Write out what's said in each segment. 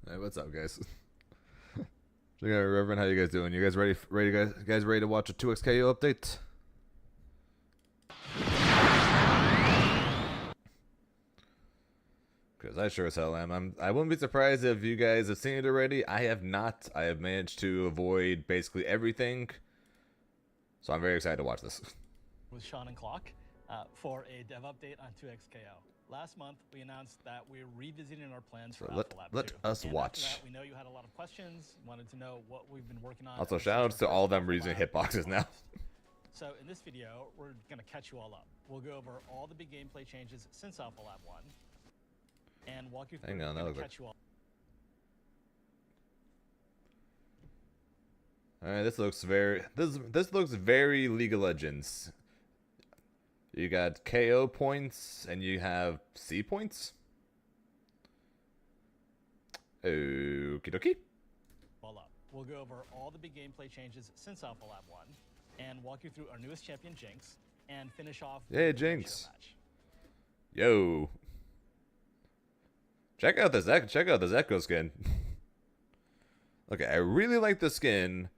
Hey, what's up, guys? Reverend, how you guys doing? You guys ready? Guys ready to watch a 2xKO update? Because I sure as hell am. I wouldn't be surprised if you guys have seen it already. I have not. I have managed to avoid basically everything, so I'm very excited to watch this. With Sean and Clock for a dev update on 2xKO. Last month, we announced that we're revisiting our plans for Alpha Lab 2. Let us watch. After that, we know you had a lot of questions, wanted to know what we've been working on. Also, shoutouts to all of them using hitboxes now. So in this video, we're going to catch you all up. We'll go over all the big gameplay changes since Alpha Lab 1 and walk you through. Hang on, that looks like... Alright, this looks very League of Legends. You got KO points and you have C points. Okie dokie. We'll go over all the big gameplay changes since Alpha Lab 1 and walk you through our newest champion, Jinx, and finish off with the Jinx. Yo. Check out this Echo skin. Okay, I really like the skin.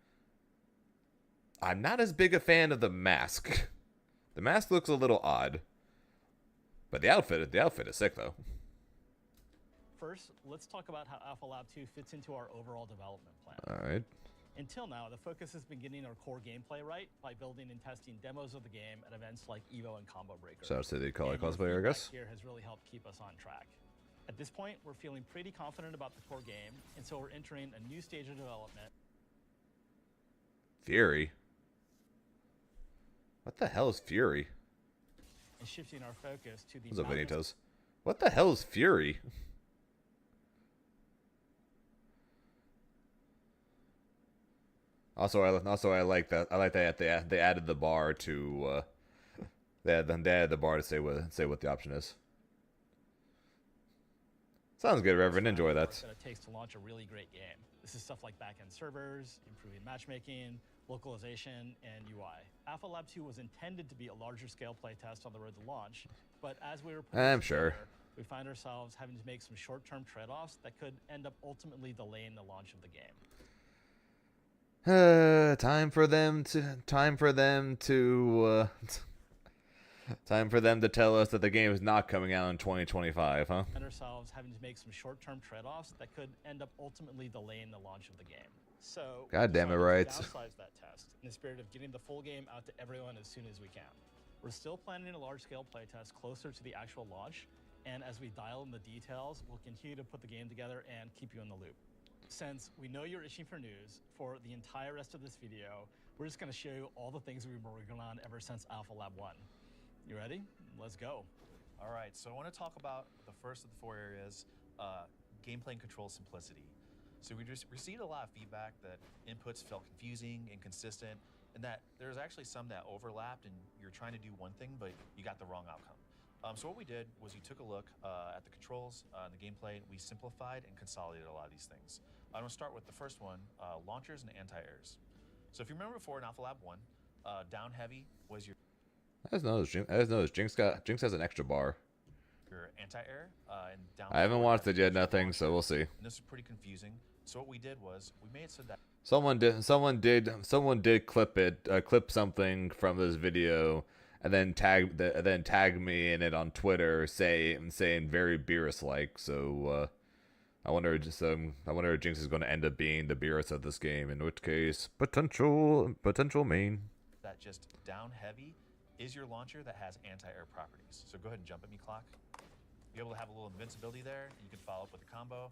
I'm not as big a fan of the mask. The mask looks a little odd. But the outfit is sick though. First, let's talk about how Alpha Lab 2 fits into our overall development plan. Alright. Until now, the focus has been getting our core gameplay right by building and testing demos of the game at events like EVO and Combo Breaker. Shout out to the cosplayer, I guess. Here has really helped keep us on track. At this point, we're feeling pretty confident about the core game, and so we're entering a new stage of development. Fury? What the hell is Fury? And shifting our focus to the... What's up, Benitos? What the hell is Fury? Also, I like that. I like that they added the bar to. They added the bar to say what the option is. Sounds good, Reverend. Enjoy that. That it takes to launch a really great game. This is stuff like back-end servers, improving matchmaking, localization, and UI. Alpha Lab 2 was intended to be a larger scale playtest on the road to launch, but as we were I'm sure we find ourselves having to make some short-term trade-offs that could end up ultimately delaying the launch of the game. Time for them to tell us that the game is not coming out in 2025, huh? And ourselves having to make some short-term trade-offs that could end up ultimately delaying the launch of the game. So, God damn it, right? Downsize that test in the spirit of getting the full game out to everyone as soon as we can. We're still planning a large-scale playtest closer to the actual launch, and as we dial in the details, we'll continue to put the game together and keep you in the loop. Since we know you're itching for news, for the entire rest of this video, we're just going to show you all the things we've been working on ever since Alpha Lab 1. You ready? Let's go. All right, so I want to talk about the first of the four areas, gameplay and control simplicity. So we just received a lot of feedback that inputs felt confusing, inconsistent, and that there's actually some that overlapped and you're trying to do one thing, but you got the wrong outcome. So what we did was we took a look at the controls and the gameplay. We simplified and consolidated a lot of these things. I'm going to start with the first one, launchers and anti-airs. So if you remember before in Alpha Lab 1, down heavy was your... I just noticed Jinx has an extra bar. Your anti-air and down... I haven't watched it yet, nothing, so we'll see. And this is pretty confusing. So what we did was we made it so that... Someone did clip something from this video and then tag me in it on Twitter saying very Beerus-like, so I wonder if Jinx is going to end up being the Beerus of this game, in which case potential main. That just down heavy is your launcher that has anti-air properties. So go ahead and jump at me, Clock. You're able to have a little invincibility there. You can follow up with a combo,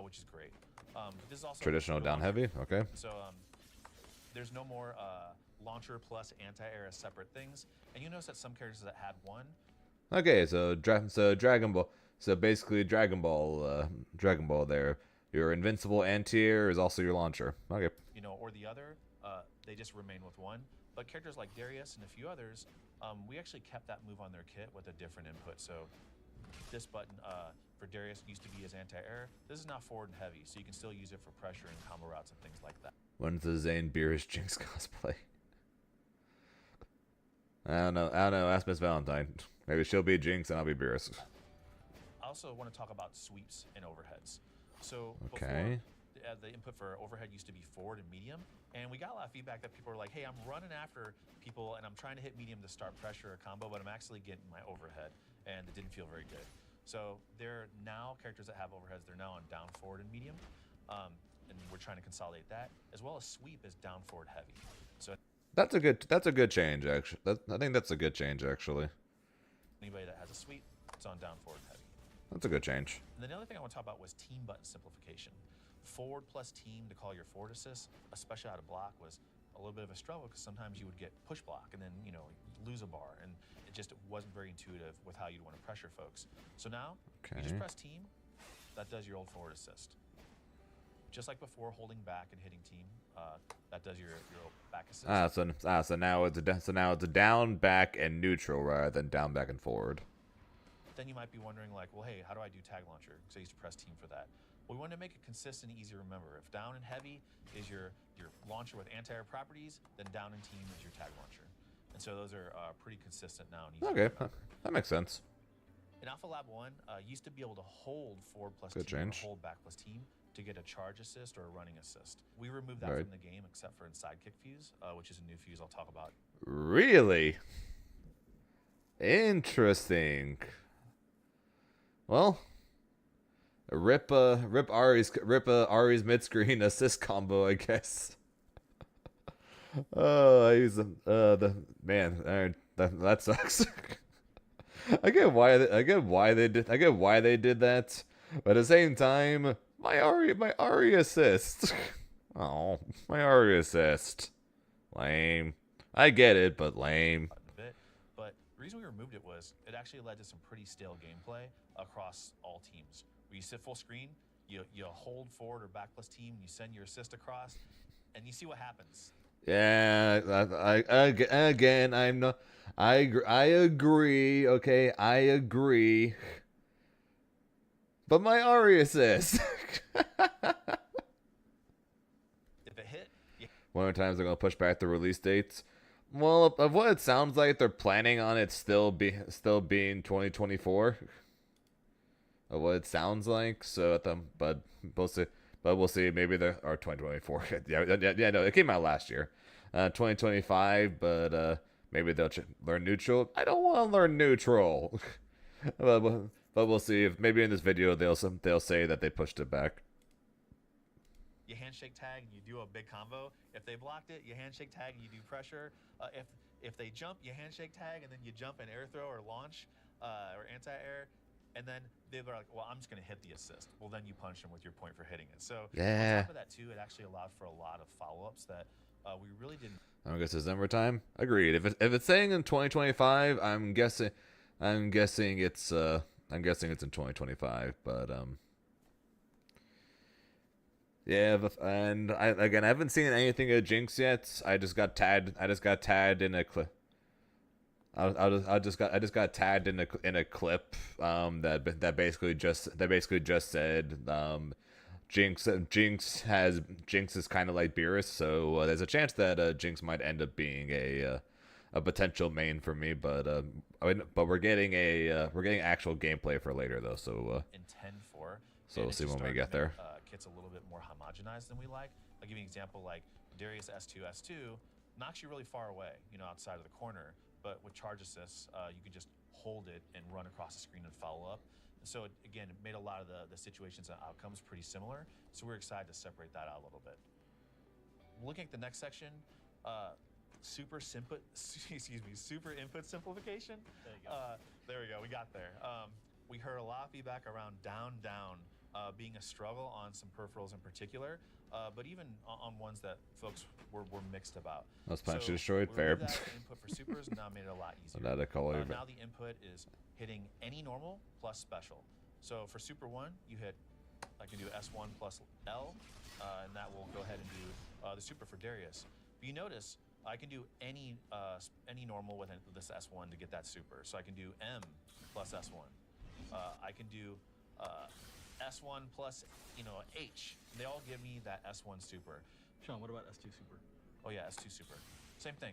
which is great. This is also traditional down heavy. Okay. So there's no more launcher plus anti-air as separate things, and you notice that some characters that had one. Okay, so Dragon Ball. So basically, Dragon Ball there. Your invincible anti-air is also your launcher. Okay. You know, or the other, they just remain with one. But characters like Darius and a few others, we actually kept that move on their kit with a different input. So this button for Darius used to be his anti-air. This is now forward and heavy, so you can still use it for pressure and combo routes and things like that. When's the Zane Beerus Jinx cosplay? I don't know. Ask Miss Valentine. Maybe she'll be Jinx and I'll be Beerus. I also want to talk about sweeps and overheads. So Okay. before, the input for overhead used to be forward and medium, and we got a lot of feedback that people were like, hey, I'm running after people and I'm trying to hit medium to start pressure or combo, but I'm actually getting my overhead, and it didn't feel very good. So there are now characters that have overheads, they're now on down, forward, and medium. And we're trying to consolidate that, as well as sweep is down, forward, heavy. So That's a good change actually. I think that's a good change actually. anybody that has a sweep, it's on down, forward, heavy. That's a good change. And then the other thing I want to talk about was team button simplification. Forward plus team to call your forward assist, especially out of block, was a little bit of a struggle because sometimes you would get push block and then, you know, lose a bar, and it just wasn't very intuitive with how you'd want to pressure folks. So now, you just Okay. press team, that does your old forward assist. Just like before, holding back and hitting team, that does your old back assist. So now it's a down, back, and neutral rather than down, back, and forward. Then you might be wondering like, well, hey, how do I do tag launcher? Because I used to press team for that. Well, we want to make it consistent and easy to remember. If down and heavy is your launcher with anti-air properties, then down and team is your tag launcher. And so those are pretty consistent now and easy to Okay, remember. that makes sense. In Alpha Lab 1, used to be able to hold forward plus Good team change. or hold back plus team to get a charge assist or a running assist. We removed that Right. from the game except for in sidekick fuse, which is a new fuse I'll talk about. Really? Interesting. Well, rip Ari's mid screen assist combo, I guess. I use the man. That sucks. I get why they did that, but at the same time, my Ari assist. Oh, my Ari assist. Lame. I get it, but lame. A bit, but the reason we removed it was it actually led to some pretty stale gameplay across all teams. Where you sit full screen, you hold forward or back plus team, you send your assist across, and you see what happens. Yeah, again, I'm not. I agree. Okay, I agree. But my Ari assist. If it hit, One of the times they're gonna push back the release dates. Well, of what it sounds like, they're planning on it still being 2024. Of what it sounds like. So but we'll see. But we'll see. Maybe they're or 2024. yeah. No, it came out last year. 2025. But maybe they'll learn neutral. I don't want to learn neutral. but we'll see. If maybe in this video they'll say that they pushed it back. you handshake tag and you do a big combo. If they blocked it, you handshake tag and you do pressure. If they jump, you handshake tag and then you jump and air throw or launch or anti-air. And then they're like, well, I'm just going to hit the assist. Well, then you punch them with your point for hitting it. So Yeah. on top of that, too, it actually allowed for a lot of follow-ups that we really didn't. I guess it's December time. Agreed. If it's saying in 2025, I'm guessing it's in 2025. But yeah. And I haven't seen anything of Jinx yet. I just got tagged in a clip. I just got tagged in a clip that basically just said Jinx is kind of like Beerus, so there's a chance that Jinx might end up being a potential main for me, but we're getting actual gameplay for later though, so Intend for. So we'll see when we get there. Kits a little bit more homogenized than we like. I'll give you an example like Darius S2 knocks you really far away, outside of the corner. But with charge assists, you can just hold it and run across the screen and follow up. So it made a lot of the situations and outcomes pretty similar. So we're excited to separate that out a little bit. Looking at the next section, super input simplification. There you go. There we go. We got there. We heard a lot of feedback around down being a struggle on some peripherals in particular, but even on ones that folks were mixed about. Let's punch you destroyed. We Fair. removed that input for supers and now made it a lot easier. Not a call over. Now the input is hitting any normal plus special. So for super 1, I can do S1 plus L, and that will go ahead and do the super for Darius. But you notice I can do any normal with this S1 to get that super. So I can do M plus S1. I can do S1 plus H. They all give me that S1 super. Sean, what about S2 Super? Oh yeah, S2 super. Same thing.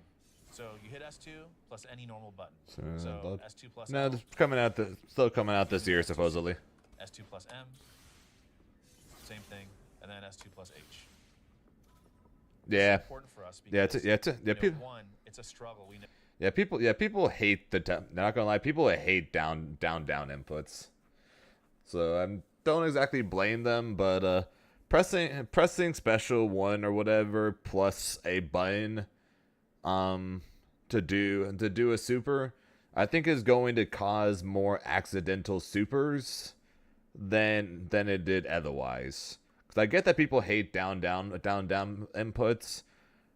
So you hit S2 plus any normal button. So S2 plus no, L, it's still coming out this year supposedly. S2 plus M, same thing, and then S2 plus H. Yeah. It's important for us Yeah, because one, it's a struggle. We know. People hate not gonna lie, people hate down inputs. So I don't exactly blame them, but pressing special 1 or whatever plus a button to do a super, I think is going to cause more accidental supers than it did otherwise. Cuz I get that people hate down inputs,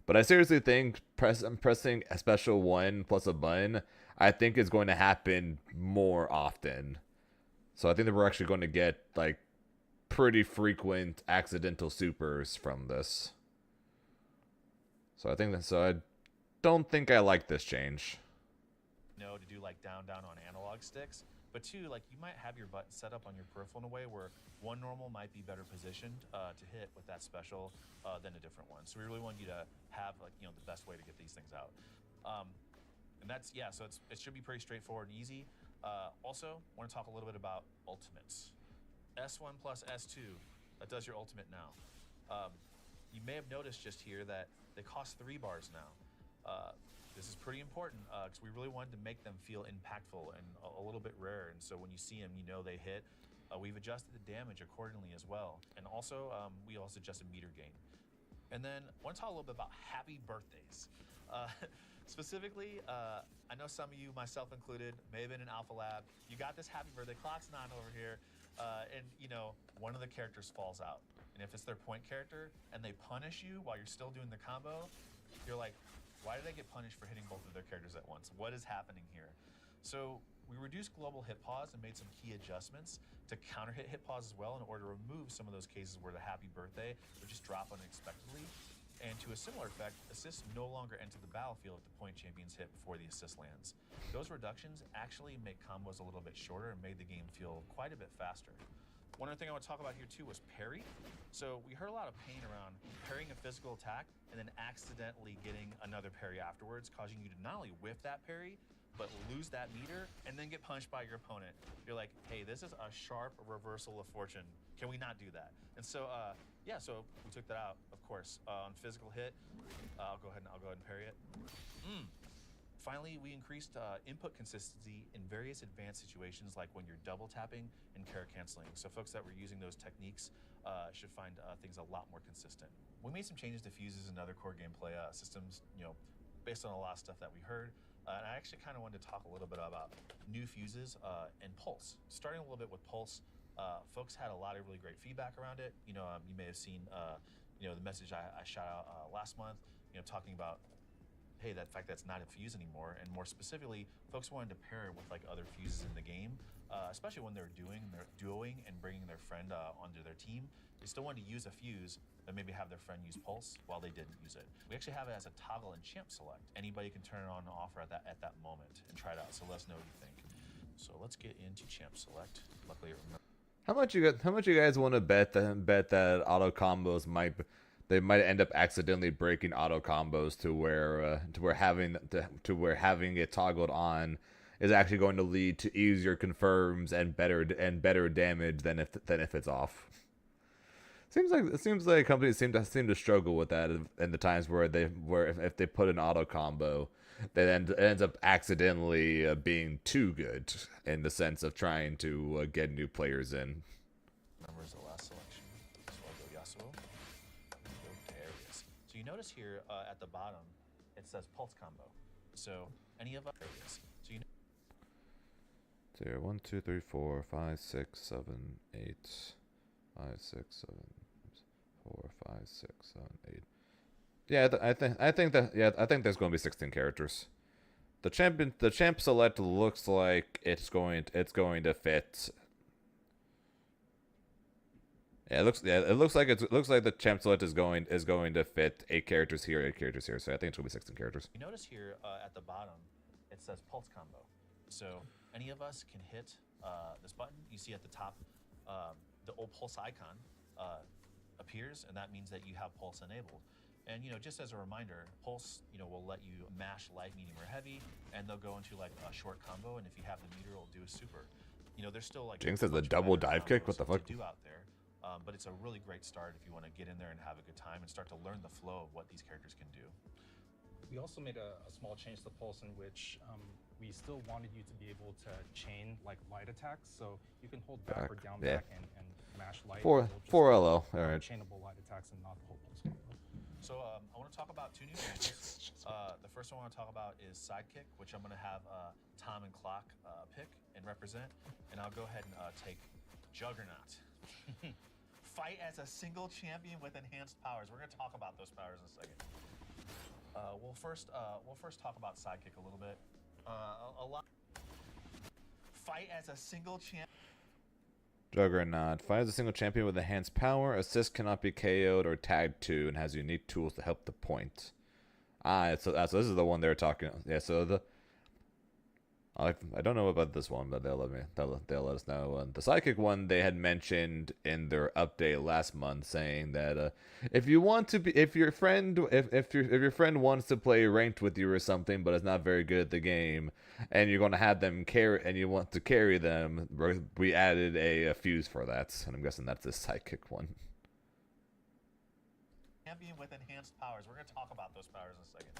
but I seriously think pressing a special 1 plus a button, I think is going to happen more often. So I think that we're actually going to get like pretty frequent accidental supers from this. So I don't think I like this change. To do like down on analog sticks, but two, like you might have your button set up on your peripheral in a way where one normal might be better positioned to hit with that special than a different one. So we really want you to have like the best way to get these things out. And that's so it should be pretty straightforward and easy. Also, want to talk a little bit about ultimates. S1 plus S2, that does your ultimate now. You may have noticed just here that they cost 3 bars now. This is pretty important because we really wanted to make them feel impactful and a little bit rare. And so when you see them, they hit. We've adjusted the damage accordingly as well. And also, we also adjusted meter gain. And then I want to talk a little bit about happy birthdays. Specifically, I know some of you, myself included, may have been in Alpha Lab. You got this happy birthday, clock's 9 over here, and one of the characters falls out. And if it's their point character and they punish you while you're still doing the combo, you're like, why did they get punished for hitting both of their characters at once? What is happening here? So we reduced global hit pause and made some key adjustments to counter hit pause as well in order to remove some of those cases where the happy birthday would just drop unexpectedly. And to a similar effect, assists no longer enter the battlefield if the point champions hit before the assist lands. Those reductions actually make combos a little bit shorter and made the game feel quite a bit faster. One other thing I want to talk about here too was parry. So we heard a lot of pain around parrying a physical attack and then accidentally getting another parry afterwards, causing you to not only whiff that parry, but lose that meter and then get punished by your opponent. You're like, hey, this is a sharp reversal of fortune. Can we not do that? And so, so we took that out, of course. On physical hit, I'll go ahead and parry it. Finally, we increased input consistency in various advanced situations, like when you're double tapping and character canceling. So folks that were using those techniques should find things a lot more consistent. We made some changes to fuses and other core gameplay systems, based on a lot of stuff that we heard. And I actually kind of wanted to talk a little bit about new fuses and Pulse. Starting a little bit with Pulse, folks had a lot of really great feedback around it. You may have seen, the message I shot out last month, talking about, hey, that fact that's not a fuse anymore, and more specifically, folks wanted to pair it with like other fuses in the game, especially when they're duoing and bringing their friend onto their team. They still wanted to use a fuse, but maybe have their friend use Pulse while they didn't use it. We actually have it as a toggle in Champ Select. Anybody can turn it on and off at that moment and try it out. So let us know what you think. So let's get into Champ Select. Luckily, it remembers. How much you guys want to bet that auto combos might end up accidentally breaking auto combos to where having it toggled on is actually going to lead to easier confirms and better damage than if it's off. Seems like companies seem to struggle with that in the times where if they put an auto combo, then it ends up accidentally being too good in the sense of trying to get new players in. Remembers the last selection. So I'll go Yasuo. Go Darius. So you notice here at the bottom, it says Pulse combo. So any of us areas. So you know. 0, 1, 2, 3, 4, 5, 6, 7, 8, 5, 6, 7, 4, 5, 6, 7, 8. Yeah, I think there's going to be 16 characters. The champ select looks like it's going to fit. Yeah, it looks like the champ select is going to fit 8 characters here, 8 characters here. So I think it's going to be 16 characters. You notice here at the bottom, it says Pulse combo. So any of us can hit this button. You see at the top, the old Pulse icon appears, and that means that you have Pulse enabled. And just as a reminder, Pulse will let you mash light, medium, or heavy, and they'll go into like a short combo. And if you have the meter, it'll do a super. There's still like Jinx has a double dive kick. What the fuck? To do out there. But it's a really great start if you want to get in there and have a good time and start to learn the flow of what these characters can do. We also made a small change to pulse in which we still wanted you to be able to chain like light attacks. So you can hold back or down back and mash light. Four LO. All right. Chainable light attacks and not the whole pulse combo. So I want to talk about two new changes. The first one I want to talk about is Sidekick, which I'm going to have Tom and Clock pick and represent. And I'll go ahead and take Juggernaut. Fight as a single champion with enhanced powers. We're going to talk about those powers in a second. We'll first talk about Sidekick a little bit. Fight as a single champion. Juggernaut. Fight as a single champion with enhanced power. Assist cannot be KO'd or tagged to, and has unique tools to help the point. So this is the one they're talking. Yeah, so I don't know about this one, but they'll let us know. The Psychic one they had mentioned in their update last month, saying that if your friend wants to play ranked with you or something, but is not very good at the game, and you're going to have them carry, and you want to carry them, we added a fuse for that, and I'm guessing that's the Psychic one. Champion with enhanced powers. We're going to talk about those powers in a second.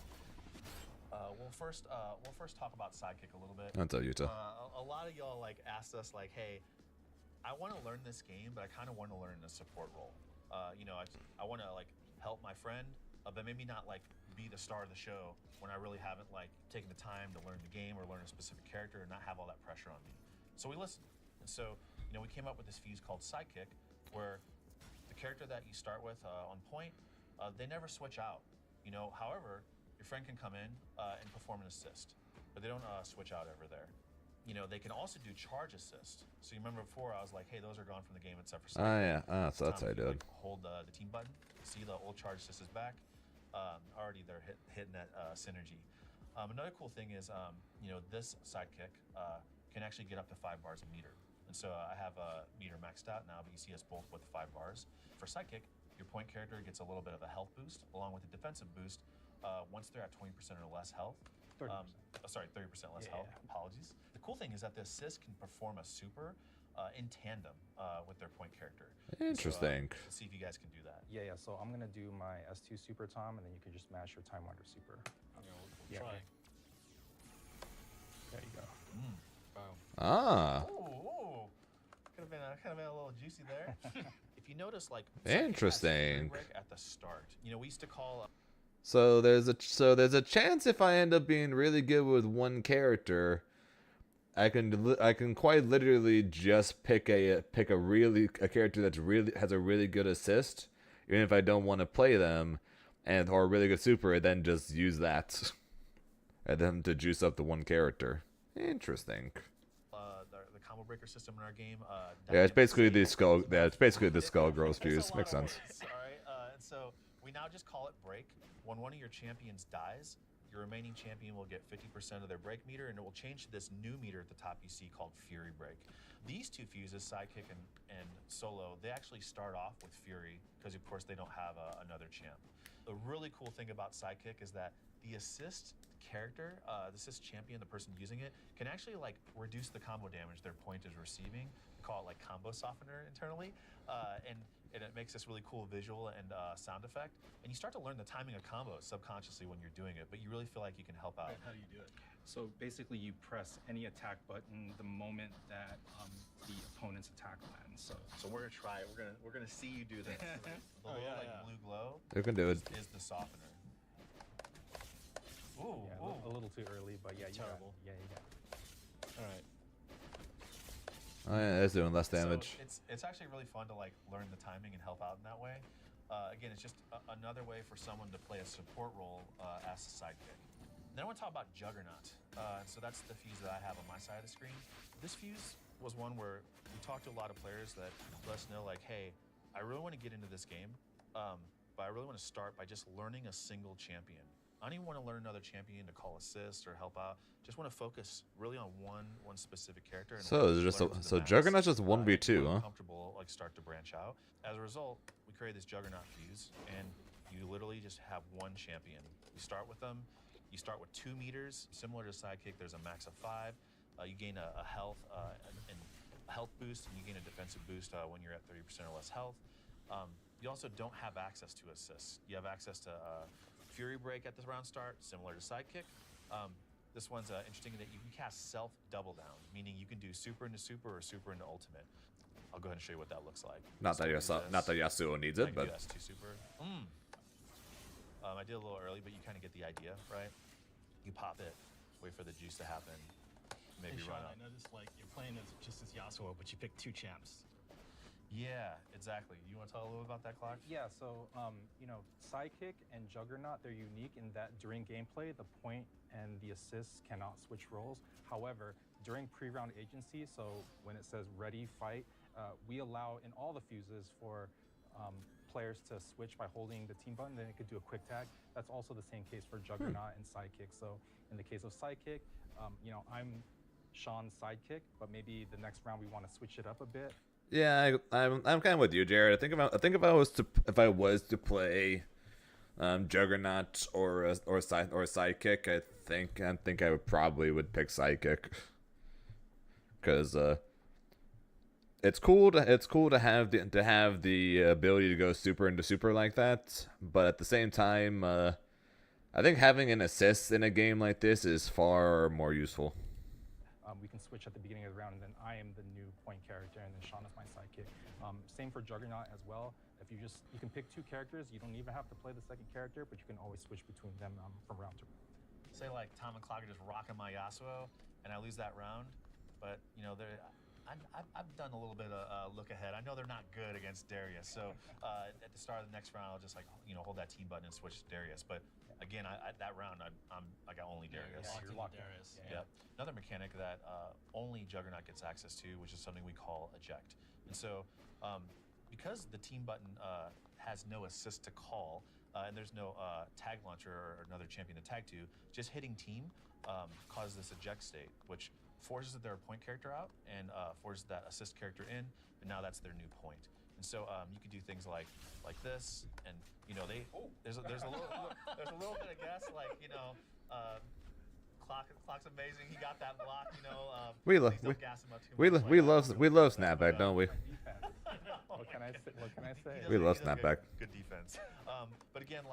We'll first talk about Sidekick a little bit. That's all, Utah. A lot of y'all like asked us like, hey, I want to learn this game, but I kind of want to learn a support role. I want to like help my friend, but maybe not like be the star of the show when I really haven't like taken the time to learn the game or learn a specific character and not have all that pressure on me. So we listened, and so we came up with this fuse called Sidekick, where the character that you start with on point, they never switch out. However, your friend can come in and perform an assist, but they don't switch out ever there. They can also do charge assist. So you remember before I was like, hey, those are gone from the game except for Sidekick. So that's how I did. Hold the team button. See the old charge assist is back. Already they're hitting that synergy. Another cool thing is, this Sidekick can actually get up to 5 bars of meter. And so I have a meter maxed out now, but you see us both with 5 bars. For Sidekick, your point character gets a little bit of a health boost along with a defensive boost once they're at 20% or less health. 30%. 30% less health. Yeah. Apologies. The cool thing is that the assist can perform a super in tandem with their point character. Interesting. So, let's see if you guys can do that. Yeah. So I'm going to do my S2 super Tom, and then you can just mash your Time Wander super. We'll try. There you go. Ooh. Could have been a little juicy there. If you notice, like interesting. At the start, we used to call. So there's a chance if I end up being really good with one character, I can quite literally just pick a character that's really has a really good assist, even if I don't want to play them, or a really good super, and then just use that, and then to juice up the one character. Interesting. The combo breaker system in our game. Yeah, it's basically the skull. Yeah, it's basically the skull girls fuse. Makes sense. All right, and so we now just call it break. When one of your champions dies, your remaining champion will get 50% of their break meter, and it will change to this new meter at the top you see called Fury Break. These two fuses, Sidekick and Solo, they actually start off with Fury because, of course, they don't have another champ. The really cool thing about Sidekick is that the assist character, the assist champion, the person using it, can actually like reduce the combo damage their point is receiving. We call it like combo softener internally, and it makes this really cool visual and sound effect. And you start to learn the timing of combos subconsciously when you're doing it, but you really feel like you can help out. How do you do it? So basically, you press any attack button the moment that the opponent's attack lands. So we're gonna try it. We're gonna see you do this. The little blue glow. You can do it. Is the softener. Ooh, Yeah, a little too early, but yeah, Terrible. You got it. All right. Oh yeah, it's doing less damage. So it's actually really fun to like learn the timing and help out in that way. Again, it's just another way for someone to play a support role as a sidekick. Then I want to talk about Juggernaut. So that's the fuse that I have on my side of the screen. This fuse was one where we talked to a lot of players that let us know like, hey, I really want to get into this game, but I really want to start by just learning a single champion. I don't even want to learn another champion to call assist or help out. Just want to focus really on one specific character. And so is it just Juggernaut's just 1v2, huh? Comfortable, like start to branch out. As a result, we created this Juggernaut fuse, and you literally just have one champion. You start with them. You start with 2 meters, similar to Sidekick. There's a max of 5. You gain a health and a health boost boost, and you gain a defensive boost when you're at 30% or less health. You also don't have access to assists. You have access to Fury Break at the round start, similar to Sidekick. This one's interesting in that you can cast self double down, meaning you can do super into super or super into ultimate. I'll go ahead and show you what that looks like. Not that Yasuo needs it, but S2 super. I did a little early, but you kind of get the idea, right? You pop it, wait for the juice to happen, maybe Hey, Sean, run up. I noticed like you're playing as just as Yasuo, but you picked 2 champs. Yeah, exactly. You want to tell a little about that, Clock? Yeah, so Sidekick and Juggernaut, they're unique in that during gameplay, the point and the assists cannot switch roles. However, during pre-round agency, so when it says ready, fight, we allow in all the fuses for players to switch by holding the team button, then it could do a quick tag. That's also the same case for Juggernaut and Sidekick. So in the case of Sidekick, I'm Sean's Sidekick, but maybe the next round we want to switch it up a bit. yeah, I'm kind of with you, Jared. I think if I was to play Juggernaut or Sidekick, I think I would pick Sidekick, because it's cool to have the ability to go super into super like that, but at the same time, I think having an assist in a game like this is far more useful. We can switch at the beginning of the round, and then I am the new point character, and then Sean is my sidekick. Same for Juggernaut as well. If you can pick 2 characters, you don't even have to play the second character, but you can always switch between them from round to round. Say like Tom and Clock are just rocking my Yasuo, and I lose that round, but I've done a little bit of look ahead. I know they're not good against Darius, so at the start of the next round, I'll just hold that team button and switch to Darius. But again, that round I got only Darius. You're locked in Darius. Yeah. Another mechanic that only Juggernaut gets access to, which is something we call eject. And so, because the team button has no assist to call, and there's no tag launcher or another champion to tag to, just hitting team causes this eject state, which forces their point character out and forces that assist character in, and now that's their new point. And so you could do things like this, and there's a little bit of guess, Clock's amazing. He got that block. We love snapback, don't we? What can I say? We love snapback. Good defense. But again,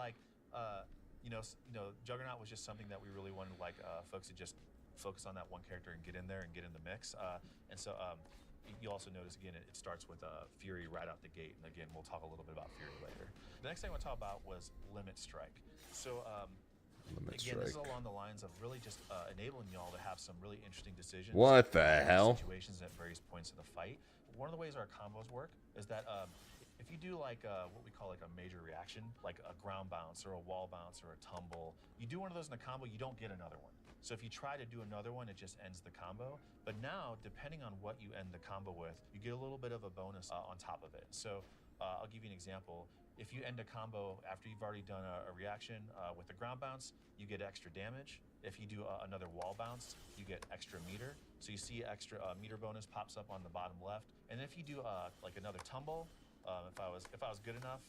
Juggernaut was just something that we really wanted folks to just focus on that one character and get in there and get in the mix. And so you also notice again it starts with Fury right out the gate. And again, we'll talk a little bit about Fury later. The next thing I want to talk about was Limit Strike. So this is along the lines of really just enabling y'all to have some really interesting decisions. What the hell? Situations at various points in the fight. One of the ways our combos work is that if you do what we call a major reaction, like a ground bounce or a wall bounce or a tumble, you do one of those in a combo, you don't get another one. So if you try to do another one, it just ends the combo. But now, depending on what you end the combo with, you get a little bit of a bonus on top of it. So I'll give you an example. If you end a combo after you've already done a reaction with a ground bounce, you get extra damage. If you do another wall bounce, you get extra meter. So you see extra meter bonus pops up on the bottom left. And if you do another tumble, if I was good enough,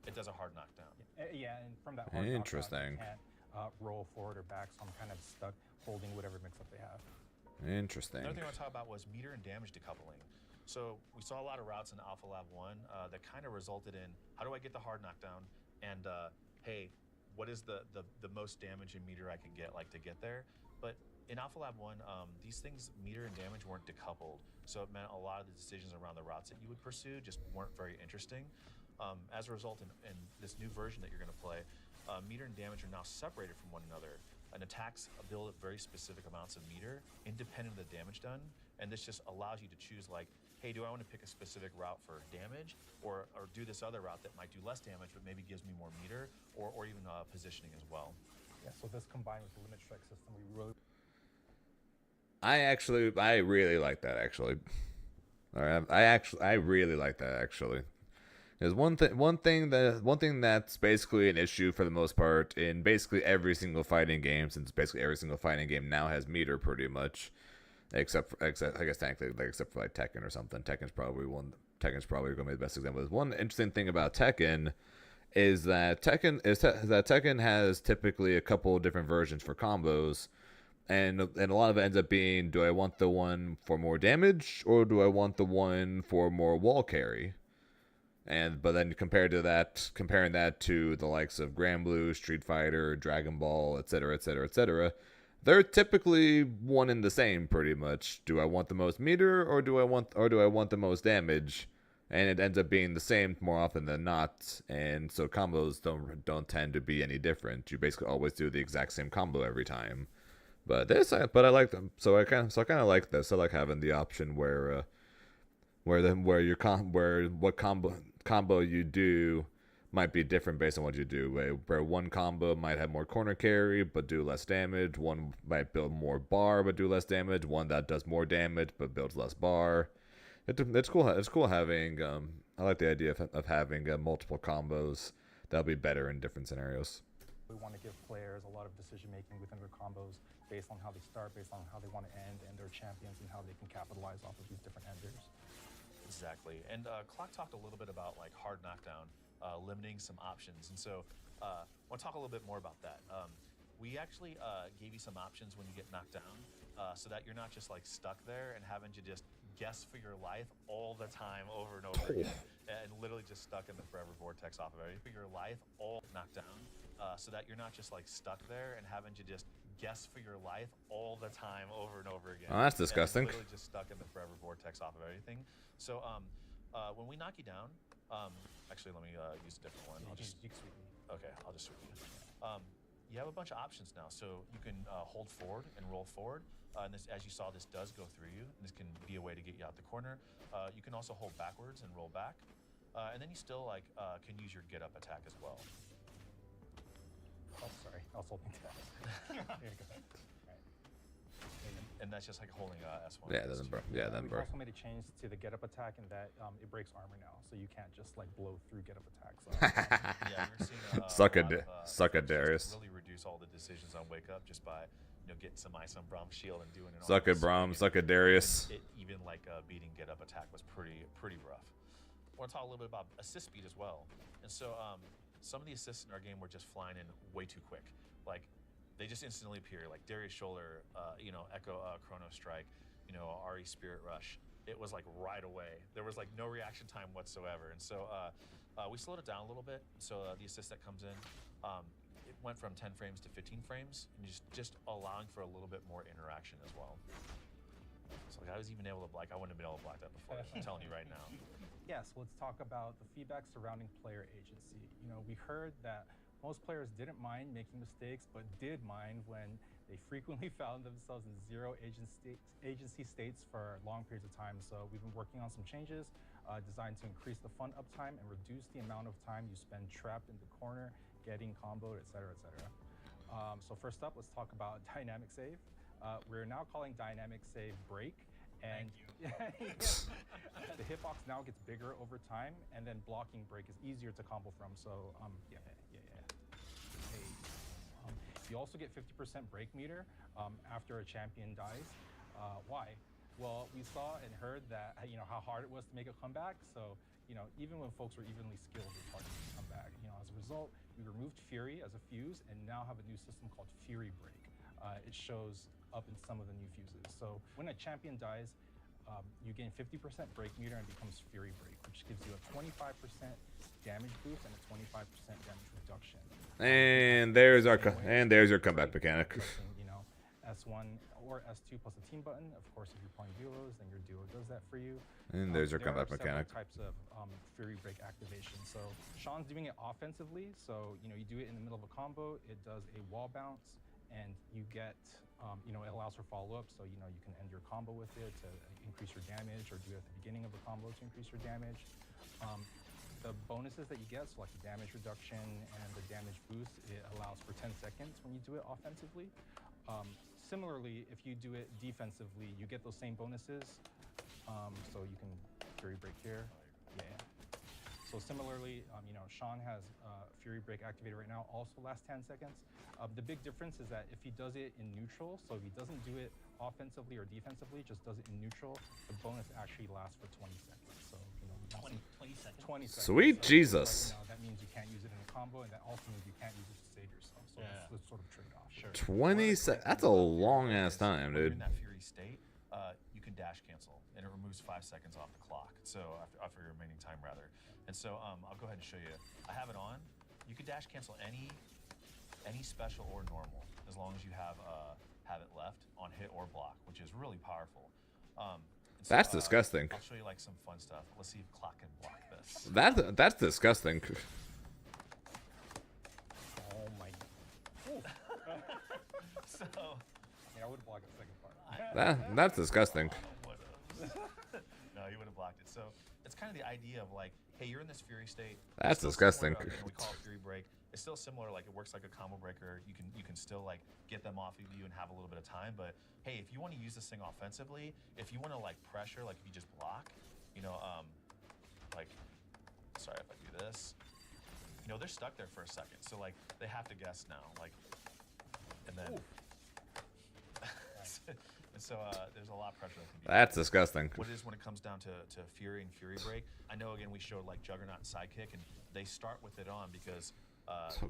it does a hard knockdown. Yeah, and from that hard Interesting. knockdown, you can't roll forward or back, so I'm kind of stuck holding whatever mix-up they have. Interesting. Another thing I want to talk about was meter and damage decoupling. So we saw a lot of routes in Alpha Lab 1 that kind of resulted in, how do I get the hard knockdown? And hey, what is the most damage and meter I can get to get there? But in Alpha Lab 1, these things, meter and damage, weren't decoupled. So it meant a lot of the decisions around the routes that you would pursue just weren't very interesting. As a result, in this new version that you're going to play, meter and damage are now separated from one another. And attacks build up very specific amounts of meter, independent of the damage done. And this just allows you to choose hey, do I want to pick a specific route for damage, or do this other route that might do less damage but maybe gives me more meter, or even positioning as well. Yeah, so this combined with the limit strike system, we really... I really like that, actually. All right, I really like that, actually. There's one thing that's basically an issue for the most part in basically every single fighting game, since basically every single fighting game now has meter pretty much, except I guess technically except for Tekken or something. Tekken's probably going to be the best example. There's one interesting thing about Tekken is that Tekken has typically a couple of different versions for combos, and a lot of it ends up being, do I want the one for more damage or do I want the one for more wall carry? And but then comparing that to the likes of Granblue, Street Fighter, Dragon Ball, etc., etc., etc., they're typically one and the same pretty much. Do I want the most meter or do I want the most damage? And it ends up being the same more often than not, and so combos don't tend to be any different. You basically always do the exact same combo every time. But I like them. So I kind of like this. I like having the option where what combo you do might be different based on what you do. Where one combo might have more corner carry but do less damage. One might build more bar but do less damage. One that does more damage but builds less bar. It's cool. It's cool having. I like the idea of having multiple combos that'll be better in different scenarios. We want to give players a lot of decision making within their combos based on how they start, based on how they want to end, and their champions and how they can capitalize off of these different enders. Exactly. And Clock talked a little bit about like hard knockdown, limiting some options. And so I want to talk a little bit more about that. We actually gave you some options when you get knocked down so that you're not just like stuck there and having to just guess for your life all the time over and over again and literally just stuck in the forever vortex off of everything for your life all knocked down so that you're not just like stuck there and having to just guess for your life all the time over and over again. Oh, that's disgusting. Literally just stuck in the forever vortex off of everything. So when we knock you down, actually let me use a different one. I'll just sweep me. Okay, I'll just sweep you. You have a bunch of options now. So you can hold forward and roll forward. And this, as you saw, this does go through you. And this can be a way to get you out the corner. You can also hold backwards and roll back. And then you still can use your get up attack as well. Oh, sorry, I was holding that. There you go. Right. And that's just like holding S1. Yeah, that doesn't bro. Yeah, that We've bro. also made a change to the get up attack in that it breaks armor now, so you can't just like blow through get up attacks. Yeah, you're seeing Suck it, Darius. Really reduce all the decisions on wake up just by getting some ice on Brom's shield and doing it. Suck it, Brom. Suck it, Darius. Even like beating get up attack was pretty rough. I want to talk a little bit about assist speed as well. And so some of the assists in our game were just flying in way too quick. Like they just instantly appear. Like Darius Shoulder, Echo Chrono Strike, Ari Spirit Rush. It was like right away. There was like no reaction time whatsoever. And so we slowed it down a little bit. So the assist that comes in, it went from 10 frames to 15 frames, and just allowing for a little bit more interaction as well. So like I was even able to I wouldn't have been able to block that before. I'm telling you right now. Yes, let's talk about the feedback surrounding player agency. We heard that most players didn't mind making mistakes, but did mind when they frequently found themselves in zero agency states for long periods of time. So we've been working on some changes designed to increase the fun uptime and reduce the amount of time you spend trapped in the corner, getting comboed, etc., etc. So first up, let's talk about dynamic save. We're now calling dynamic save break. And the hitbox now gets bigger over time, and then blocking break is easier to combo from. So yeah. Hey. You also get 50% break meter after a champion dies. Why? Well, we saw and heard that how hard it was to make a comeback. So even when folks were evenly skilled, it's hard to make a comeback. As a result, we removed Fury as a fuse and now have a new system called Fury Break. It shows up in some of the new fuses. So when a champion dies, you gain 50% break meter and becomes Fury Break, which gives you a 25% damage boost and a 25% damage reduction. And there's your comeback mechanic. S1 or S2 plus a team button. Of course, if you're playing duos, then your duo does that for you. And there's your comeback there mechanic. Are types of Fury Break activation. So Sean's doing it offensively. So you do it in the middle of a combo. It does a wall bounce, and you get it allows for follow-up. So you can end your combo with it to increase your damage, or do it at the beginning of the combo to increase your damage. The bonuses that you get, so like the damage reduction and the damage boost, it allows for 10 seconds when you do it offensively. Similarly, if you do it defensively, you get those same bonuses. So you can Fury Break here. Yeah. So similarly, Sean has Fury Break activated right now, also lasts 10 seconds. The big difference is that if he does it in neutral, so if he doesn't do it offensively or defensively, just does it in neutral, the bonus actually lasts for 20 seconds. So, you know, 20 seconds. 20 seconds. Sweet So, Jesus. But, you know, that means you can't use it in a combo, and that also means you can't use it to save yourself. So Yeah. that's the sort of trade-off. Sure. 20 seconds. That's a long ass time, When you're dude. in that Fury state, you can dash cancel, and it removes 5 seconds off the clock. So after your remaining time, rather. And so I'll go ahead and show you. I have it on. You can dash cancel any special or normal, as long as you have it left on hit or block, which is really powerful. And so, That's disgusting. I'll show you like some fun stuff. Let's see if clock can block this. That's disgusting. Oh my. Ooh. So I would have blocked the second part. That's disgusting. No, you would have blocked it. So it's kind of the idea of like, hey, you're in this Fury state. That's It's still disgusting. similar, we call it Fury break. It's still similar, like it works like a combo breaker. You can still like get them off of you and have a little bit of time. But hey, if you want to use this thing offensively, if you want to like pressure, like if you just block, you know, like, sorry if I do this, you know, they're stuck there for a second. So like they have to guess now, like, and then. And so there's a lot of pressure that can be. That's disgusting. What it is when it comes down to Fury and Fury break. I know again we showed like Juggernaut and Sidekick, and they start with it on because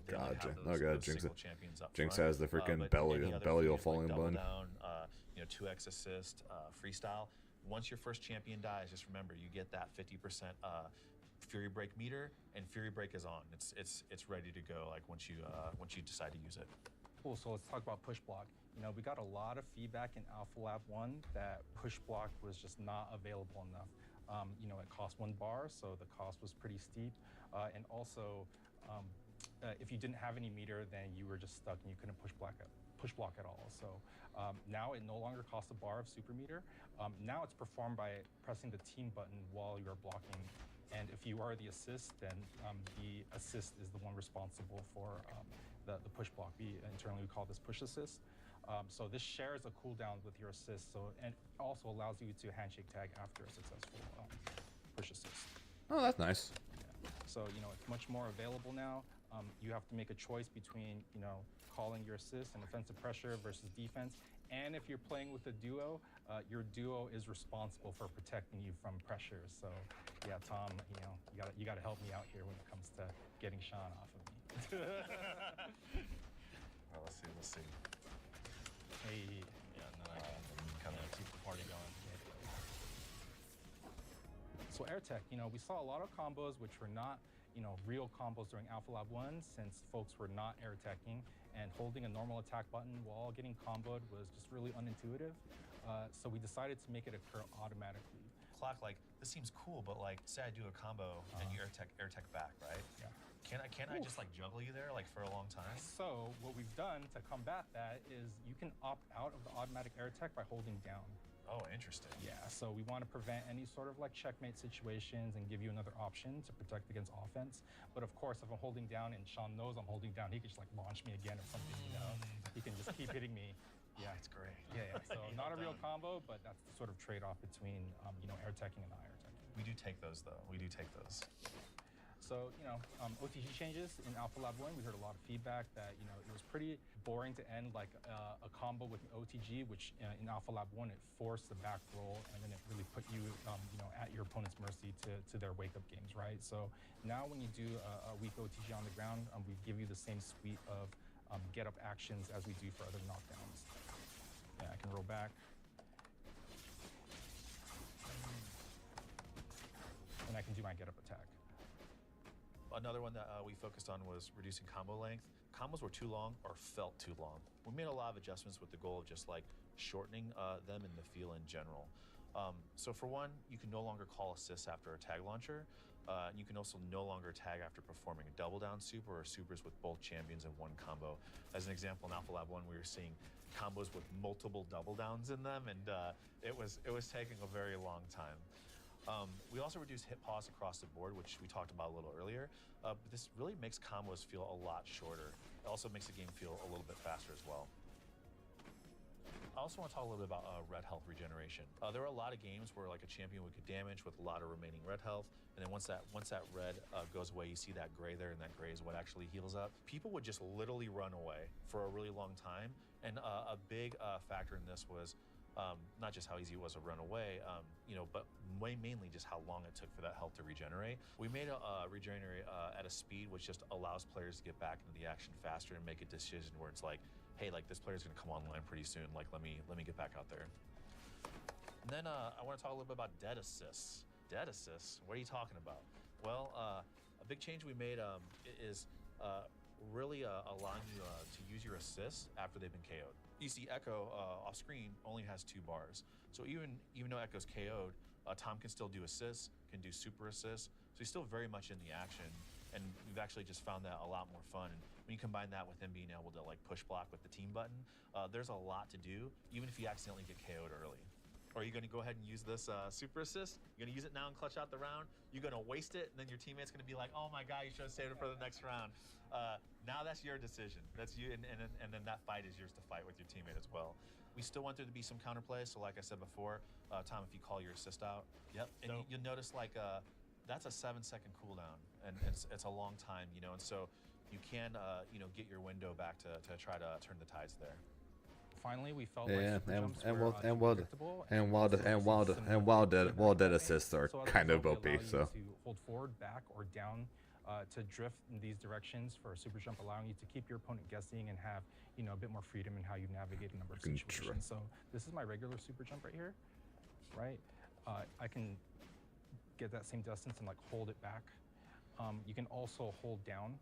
they only have those Jinx. single champions up Jinx front. has the freaking But belly any other belial features falling like double bun. down, you know, 2x assist, freestyle. Once your first champion dies, just remember you get that 50% Fury break meter, and Fury break is on. It's ready to go. Like once you decide to use it. Cool, so let's talk about push block. You know, we got a lot of feedback in Alpha Lab 1 that push block was just not available enough. You know, it cost 1 bar, so the cost was pretty steep. And also, if you didn't have any meter, then you were just stuck and you couldn't push block at all. So now it no longer costs a bar of super meter. Now it's performed by pressing the team button while you're blocking. And if you are the assist, then the assist is the one responsible for the push block. We internally call this push assist. So this shares a cooldown with your assist, so and also allows you to handshake tag after a successful push assist. Oh, that's nice. Yeah. So you know it's much more available now. You have to make a choice between calling your assist and offensive pressure versus defense. And if you're playing with a duo, your duo is responsible for protecting you from pressure. So yeah, Tom, you gotta help me out here when it comes to getting Sean off of me. Well, let's see. Hey. Yeah, and then I can kind of keep the party going. So AirTech, we saw a lot of combos which were not, real combos during Alpha Lab 1 since folks were not AirTeching, and holding a normal attack button while getting comboed was just really unintuitive. So we decided to make it occur automatically. Clock, like this seems cool, but like say I do a combo and you AirTech back, right? Yeah. Can't I just like juggle you there like for a long time? So what we've done to combat that is you can opt out of the automatic AirTech by holding down. Oh, interesting. Yeah, so we want to prevent any sort of like checkmate situations and give you another option to protect against offense. But of course, if I'm holding down and Sean knows I'm holding down, he can just like launch me again or something, He can just keep hitting me. Yeah, it's great. Yeah. So not a real combo, but that's the sort of trade-off between, AirTeching and not AirTeching. We do take those though. We do take those. So, OTG changes in Alpha Lab 1, we heard a lot of feedback that, it was pretty boring to end like a combo with an OTG, which in Alpha Lab 1, it forced the back roll, and then it really put you, at your opponent's mercy to their wake-up games, right? So now when you do a weak OTG on the ground, we give you the same suite of get-up actions as we do for other knockdowns. Yeah, I can roll back. And I can do my get-up attack. Another one that we focused on was reducing combo length. Combos were too long or felt too long. We made a lot of adjustments with the goal of just like shortening them in the feel in general. So for one, you can no longer call assists after a tag launcher. And you can also no longer tag after performing a double down super or supers with both champions in one combo. As an example, in Alpha Lab 1, we were seeing combos with multiple double downs in them, and it was taking a very long time. We also reduced hit pause across the board, which we talked about a little earlier. But this really makes combos feel a lot shorter. It also makes the game feel a little bit faster as well. I also want to talk a little bit about red health regeneration. There are a lot of games where like a champion would get damaged with a lot of remaining red health, and then once that red goes away, you see that gray there, and that gray is what actually heals up. People would just literally run away for a really long time, and a big factor in this was Not just how easy it was to run away, but mainly just how long it took for that health to regenerate. We made it regenerate at a speed which just allows players to get back into the action faster and make a decision where it's like, hey, like this player's gonna come online pretty soon. Like let me get back out there. And then I want to talk a little bit about dead assists. Dead assists? What are you talking about? Well, a big change we made is really allowing you to use your assists after they've been KO'd. You see Echo off screen only has 2 bars. So even though Echo's KO'd, Tom can still do assists, can do super assists. So he's still very much in the action. And we've actually just found that a lot more fun. And when you combine that with him being able to like push block with the team button, there's a lot to do, even if you accidentally get KO'd early. Or are you going to go ahead and use this super assist? You're going to use it now and clutch out the round? You're going to waste it, and then your teammate's going to be like, oh my God, you should have saved it for the next round. Now that's your decision. That's you, and then that fight is yours to fight with your teammate as well. We still want there to be some counterplay, so like I said before, Tom, if you call your assist out, yep, and you'll notice like that's a 7-second cooldown, and it's a long time, and so you can get your window back to try to turn the tides there. Finally, we felt Yeah, like while dead assists are kind of OP. So to hold forward, back, or down to drift in these directions for a super jump, allowing you to keep your opponent guessing and have a bit more freedom in how you navigate a number of situations. So this is my regular super jump right here, right? I can get that same distance and like hold it back. You can also hold down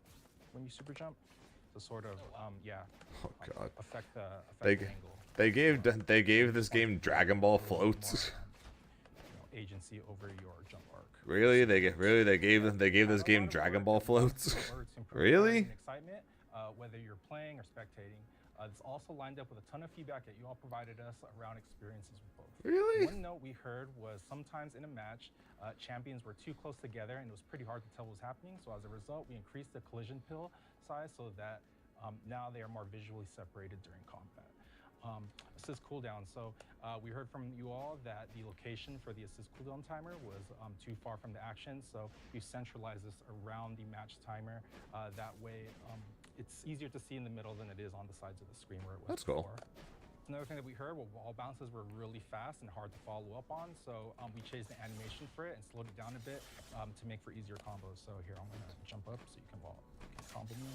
when you super jump. Sort of oh God, affect the angle. They gave this game Dragon Ball floats. Agency over your jump arc. Really? They gave this game Dragon Ball floats. Really? Excitement, whether you're playing or spectating. It's also lined up with a ton of feedback that you all provided us around experiences with both. Really? One note we heard was sometimes in a match, champions were too close together and it was pretty hard to tell what was happening. So as a result, we increased the collision pill size so that now they are more visually separated during combat. Assist cooldown. So we heard from you all that the location for the assist cooldown timer was too far from the action. So we centralized this around the match timer. That way, it's easier to see in the middle than it is on the sides of the screen where it was before. Cool. Another thing that we heard were wall bounces were really fast and hard to follow up on. So we changed the animation for it and slowed it down a bit to make for easier combos. So here, I'm gonna jump up so you can combo me.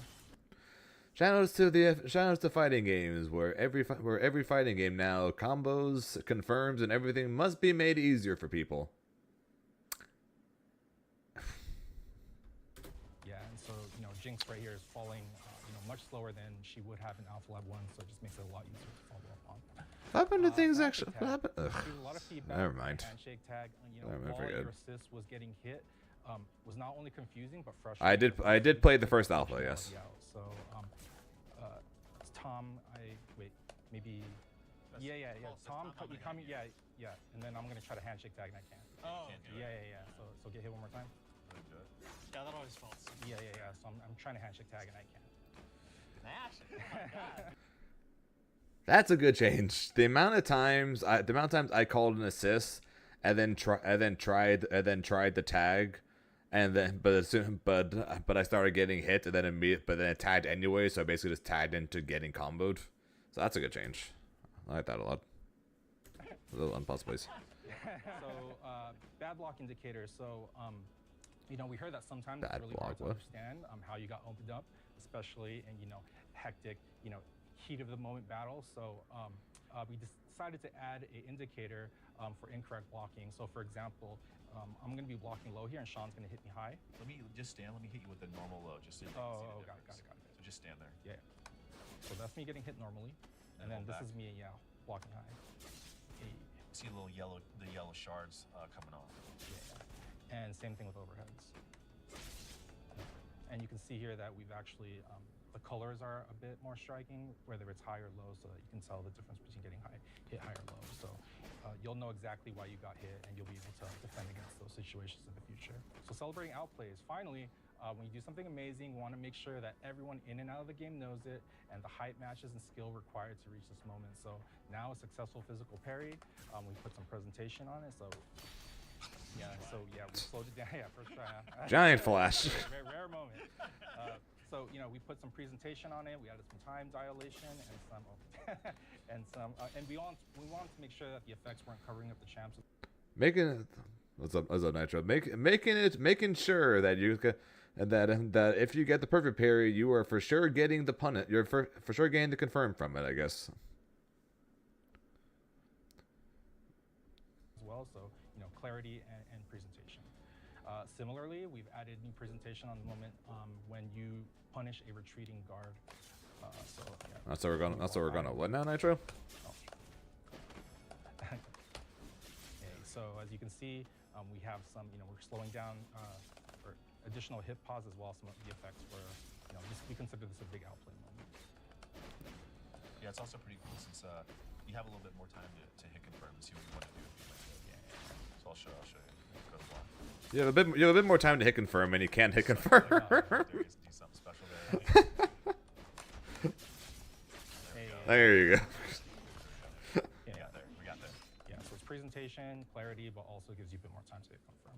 Shout outs to fighting games where every fighting game now combos, confirms, and everything must be made easier for people. Yeah, and so Jinx right here is falling much slower than she would have in Alpha Lab 1, so it just makes it a lot easier to follow up on. What happened to things actually? What happened? A lot of feedback. Never mind. Handshake tag, Never mind, while forget your it. assist was getting hit, was not only confusing but frustrating. I did play the first alpha, yes. So Tom, maybe. Yeah. Tom, you coming? Yeah. And then I'm gonna try to handshake tag and I can't. Oh, okay. Yeah. So get hit one more time. Yeah, that always felt. Yeah. So I'm trying to handshake tag and I can't. That's a good change. The amount of times I called an assist and then tried the tag, and then but I started getting hit and then it tagged anyway, so I basically just tagged into getting comboed. So that's a good change. I like that a lot. A little unpause, please. So bad block indicators. So we heard that sometimes Bad it's really hard to block, what? understand how you got opened up, especially in hectic heat of the moment battles. So we decided to add an indicator for incorrect blocking. So for example, I'm going to be blocking low here and Sean's going to hit me high. Let me just stand. Let me hit you with the normal low, just so you can see the difference. Got it. So just stand there. Yeah. So that's me getting hit normally, and then this is me, blocking high. See the yellow shards coming off. Yeah. And same thing with overheads. And you can see here that we've actually the colors are a bit more striking, whether it's high or low, so that you can tell the difference between getting hit high or low. So you'll know exactly why you got hit, and you'll be able to defend against those situations in the future. So celebrating outplays. Finally, when you do something amazing, we want to make sure that everyone in and out of the game knows it, and the height matches and skill required to reach this moment. So now a successful physical parry. We put some presentation on it. So we slowed it down. Yeah, first try. Giant flash. Very rare moment. So we put some presentation on it. We added some time dilation and some and we want to make sure that the effects weren't covering up the champs. Making it. What's up, Nitro? Making sure that that if you get the perfect parry, you are for sure getting the punish. You're for sure getting the confirm from it, I guess. As well, so clarity and presentation. Similarly, we've added new presentation on the moment when you punish a retreating guard. So yeah. That's what we're gonna. What now, Nitro? Oh. Okay, so as you can see, we have some. We're slowing down or additional hit pause as well. Some of the effects were, we consider this a big outplay moment. Yeah, it's also pretty cool since you have a little bit more time to hit confirm and see what you want to do. So I'll show you. Go to block. You have a bit more time to hit confirm, and you can't hit confirm. Do something special there. There you go. We got there. Yeah, so it's presentation, clarity, but also gives you a bit more time to hit confirm.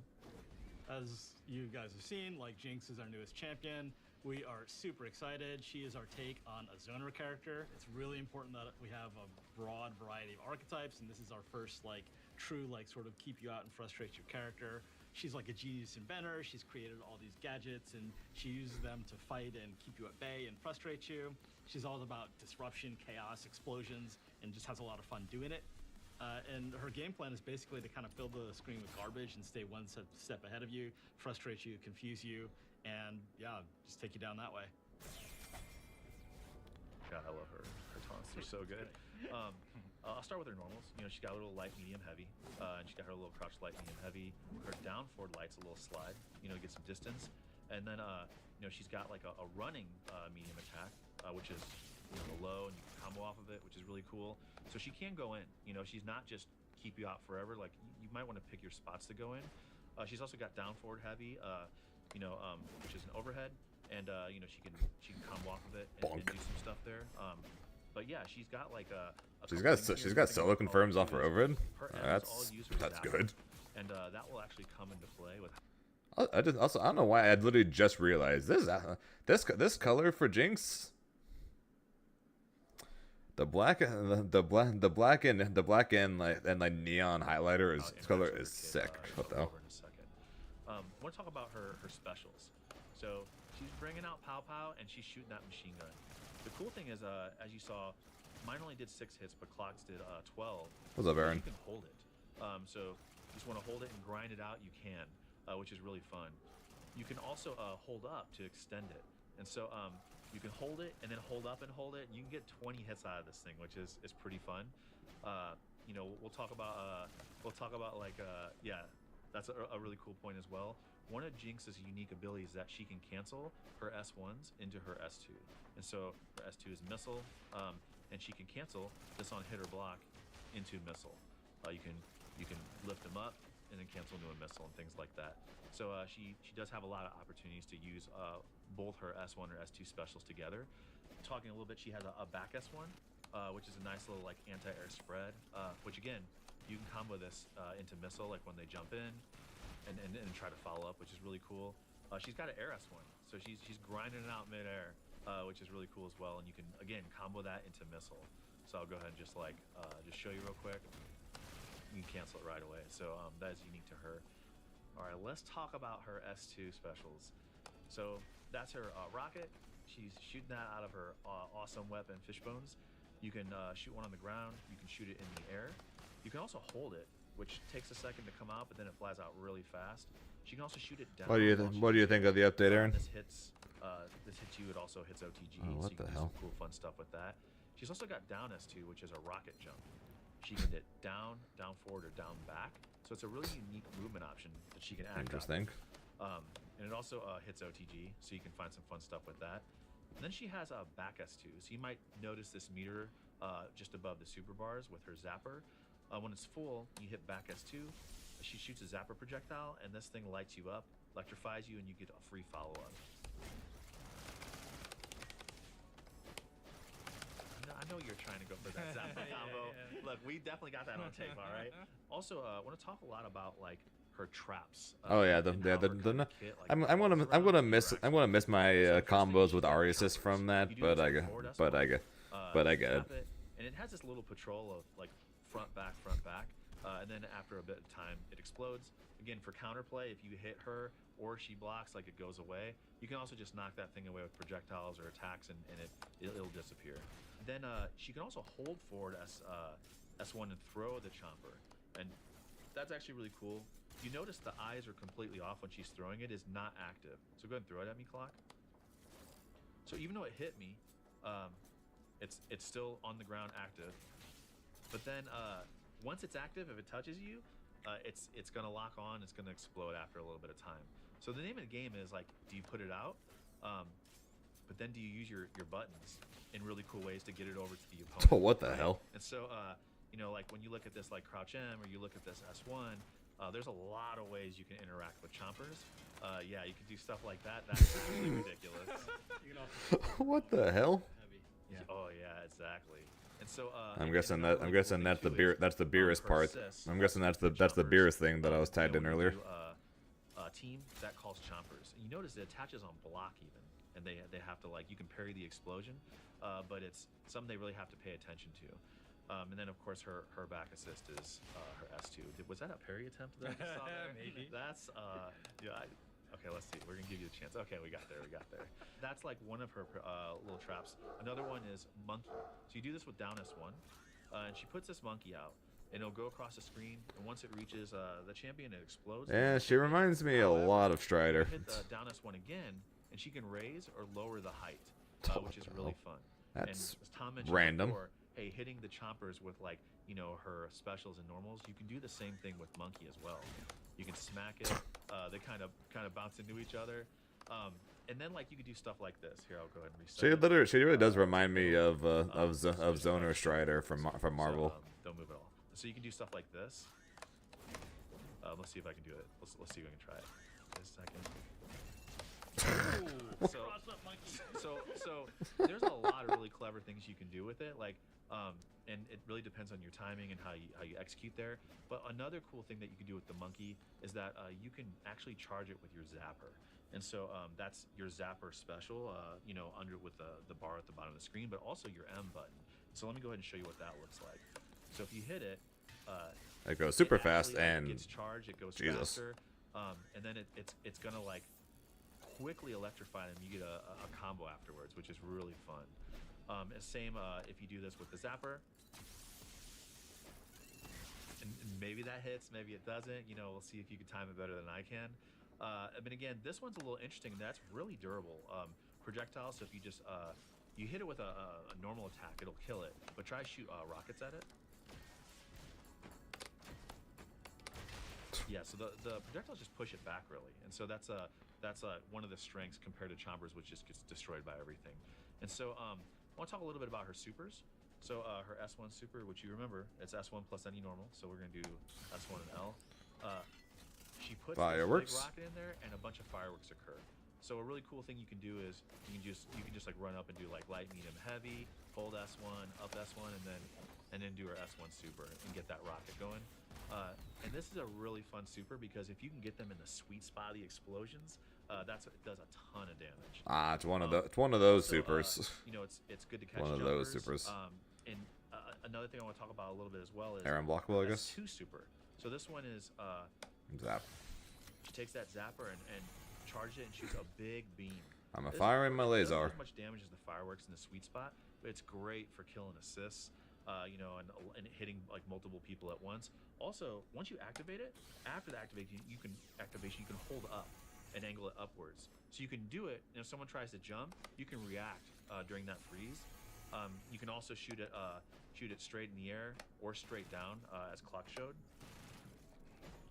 As you guys have seen, like, Jinx is our newest champion. We are super excited. She is our take on a zoner character. It's really important that we have a broad variety of archetypes, and this is our first true sort of keep you out and frustrate your character. She's like a genius inventor. She's created all these gadgets, and she uses them to fight and keep you at bay and frustrate you. She's all about disruption, chaos, explosions, and just has a lot of fun doing it. And her game plan is basically to kind of fill the screen with garbage and stay one step ahead of you, frustrate you, confuse you, and yeah, just take you down that way. God, I love her taunts. They're so good. I'll start with her normals. She's got a little light, medium, heavy, and she's got her little crouch light, medium, heavy. Her down forward light's a little slide, to get some distance. And then, she's got like a running medium attack, which is the low, and you can combo off of it, which is really cool. So she can go in. She's not just keep you out forever. Like, you might want to pick your spots to go in. She's also got down forward heavy, which is an overhead, and she can combo off of it and do some stuff there. But yeah, she's got like she's got solo confirms off her overhead. That's good. And that will actually come into play with. I don't know why I literally just realized this color for Jinx. The black and neon highlighter color is sick. What the hell? I want to talk about her specials. So she's bringing out Pow Pow, and she's shooting that machine gun. The cool thing is, as you saw, mine only did 6 hits, but Clock's did 12. What's up, Aaron? You can hold it. So you just want to hold it and grind it out. You can, which is really fun. You can also hold up to extend it, and so you can hold it and then hold up and hold it. And you can get 20 hits out of this thing, which is pretty fun. We'll talk about yeah, that's a really cool point as well. One of Jinx's unique abilities is that she can cancel her S1s into her S2. And so her S2 is missile, and she can cancel this on hit or block into missile. You can lift them up and then cancel into a missile and things like that. So she does have a lot of opportunities to use both her S1 or S2 specials together. Talking a little bit, she has a back S1, which is a nice little anti-air spread, which again, you can combo this into missile when they jump in and try to follow up, which is really cool. She's got an air S1, so she's grinding it out mid-air, which is really cool as well. And you can again combo that into missile. So I'll go ahead and just show you real quick. You can cancel it right away. So that is unique to her. All right, let's talk about her S2 specials. So that's her rocket. She's shooting that out of her awesome weapon, Fishbones. You can shoot one on the ground. You can shoot it in the air. You can also hold it, which takes a second to come out, but then it flies out really fast. She can also shoot it down. What do you think of the update, Aaron? This hits you. It also hits OTG. Oh, what so you the can hell? do some cool, fun stuff with that. She's also got down S2, which is a rocket jump. She can hit down, down forward, or down back. So it's a really unique movement option that she can act Interesting. And it also hits OTG, so you can find some fun stuff with that. And then she has a back S2, so you might notice this meter just above the super bars with her zapper. When it's full, you hit back S2. She shoots a zapper projectile, and this thing lights you up, electrifies you, and you get a free follow-up. I know you're trying to go for that zapper combo. Look, we definitely got that on tape, all right? Also, I want to talk a lot about her traps. Oh yeah, and how her kind of kit, like, revolves I'm around gonna miss interaction. my So first thing you combos should with do is Arya assist choppers. from that, You do but this I with get forward but I S1, get but I get tap it, and it has this little patrol of like front back, and then after a bit of time it explodes. Again, for counterplay, if you hit her or she blocks, like, it goes away. You can also just knock that thing away with projectiles or attacks, and it'll disappear. Then she can also hold forward S1 and throw the chomper, and that's actually really cool. You notice the eyes are completely off when she's throwing it. Is not active. So go ahead and throw it at me, Clock. So even though it hit me, it's still on the ground active. But then once it's active, if it touches you, it's gonna lock on. It's gonna explode after a little bit of time. So the name of the game is, like, do you put it out? But then do you use your buttons in really cool ways to get it over to the opponent? Oh, what the right? hell? And so you know, like when you look at this like Crouch M, or you look at this S1, there's a lot of ways you can interact with chompers. Yeah, you can do stuff like that. That's really ridiculous. You can also What the hell? heavy. Yeah. Oh yeah, exactly. And so I'm again, guessing another that really cool thing that's the too beer is, that's the beerus her part. assists I'm guessing also that's the chompers. beerus thing that I was You know, tagged in when you earlier. do, team that calls chompers, and you notice it attaches on block even, and they have to, like, you can parry the explosion, but it's something they really have to pay attention to. And then of course her back assist is her S2. Was that a parry attempt that I just saw there? Maybe. That's yeah. Okay, let's see. We're gonna give you a chance. Okay, we got there. That's like one of her little traps. Another one is monkey. So you do this with down S1, and she puts this monkey out, and it'll go across the screen. And once it reaches the champion, it explodes. Yeah, she reminds me a lot of Strider. Hit down S1 again, and she can raise or lower the height, which is really fun. And That's as Tom mentioned random. before, hey, hitting the chompers with, like, you know, her specials and normals, you can do the same thing with monkey as well. You can smack it. They kind of bounce into each other. And then, like, you could do stuff like this. Here, I'll go ahead and reset. She really does remind me of Zoner Strider from Marvel. So, don't move at all. So you can do stuff like this. Let's see if I can do it. Let's see if I can try it. Just a second. So there's a lot of really clever things you can do with it, like, and it really depends on your timing and how you execute there. But another cool thing that you can do with the monkey is that you can actually charge it with your zapper, and so that's your zapper special, you know, under with the bar at the bottom of the screen, but also your M button. So let me go ahead and show you what that looks like. So if you hit it, It goes super it fast actually, and gets charged. It goes Jesus. faster, and then it's gonna, like, quickly electrify them. You get a combo afterwards, which is really fun. And same if you do this with the zapper, and maybe that hits, maybe it doesn't. You know, we'll see if you can time it better than I can. But again, this one's a little interesting. That's really durable. Projectiles. So if you just you hit it with a normal attack, it'll kill it. But try to shoot rockets at it. Yeah, so the projectiles just push it back, really, and so that's one of the strengths compared to chompers, which just gets destroyed by everything. And so I want to talk a little bit about her supers. So her S1 super, which you remember, it's S1 plus any normal, so we're gonna do S1 and L. She puts Fireworks. this big rocket in there, and a bunch of fireworks occur. So a really cool thing you can do is you can just like run up and do, like, light, medium, heavy, hold S1, up S1, and then do her S1 super and get that rocket going. And this is a really fun super because if you can get them in the sweet spot of the explosions, it does a ton of damage. it's one of those Also, supers. you know, it's good to catch One of jumpers. those supers. And another thing I want to talk about a little bit as well is Aaron Blockable, I guess. S2 super. So this one is Zap. she takes that zapper and charges it and shoots a big beam. I'm This- firing my it doesn't do laser. as much damage as the fireworks in the sweet spot, but it's great for killing assists. You know, and hitting, like, multiple people at once. Also, once you activate it, after the activation, you can hold up and angle it upwards. So you can do it, and if someone tries to jump, you can react during that freeze. You can also shoot it straight in the air or straight down, as Clock showed.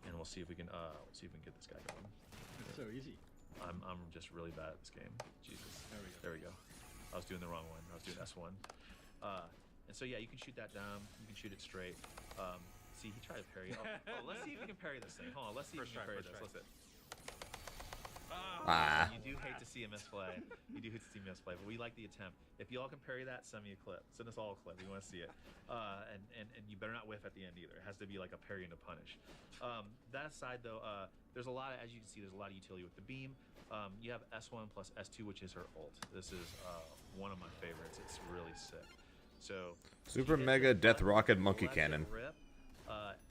And we'll see if we can get this guy going. It's so easy. I'm just really bad at this game. Jesus. There we go. There we go. I was doing the wrong one. I was doing S1. And so yeah, you can shoot that down. You can shoot it straight. See, he tried to parry. Oh, let's see if we can parry this thing. Hold on. Let's see if we can parry this. Let's hit. Ah. You do hate to see a misplay. You do hate to see a misplay, but we like the attempt. If y'all can parry that, send me a clip. Send us all a clip. We want to see it. And you better not whiff at the end either. It has to be like a parry and a punish. That aside, though, there's a lot of, as you can see, there's a lot of utility with the beam. You have S1 plus S2, which is her ult. This is one of my favorites. It's really sick. So Super she hits Mega this Death button, Rocket lets Monkey it Cannon. rip,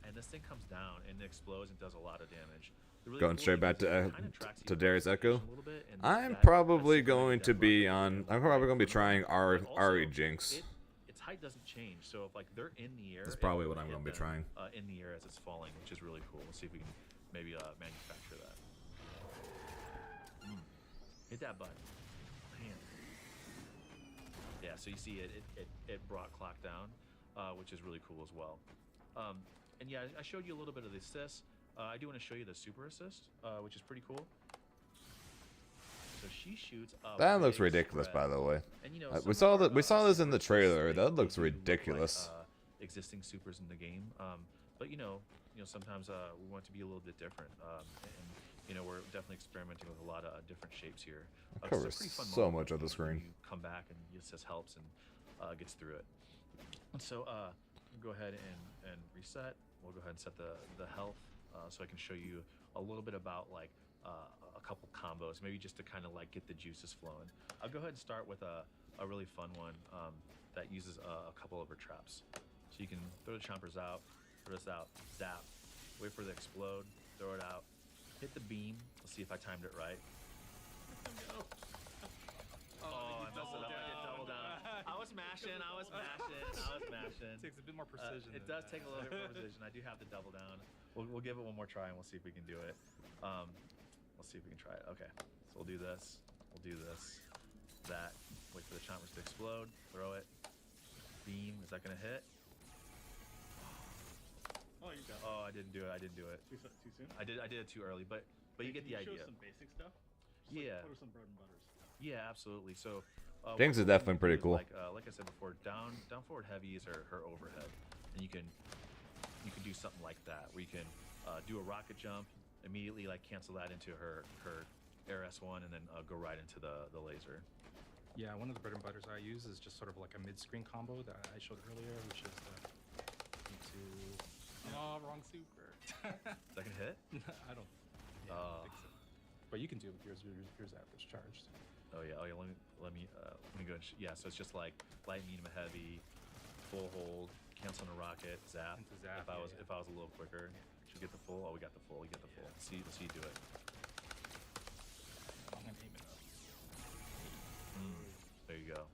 and this thing comes down and explodes and does a lot of damage. The really Going cool straight thing back is it to kinda tracks you to in Darius location Echo. a little bit, and I'm that probably Super Mega going to Death be Rocket on. Cannon I'm is probably right going to be for them. trying But also, Ari Jinx. its height doesn't change, so if like they're in the air, That's it'll probably what I'm hit going to be them, trying. in the air as it's falling, which is really cool. Let's see if we can maybe manufacture that. Hit that button. Man. Yeah, so you see it brought clock down, which is really cool as well. And yeah, I showed you a little bit of the assist. I do want to show you the super assist, which is pretty cool. So she shoots a That looks big ridiculous, spread. by the way. And, you know, We some saw of that. our, We saw this in the super assists, trailer. That they looks do look ridiculous. like existing supers in the game. But you know, sometimes we want to be a little bit different. And you know, we're definitely experimenting with a lot of different shapes here. It This is a covers pretty fun so moment much of the when screen. You come back and it just helps and gets through it. And so go ahead and reset. We'll go ahead and set the health so I can show you a little bit about like a couple combos, maybe just to kind of like get the juices flowing. I'll go ahead and start with a really fun one that uses a couple of her traps. So you can throw the chompers out, throw this out, zap, wait for it to explode, throw it out, hit the beam. Let's see if I timed it right. Oh, I messed it up. I did double down. I was mashing. Takes a bit more precision. It does take a little bit more precision. I do have the double down. We'll give it one more try and we'll see if we can do it. Let's see if we can try it. Okay, so we'll do this. We'll do this. That. Wait for the chompers to explode. Throw it. Beam. Is that gonna hit? Oh, you got it. Oh, I didn't do it. Too soon? I did it too early, but you get the Can you idea. show some basic stuff? Just Yeah. Like, what are some bread and butters? Yeah, absolutely. So Jinx is what definitely you pretty do cool. is like I said before, down forward heavy is her overhead, and you can do something like that where you can do a rocket jump, immediately like cancel that into her air S1, and then go right into the laser. Yeah, one of the bread and butters I use is just sort of like a mid-screen combo that I showed earlier, which is oh, wrong super. Is that gonna hit? I don't think so. But you can do it with yours after it's charged. Oh yeah. Let me go. Yeah. So it's just like light, medium, heavy, full hold, cancel on a rocket, zap. Into zap, If I was a yeah. little quicker, should we get the full. Oh, we got the full. We get the full. Let's see you do it. I'm gonna aim it up. There you go.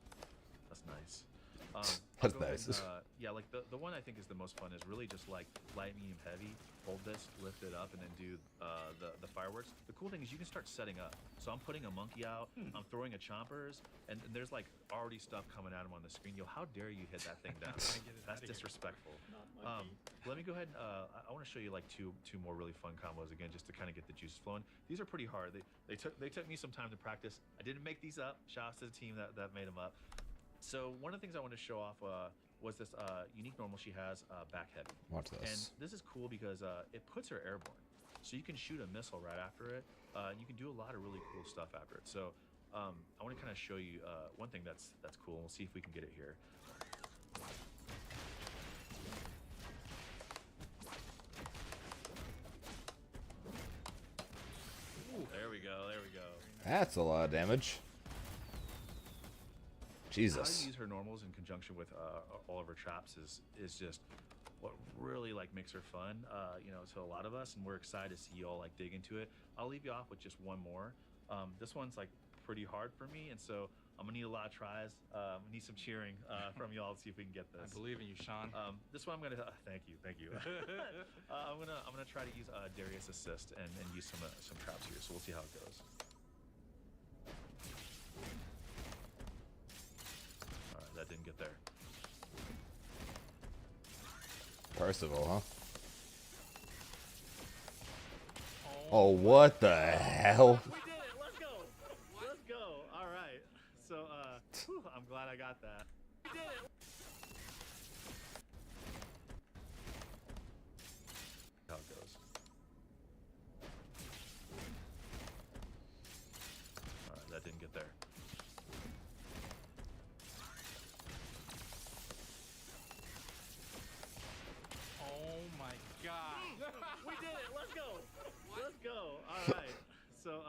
That's nice. That's I'll go ahead nice. and, yeah, like the one I think is the most fun is really just like light, medium, heavy. Hold this, lift it up, and then do the fireworks. The cool thing is you can start setting up. So I'm putting a monkey out. I'm throwing a chompers, and there's like already stuff coming at him on the screen. Yo, how dare you hit that thing down? That's disrespectful. Let me go ahead and I want to show you like two more really fun combos again, just to kind of get the juices flowing. These are pretty hard. They took me some time to practice. I didn't make these up. Shouts to the team that made them up. So one of the things I wanted to show off was this unique normal she has, back heavy. Watch And this. this is cool because it puts her airborne. So you can shoot a missile right after it. You can do a lot of really cool stuff after it. So I want to kind of show you one thing that's cool. And we'll see if we can get it here. Ooh, there we go. That's a lot of damage. How Jesus. to use her normals in conjunction with all of her traps is just what really like makes her fun, to a lot of us, and we're excited to see you all like dig into it. I'll leave you off with just one more. This one's like pretty hard for me, and so I'm gonna need a lot of tries. I need some cheering from y'all to see if we can get this. I believe in you, Sean. This one I'm gonna thank you. I'm gonna try to use Darius assist and use some traps here. So we'll see how it goes. All right, that didn't get there. Percival, huh? Oh, what the hell? We did it. Let's go. Let's go. All right. So, I'm glad I got that. We did it. How it goes. Let's go. All right. So,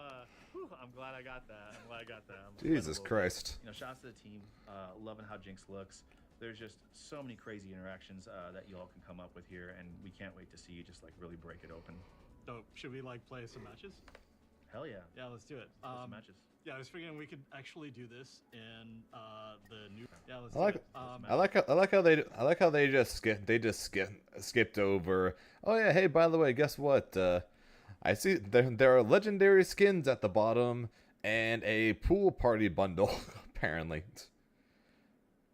I'm glad I got that. I'm Jesus sweating a little bit. Christ. You know, shouts to the team. Loving how Jinx looks. There's just so many crazy interactions that you all can come up with here, and we can't wait to see you just like really break it open. So should we like play some matches? Hell yeah. Yeah, let's do it. Let's some matches. Yeah, I was figuring we could actually do this in the new. Yeah, let's I do like it. I like how they just skipped over. Oh yeah, hey, by the way, guess what? I see there are legendary skins at the bottom and a pool party bundle apparently.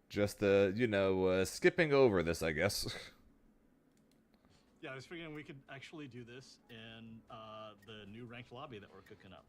Just skipping over this, I guess. Yeah, I was figuring we could actually do this in the new ranked lobby that we're cooking up.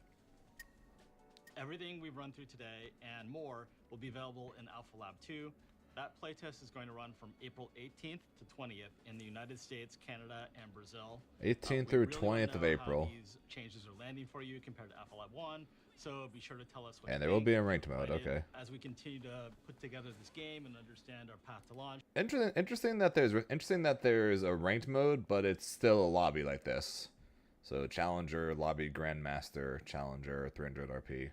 Everything we've run through today and more will be available in Alpha Lab 2. That playtest is going to run from April 18th to 20th in the United States, Canada, and Brazil. 18th We through really 20th of wanna know April. how these changes are landing for you compared to Alpha Lab 1. So be sure to tell us what And you there will think. be a ranked mode, okay. As we continue to put together this game and understand our path to launch. Interesting that there's a ranked mode, but it's still a lobby like this. So Challenger, Lobby, Grandmaster, Challenger, 300 RP.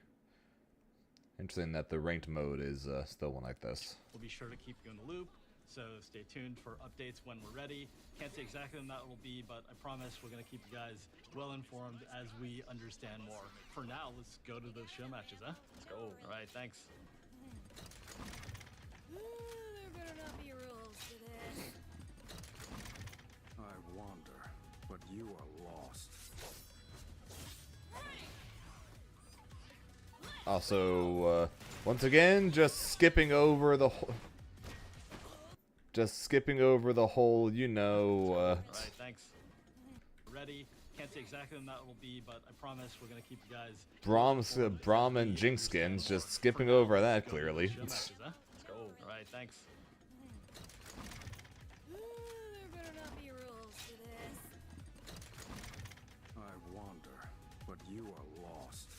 Interesting that the ranked mode is still one like this. We'll be sure to keep you in the loop, so stay tuned for updates when we're ready. Can't say exactly when that will be, but I promise we're going to keep you guys well informed as we understand more. For now, let's go to those show matches, huh? Let's go. All right, thanks. There better not be rules to this. I wander, but you are lost. Also, once again, just skipping over the whole, you know. All right, thanks. Ready? Can't say exactly when that will be, but I promise we're going to keep you guys. Braum and Jinx skins, just skipping over that clearly. Show matches, huh? Let's go. All right, thanks. There better not be rules to this. I wander, but you are lost.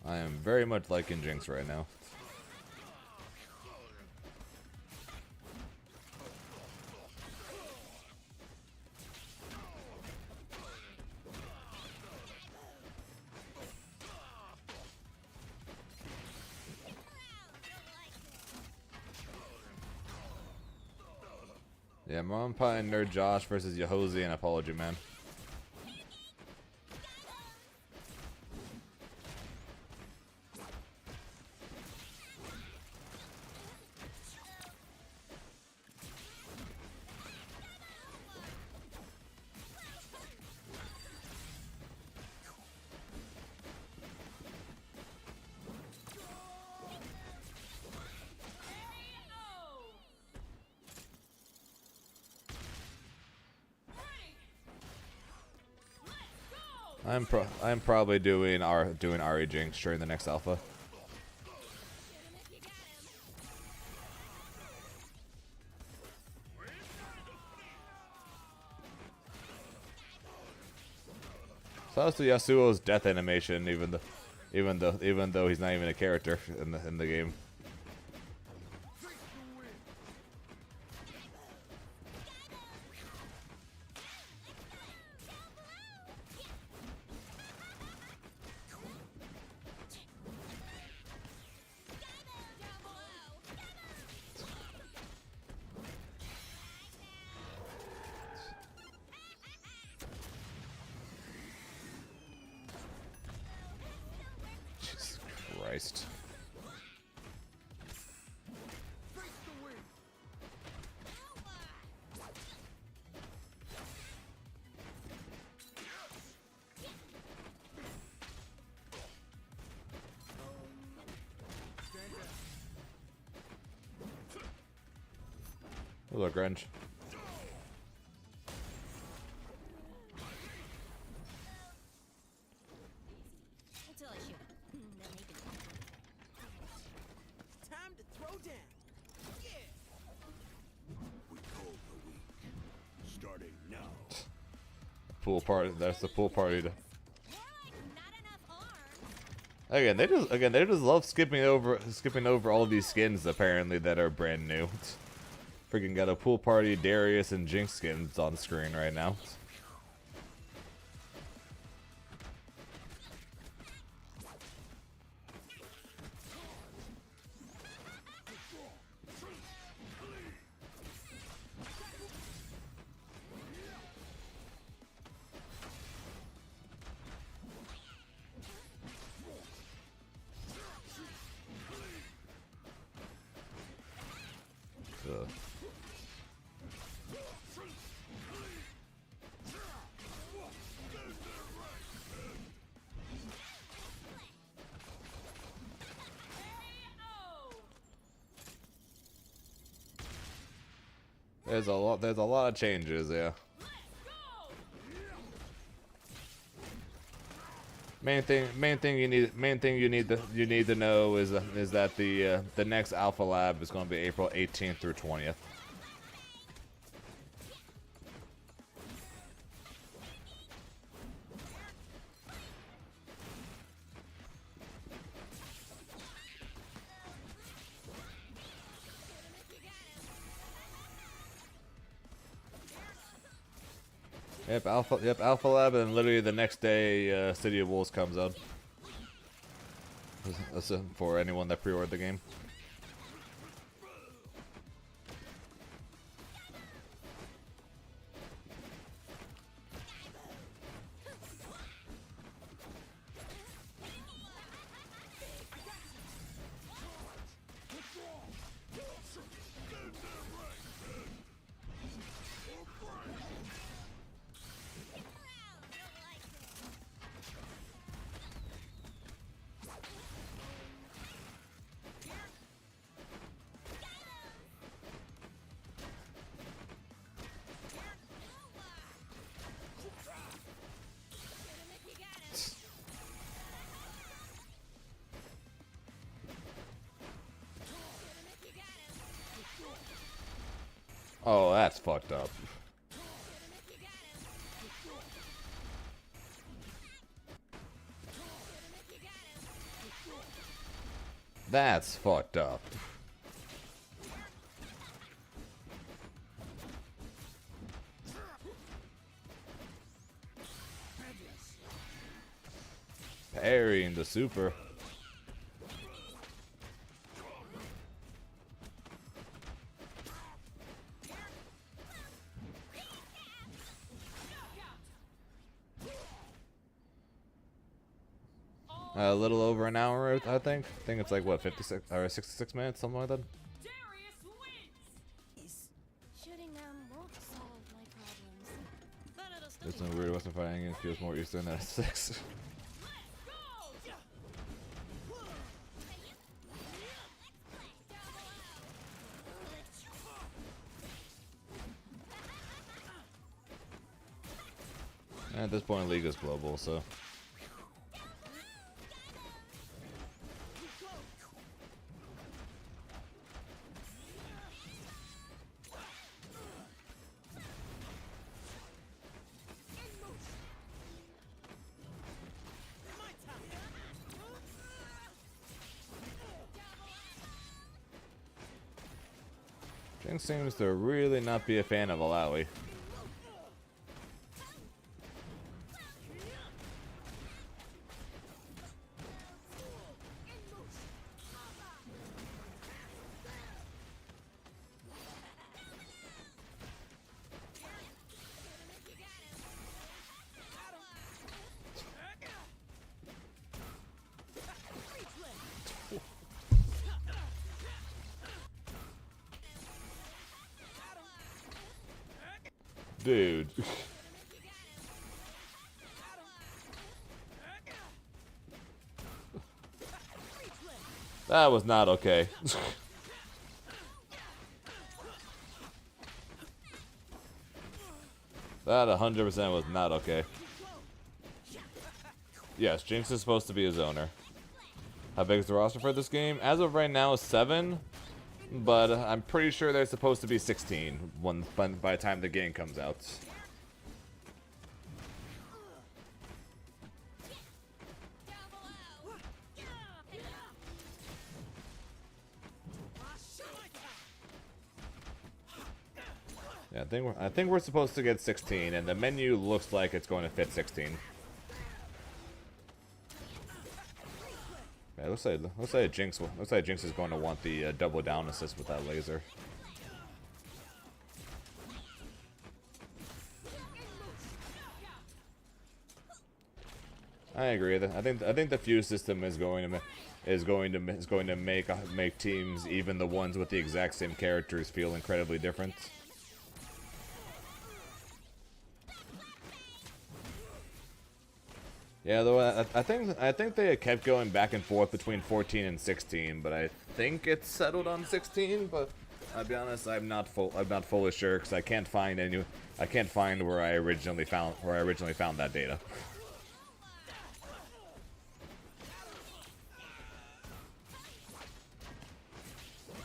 I am very much liking Jinx right now. Yeah, Mom Pie and Nerd Josh versus Yahozi and Apology Man. I'm probably doing Ari Jinx during the next alpha. So also Yasuo's death animation, even though he's not even a character in the game. Jesus Christ. Hello, Grunge. Until I shoot. Then they can. Time to throw down. Yeah. We call the week. Starting now. Pool party. That's the pool party. More like not enough arms. Again, they just love skipping over all these skins apparently that are brand new. Freaking got a pool party, Darius, and Jinx skins on screen right now. Ugh. There's a lot of changes, yeah. Main thing you need to know is that the next Alpha Lab is going to be April 18th through 20th. Yep, Alpha Lab, and literally the next day, City of Wolves comes out. That's for anyone that pre-ordered the game. Oh, that's fucked up. That's fucked up. Parrying the super. A little over an hour, I think. I think it's like what, 56 or 66 minutes, something like that. Shooting them won't solve my problems. But it'll still It's be no weird Western fighting game feels more Eastern than a 6. At this point, League is global, so. Jinx seems to really not be a fan of Alawi. Dude. That was not okay. That 100% was not okay. Yes, Jinx is supposed to be a zoner. How big is the roster for this game? As of right now, 7. But I'm pretty sure they're supposed to be 16 by the time the game comes out. Yeah, I think we're supposed to get 16, and the menu looks like it's going to fit 16. Yeah, looks like Jinx is going to want the double down assist with that laser. I agree. I think the fuse system is going to make teams, even the ones with the exact same characters, feel incredibly different. Yeah, though I think they kept going back and forth between 14 and 16, but I think it's settled on 16. But I'll be honest, I'm not fully sure because I can't find where I originally found that data.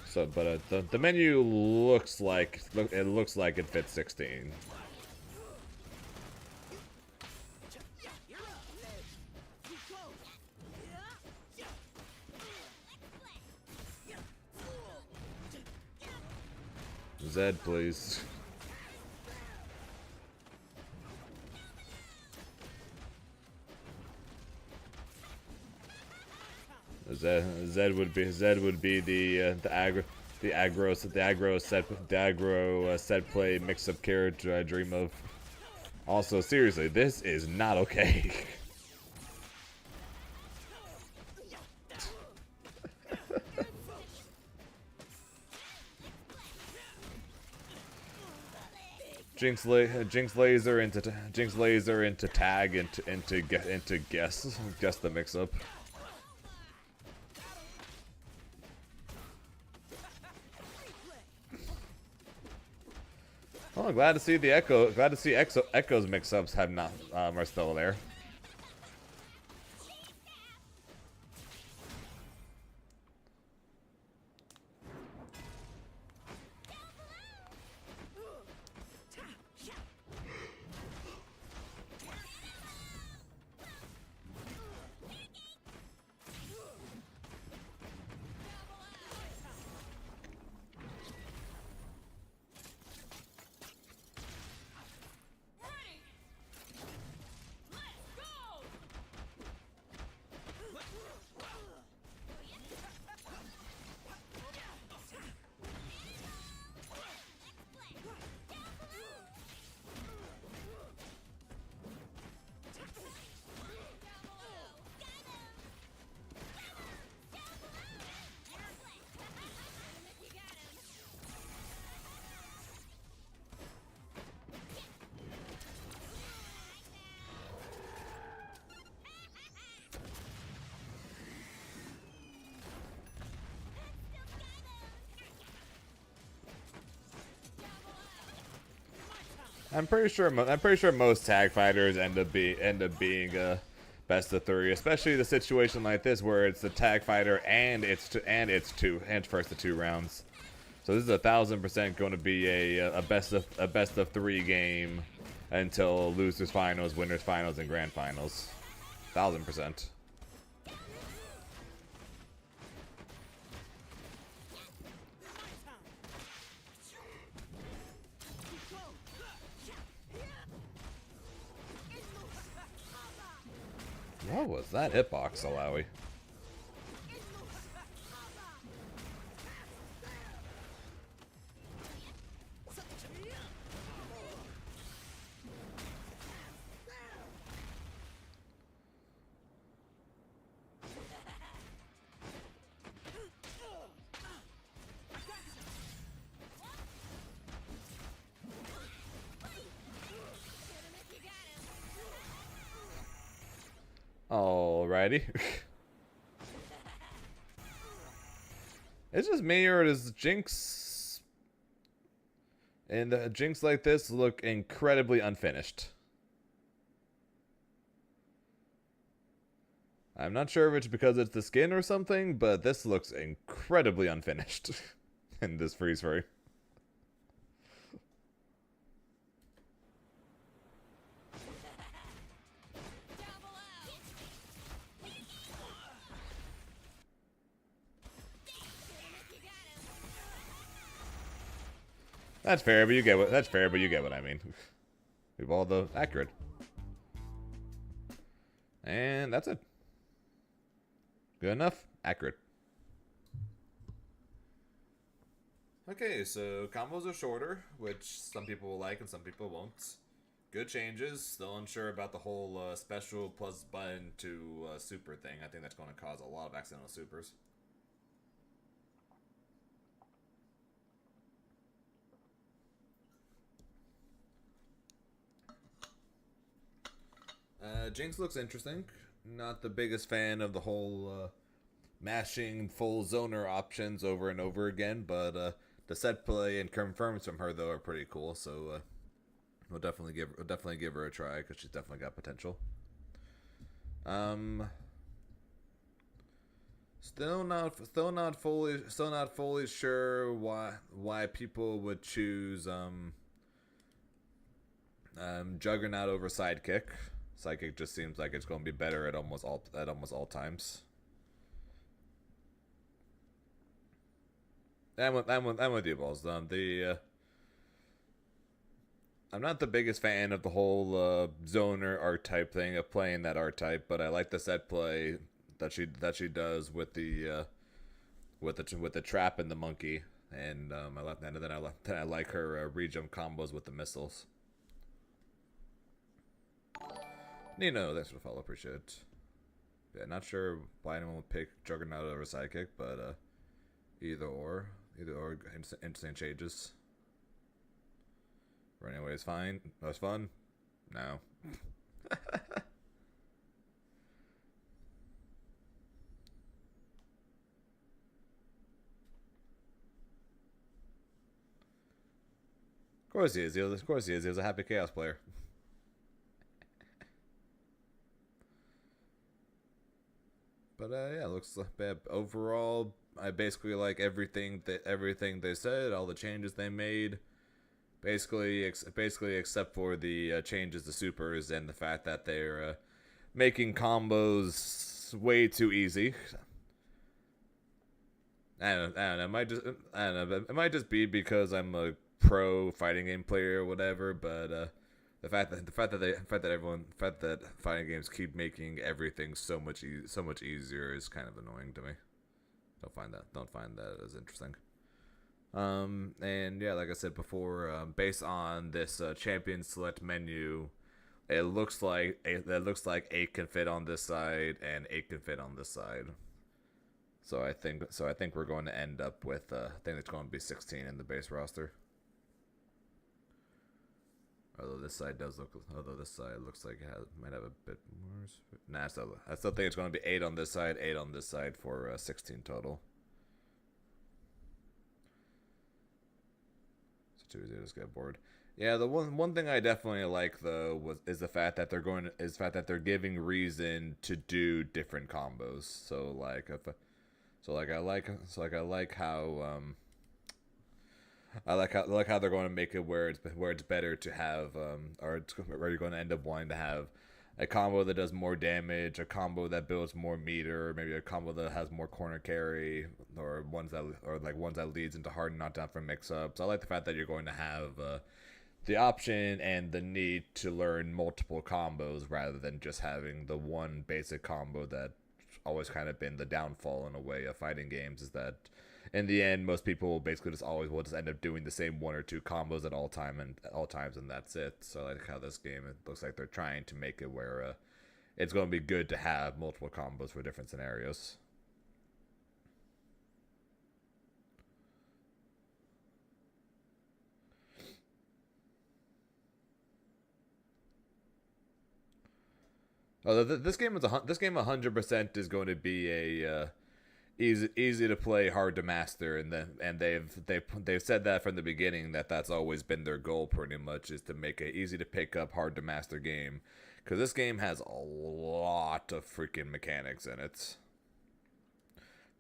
So, but the menu looks like it fits 16. Zed, please. Zed would be the aggro set play mix up character I dream of. Also, seriously, this is not okay. Jinx laser into tag into guess the mix up. Oh, glad to see Echo's mix ups have not are still there. I'm pretty sure most tag fighters end up being best of 3, especially the situation like this where it's the tag fighter and it's first to 2 rounds. So this is 1,000% going to be a best of 3 game until losers finals, winners finals, and grand finals. 1,000%. What was that hitbox, Alawi? Alrighty. It's just me, or does Jinx And Jinx like this look incredibly unfinished. I'm not sure if it's because it's the skin or something, but this looks incredibly unfinished in this freeze frame. That's fair, but you get what I mean. We've all the accurate. And that's it. Good enough? Accurate. Okay, so combos are shorter, which some people will like and some people won't. Good changes. Still unsure about the whole special plus button to super thing. I think that's going to cause a lot of accidental supers. Jinx looks interesting. Not the biggest fan of the whole mashing full zoner options over and over again, but the set play and confirms from her though are pretty cool. So we'll definitely give her a try because she's definitely got potential. Still not fully sure why people would choose Juggernaut over Sidekick. Sidekick just seems like it's going to be better at almost all times. I'm with you, Balls. I'm not the biggest fan of the whole zoner archetype thing of playing that archetype, but I like the set play that she does with the trap and the monkey, and I like her rejump combos with the missiles. Nino, thanks for the follow, appreciate it. Yeah, not sure why anyone would pick Juggernaut over Sidekick, but either or, interesting changes. Running away is fine. That was fun. No. Of course he is. Of course he is. He was a happy Chaos player. But yeah, looks bad. Overall, I basically like everything they said, all the changes they made. Basically except for the changes to supers and the fact that they're making combos way too easy. I don't know. I don't know. It might just be because I'm a pro fighting game player or whatever. But the fact that fighting games keep making everything so much easier is kind of annoying to me. Don't find that as interesting. And yeah, like I said before, based on this champion select menu, it looks like 8 can fit on this side and 8 can fit on this side. So I think we're going to end up with I think it's going to be 16 in the base roster. Although this side looks like it might have a bit more. Nah, I still think it's going to be 8 on this side, 8 on this side for 16 total. So 2-0 just get bored. Yeah, the one thing I definitely like though is the fact that they're giving reason to do different combos. So I like how I like how they're going to make it where it's better to have where you're going to end up wanting to have a combo that does more damage, a combo that builds more meter, maybe a combo that has more corner carry, or ones that leads into hard knockdown for mix-ups. I like the fact that you're going to have the option and the need to learn multiple combos rather than just having the one basic combo that always kind of been the downfall in a way of fighting games, is that in the end most people basically will just end up doing the same 1 or 2 combos at all times and that's it. So I like how this game, it looks like they're trying to make it where it's going to be good to have multiple combos for different scenarios. Oh, this game 100% is going to be easy to play, hard to master, and they've said that from the beginning, that that's always been their goal, pretty much, is to make a easy to pick up, hard to master game, because this game has a lot of freaking mechanics in it.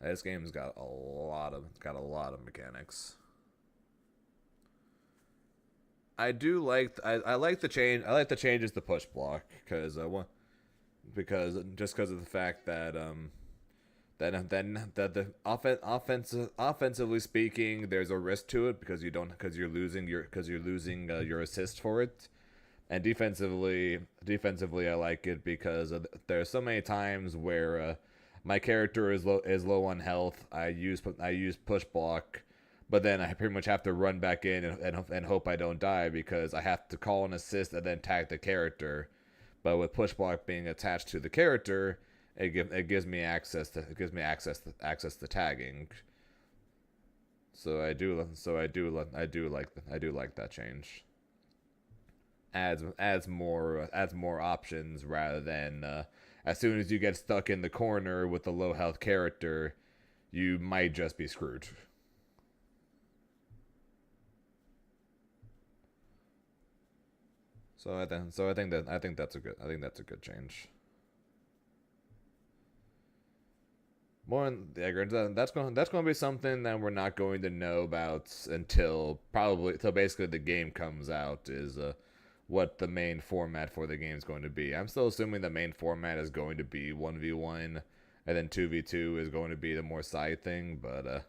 This game's got a lot of mechanics. I do like I like the change. I like the changes to push block because of the fact that the offensively speaking, there's a risk to it because you're losing your assist for it, and defensively I like it because there's so many times where my character is low on health. I use push block, but then I pretty much have to run back in and hope I don't die because I have to call an assist and then tag the character. But with push block being attached to the character, it gives me access to tagging. So I do like that change. Adds more options rather than as soon as you get stuck in the corner with the low health character, you might just be screwed. So I think that's a good change. That's going to be something that we're not going to know about until basically the game comes out, is what the main format for the game is going to be. I'm still assuming the main format is going to be 1v1, and then 2v2 is going to be the more side thing, but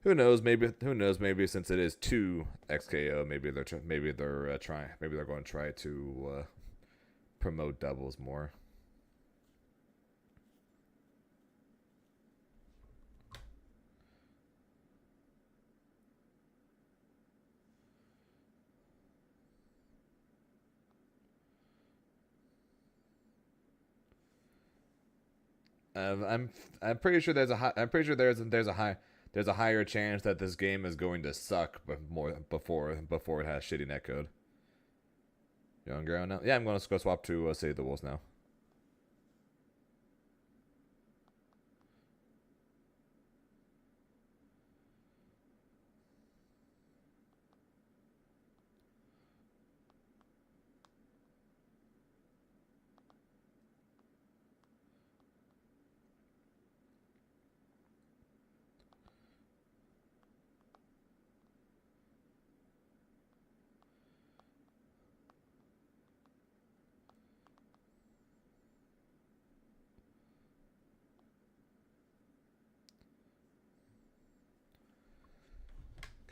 who knows? Maybe since it is 2 XKO, maybe they're going to try to promote doubles more. I'm pretty sure there's a higher chance that this game is going to suck, before it has shitty netcode. You on ground now? Yeah, I'm going to go swap to Save the Wolves now.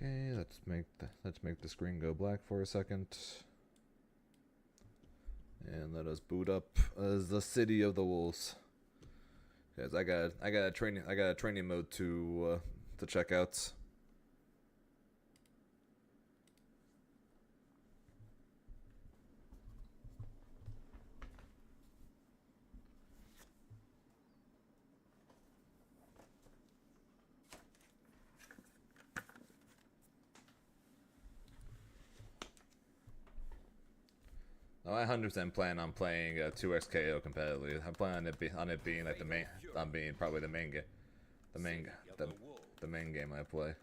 Okay, let's make the screen go black for a second, and let us boot up as the City of the Wolves. Guys, I got a training mode to check out. No, I 100% plan on playing 2x KO competitively. I'm planning on it being like probably the main game I play.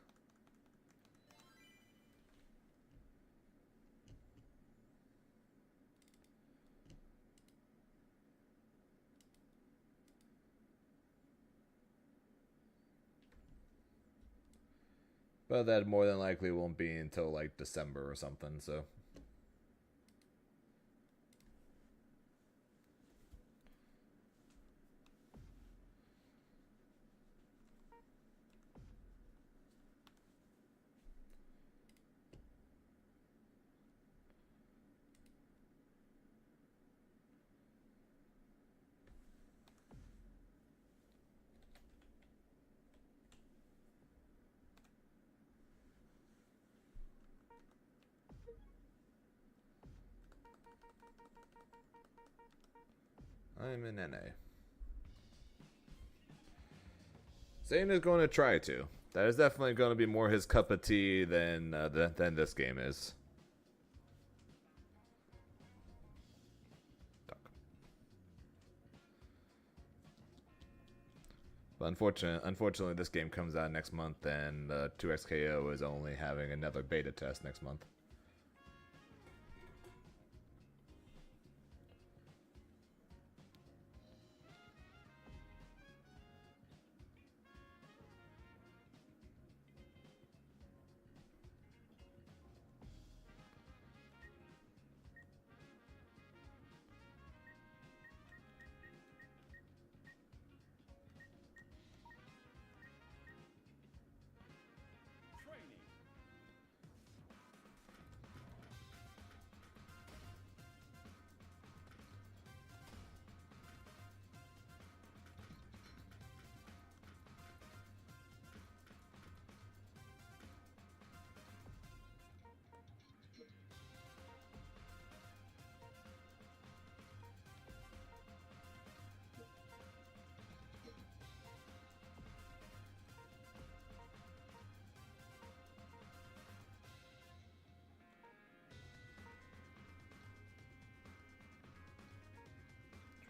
But that more than likely won't be until like December or something, so. I'm in NA. Zane is going to try to. That is definitely going to be more his cup of tea than this game is. But unfortunately, this game comes out next month, and 2XKO is only having another beta test next month.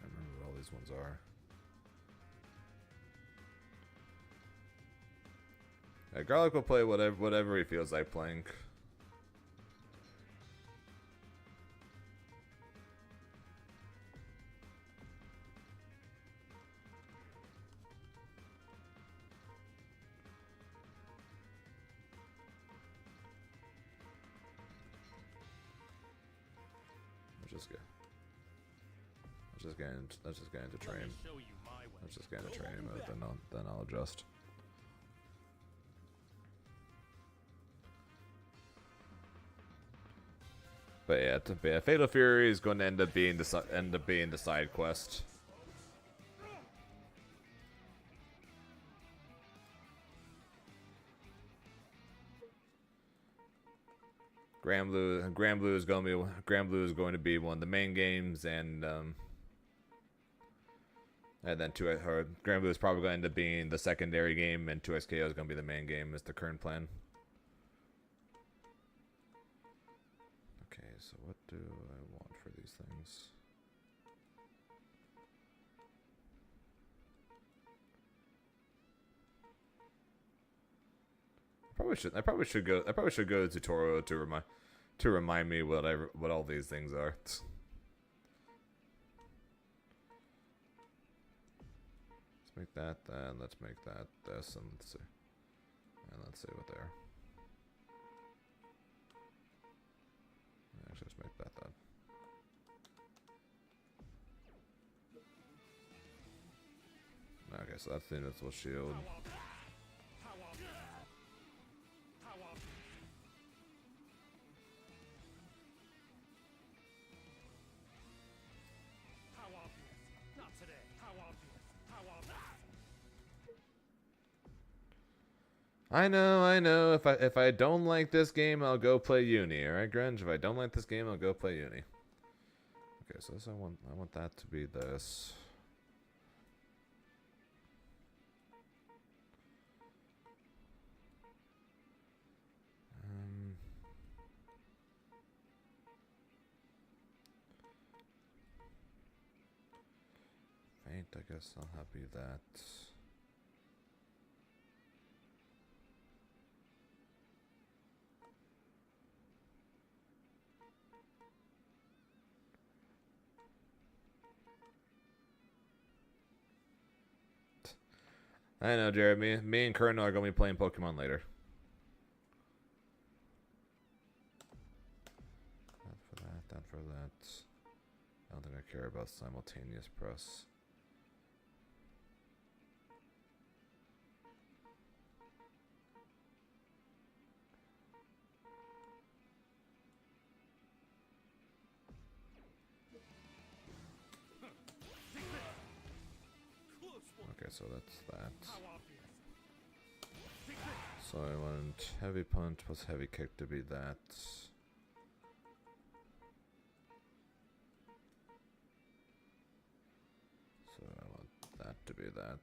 I don't remember what all these ones are. Garlic will play whatever he feels like playing. Let's just get into train. Let's just get into training mode, then I'll adjust. But yeah, Fatal Fury is going to end up being the side quest. Grand Blue is going to be one of the main games, and then Grand Blue is probably going to end up being the secondary game, and 2XKO is going to be the main game. Is the current plan. Okay, so what do I want for these things? I probably should go to tutorial to remind me what all these things are. Let's make that, then let's make that this, and let's see what they are. Actually, let's make that that. Okay, so that's the invincible shield. I know. If I don't like this game, I'll go play Uni. All right, Grunge. If I don't like this game, I'll go play Uni. Okay, so this I want that to be this. Faint. I guess I'll have be that. I know, Jared. Me and Colonel are going to be playing Pokemon later. That for that. I don't think I care about simultaneous press. Okay, so that's that. So I want heavy punch plus heavy kick to be that. So I want that to be that.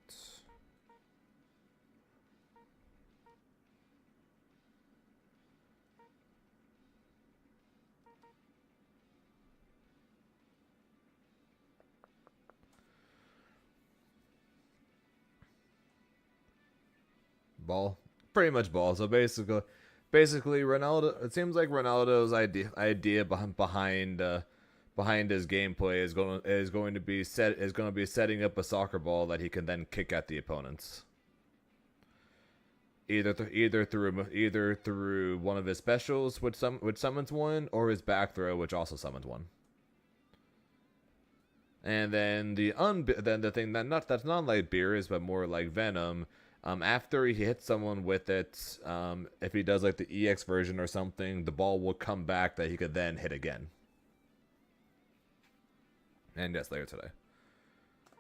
Ball, pretty much ball. So basically, Ronaldo. It seems like Ronaldo's idea behind his gameplay is going to be setting up a soccer ball that he can then kick at the opponents. Either through one of his specials, which summons one, or his back throw, which also summons one. And then the thing that's not like Beerus, but more like Venom. After he hits someone with it, if he does like the EX version or something, the ball will come back that he could then hit again. And yes, later today.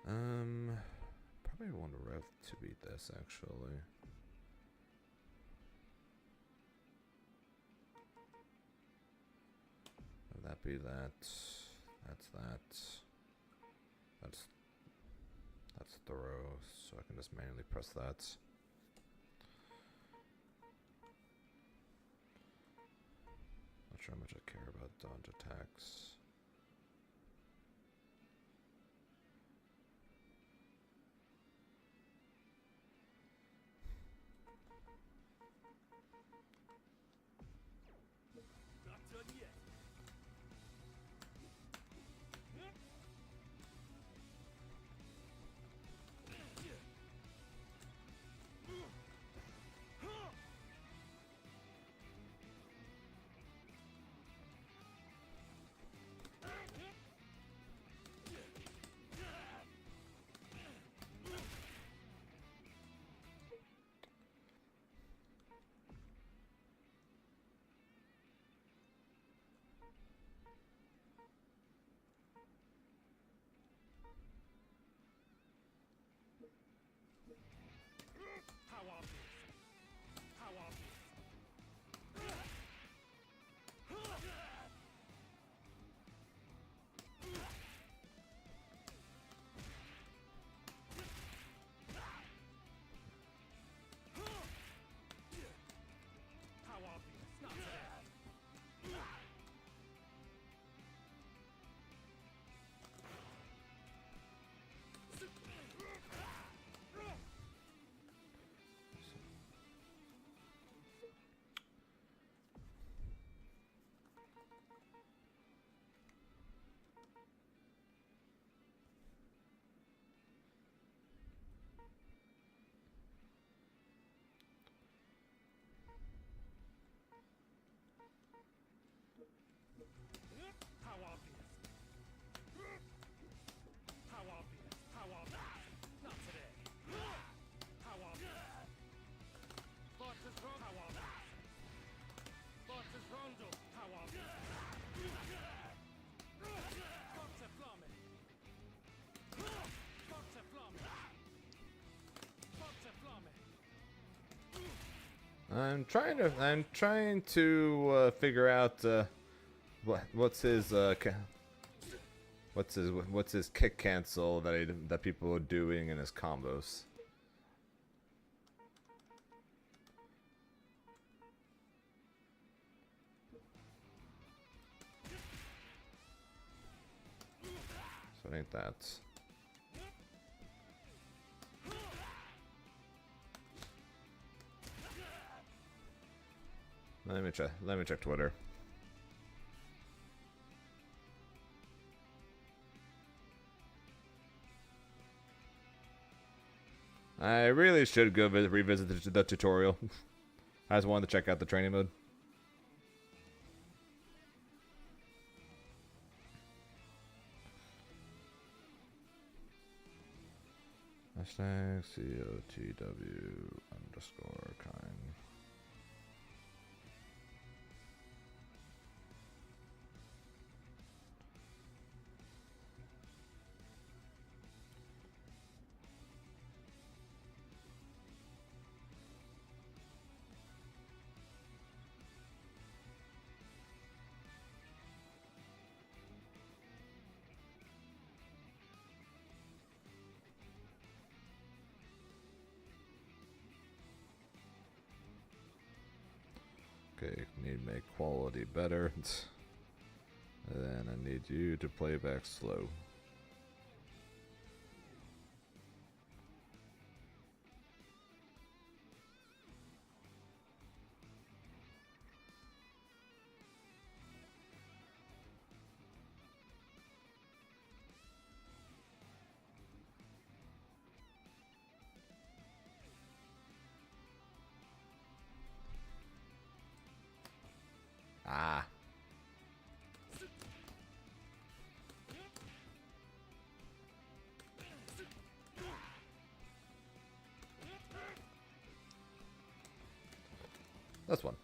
Probably want to rev to beat this actually. Would that be that? That's that. That's throw, so I can just manually press that. Not sure how much I care about dodge attacks. Not done yet. How obvious? How obvious? How obvious? Not today. How obvious? How obvious? How obvious? Not today. How obvious? Fortress Rondo. How obvious? Fortress Rondo. How obvious? Forte Flamme. Forte Flamme. Forte Flamme. I'm trying to figure out what's his kick cancel that people are doing in his combos. So I think that's. Let me check Twitter. I really should go revisit the tutorial. I just wanted to check out the training mode. Hashtag COTW _ kind. Okay, need to make quality better. And then I need you to play back slow. This one.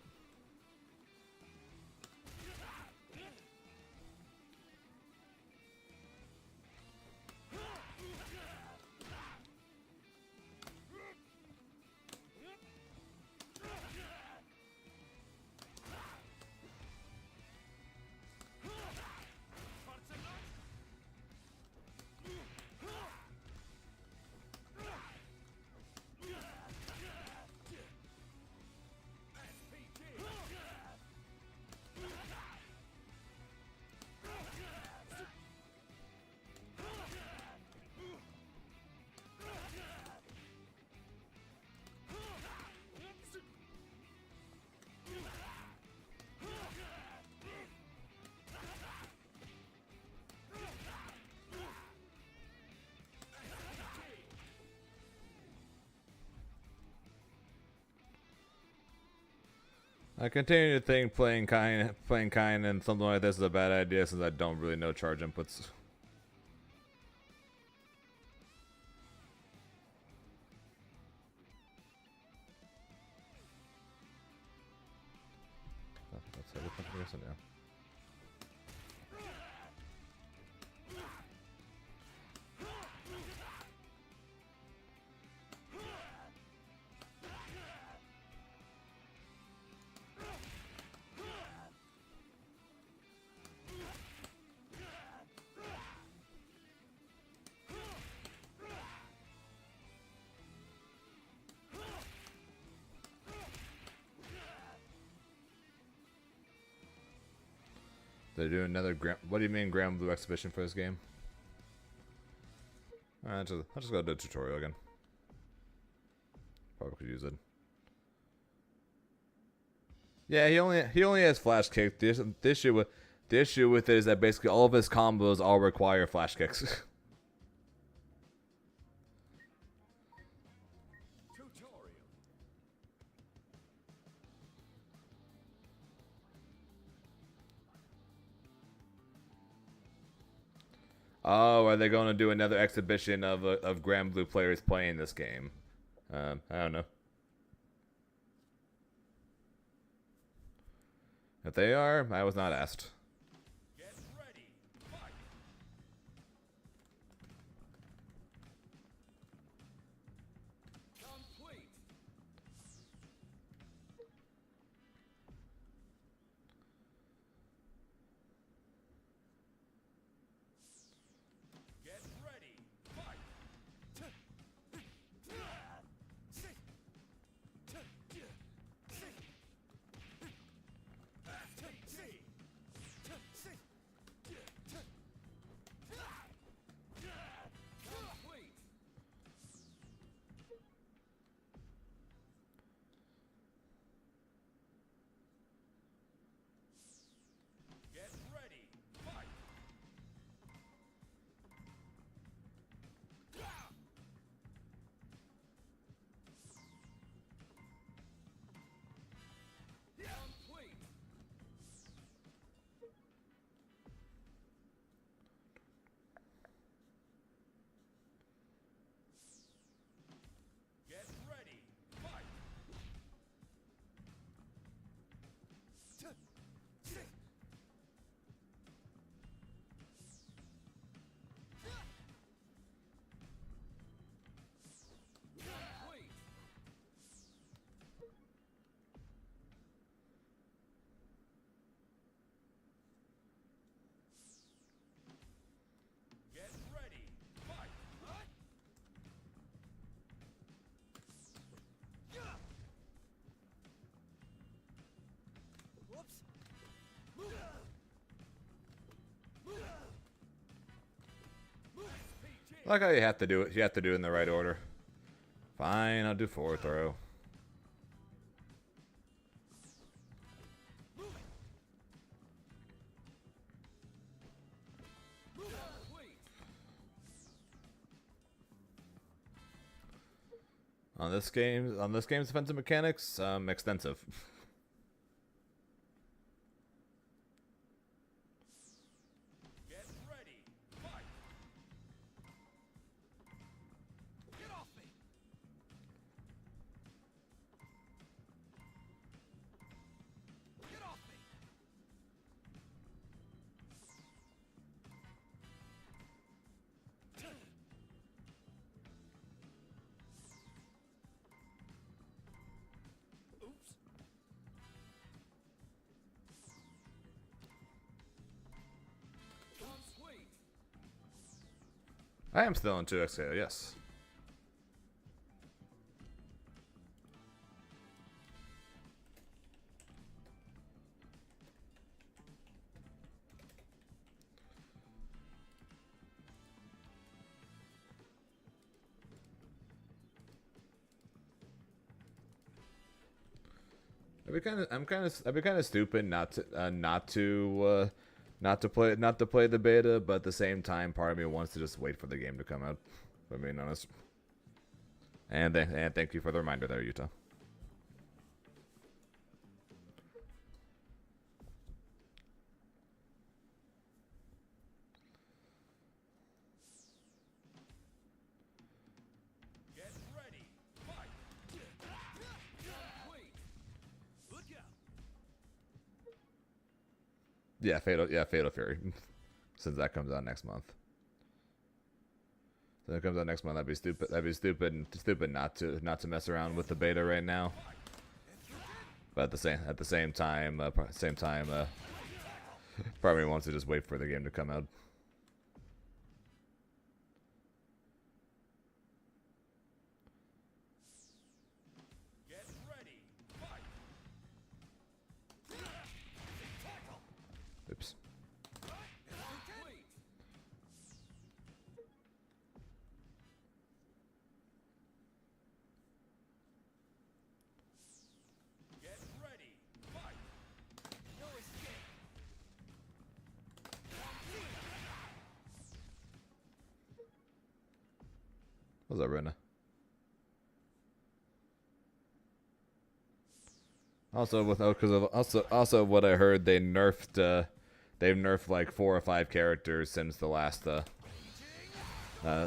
I continue to think playing kind and something like this is a bad idea since I don't really know charge inputs. That's everything I guess I know. They're doing another what do you mean Grand Blue exhibition for this game? I'll just go to the tutorial again. Probably could use it. Yeah, he only has flash kick. The issue with it is that basically all of his combos all require flash kicks. Oh, are they going to do another exhibition of Grand Blue players playing this game? I don't know. If they are, I was not asked. Get ready. Fight. Complete. Get ready. Fight. Complete. Get ready. Fight. Complete. Get ready. Fight. Complete. Get ready. Fight. Whoops. SPG. Like how you have to do it. You have to do it in the right order. Fine, I'll do forward throw. Complete. On this game's defensive mechanics, extensive. Get ready. Fight. Get off me. I am still in 2XKO, yes. I'd be kind of stupid not to play the beta, but at the same time, part of me wants to just wait for the game to come out. If I'm being honest. And thank you for the reminder there, Utah. Get ready. Fight. Wait. Look out. Fatal Fury. Since that comes out next month. So it comes out next month. That'd be stupid not to mess around with the beta right now. But at the same time, probably wants to just wait for the game to come out. Get ready. Fight. Oops. Wait. Get ready. Fight. No escape. What's up, Rena? Also, also what I heard, they've nerfed like 4 or 5 characters since the last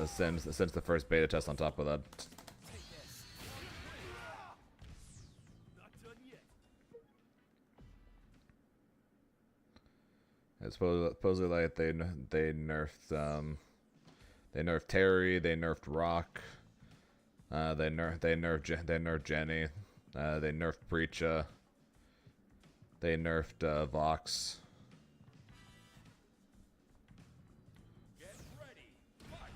since the first beta test. On top of that, Not done yet. it's supposedly like they nerfed Terry, they nerfed Rock, they nerfed Jenny, they nerfed Preacha, they nerfed Vox. Get ready. Fight.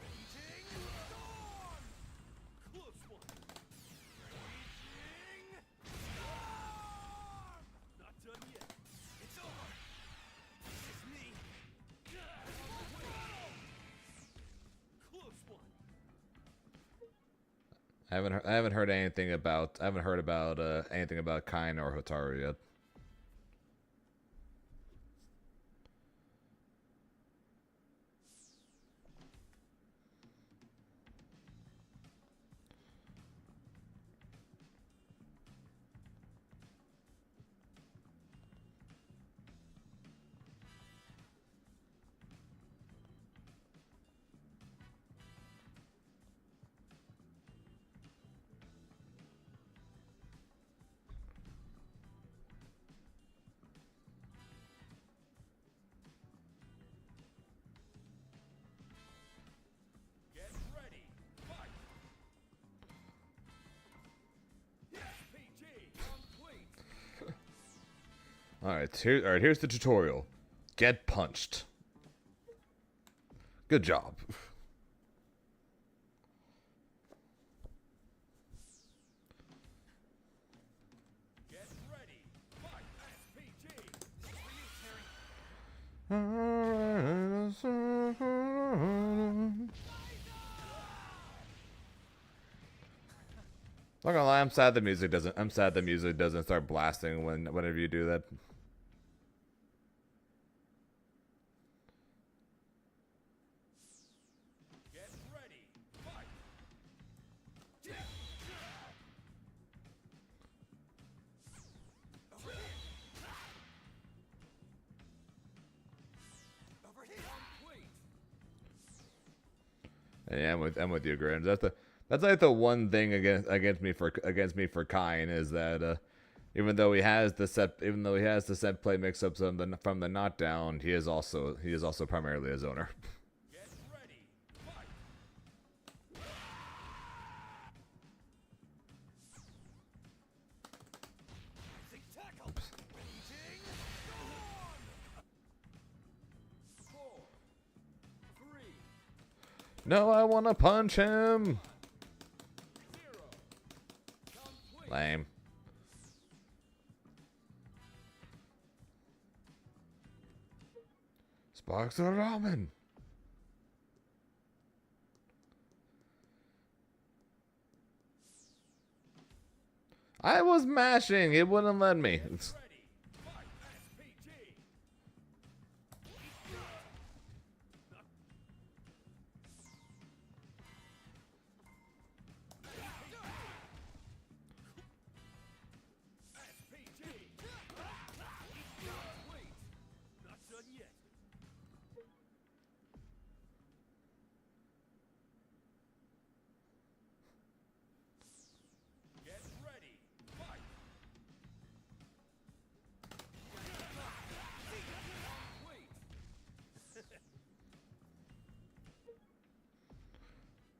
Raging storm. Close one. Raging storm. Not done yet. It's over. This is me. Close one. I haven't heard anything about anything about Kain or Hotaru yet. Get ready. Fight. PG complete. Alright, here's the tutorial. Get punched. Good job. Get ready. Fight. SPG. This for you, Terry. Not gonna lie, I'm sad the music doesn't start blasting whenever you do that. Get ready. Fight. Over here. Over here. Complete. Yeah, I'm with you, Graham. That's like the one thing against me for Kain is that even though he has the set play mix-ups from the knockdown, he is also primarily a zoner. Get ready. Fight. Basic tackle. Raging storm. 4, 3, No, I want to punch him. Lame. Sparks of ramen. I was mashing. It wouldn't let me.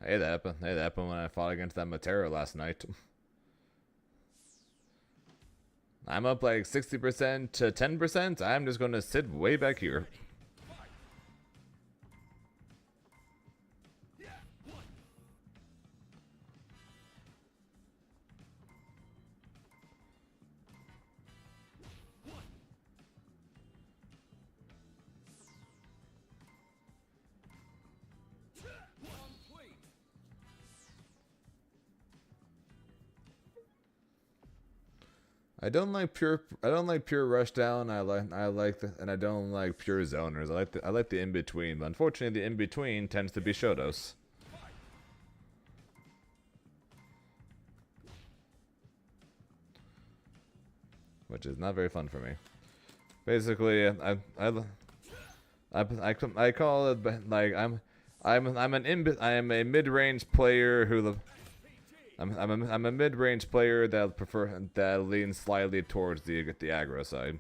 Hey, that happened. Hey, that happened when I fought against that Matera last night. I'm up like 60% to 10%. I'm just going to sit way back here. I don't like pure rushdown. And I don't like pure zoners. I like the in between. But unfortunately, the in between tends to be Shotos, which is not very fun for me. Basically, I call it like I am a mid-range player who I'm a mid-range player that leans slightly towards the aggro side.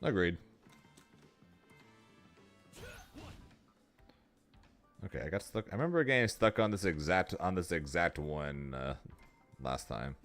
Agreed. Okay, I got stuck. I remember getting stuck on this exact one last time.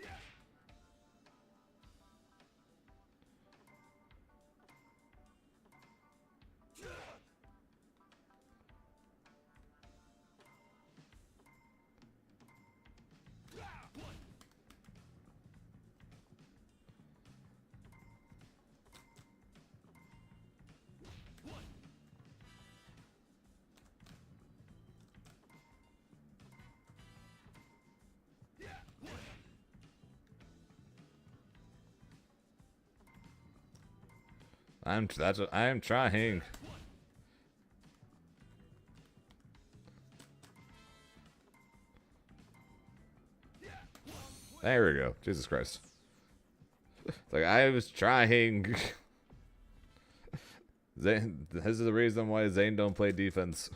That's what I am trying. There we go. Jesus Christ. Like I was trying. Zane, this is the reason why Zane don't play defense.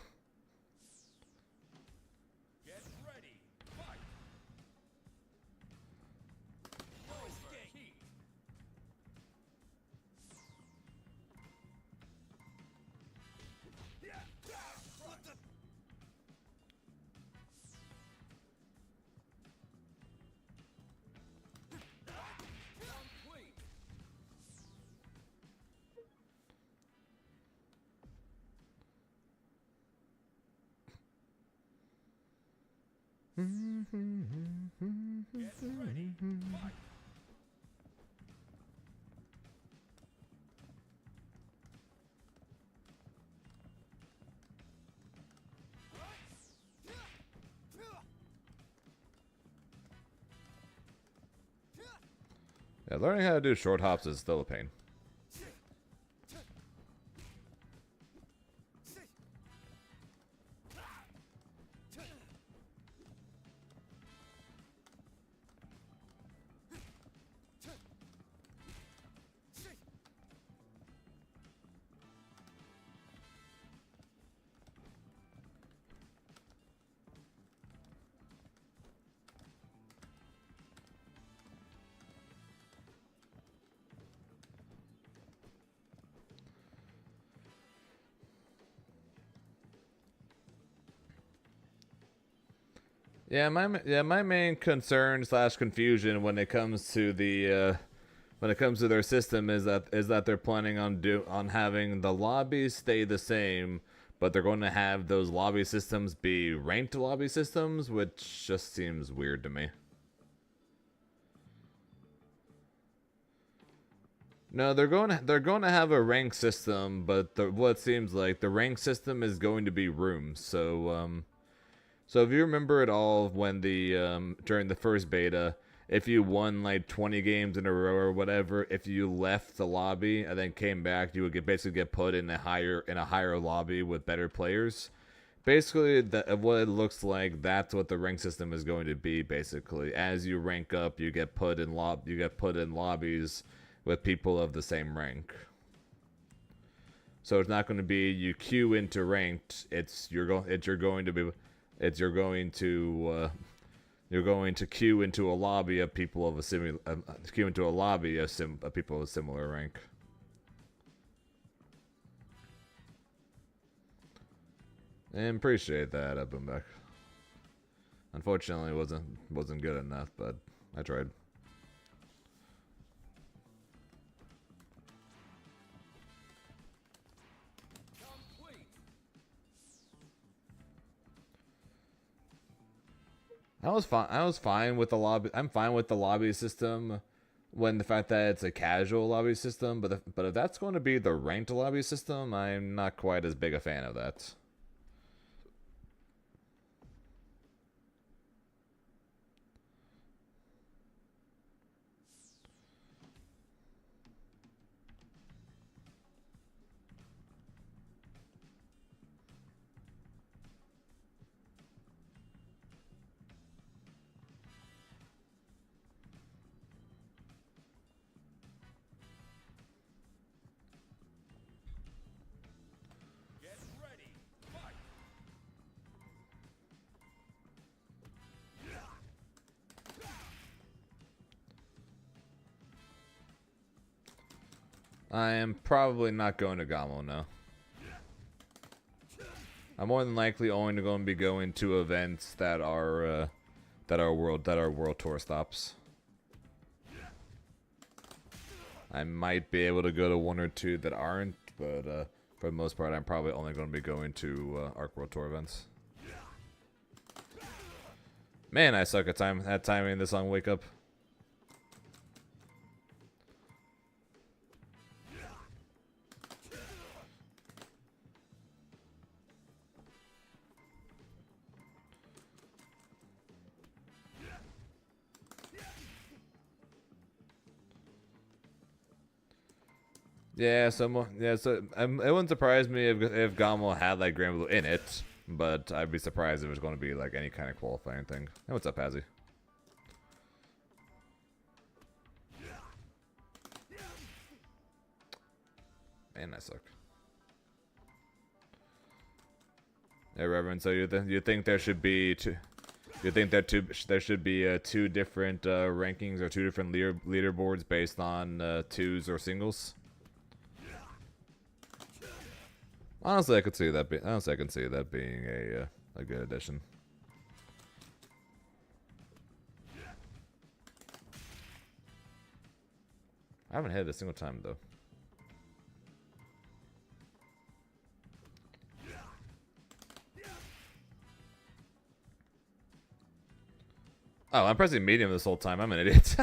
learning how to do short hops is still a pain. My main concern slash confusion when it comes to their system is that they're planning on having the lobbies stay the same, but they're going to have those lobby systems be ranked lobby systems, which just seems weird to me. No, they're going to have a rank system, but what seems like the rank system is going to be rooms. So if you remember at all when during the first beta, if you won like 20 games in a row or whatever, if you left the lobby and then came back, you would basically get put in a higher lobby with better players. Basically, what it looks like, that's what the rank system is going to be. Basically, as you rank up, you get put in lobbies with people of the same rank. So it's not going to be you queue into ranked. You're going to queue into a lobby of people of a people of a similar rank. And appreciate that, Boomback. Unfortunately, it wasn't good enough, but I tried. I was fine with the lobby. I'm fine with the lobby system when the fact that it's a casual lobby system, but if that's going to be the ranked lobby system, I'm not quite as big a fan of that. I am probably not going to Gamo now. I'm more than likely only going to be going to events that are world tour stops. I might be able to go to one or two that aren't, but for the most part, I'm probably only going to be going to Arc World Tour events. Man, I suck at timing this on Wake Up. So it wouldn't surprise me if Gamo had like Grand Blue in it, but I'd be surprised if it was going to be like any kind of qualifying thing. Hey, what's up, Hazzy? Man, I suck. Hey, Reverend. So you think there should be two? You think that there should be two different rankings or two different leaderboards based on twos or singles? Honestly, I can see that being a good addition. I haven't hit it a single time though. Oh, I'm pressing medium this whole time. I'm an idiot.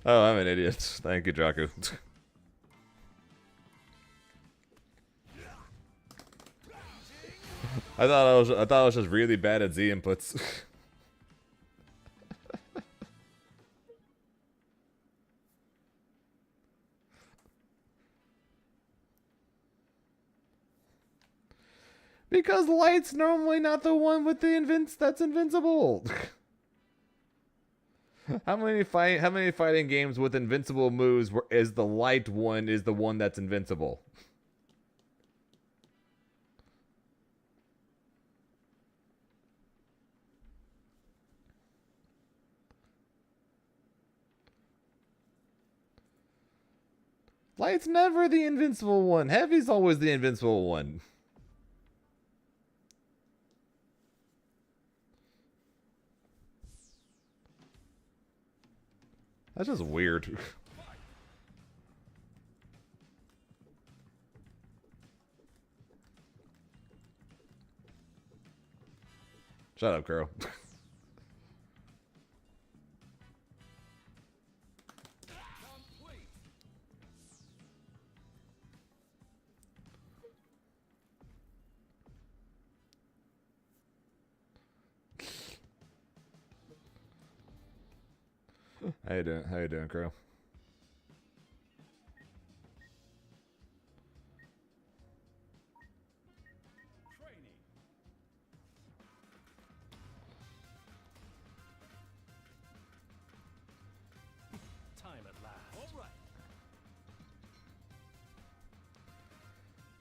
Oh, I'm an idiot. Thank you, Jaku. I thought I was just really bad at Z inputs. Because light's normally not the one with the that's invincible. How many fighting games with invincible moves is the light one is the one that's invincible? Light's never the invincible one. Heavy's always the invincible one. That's just weird. Shut up, girl. How you doing? How you doing, Crow?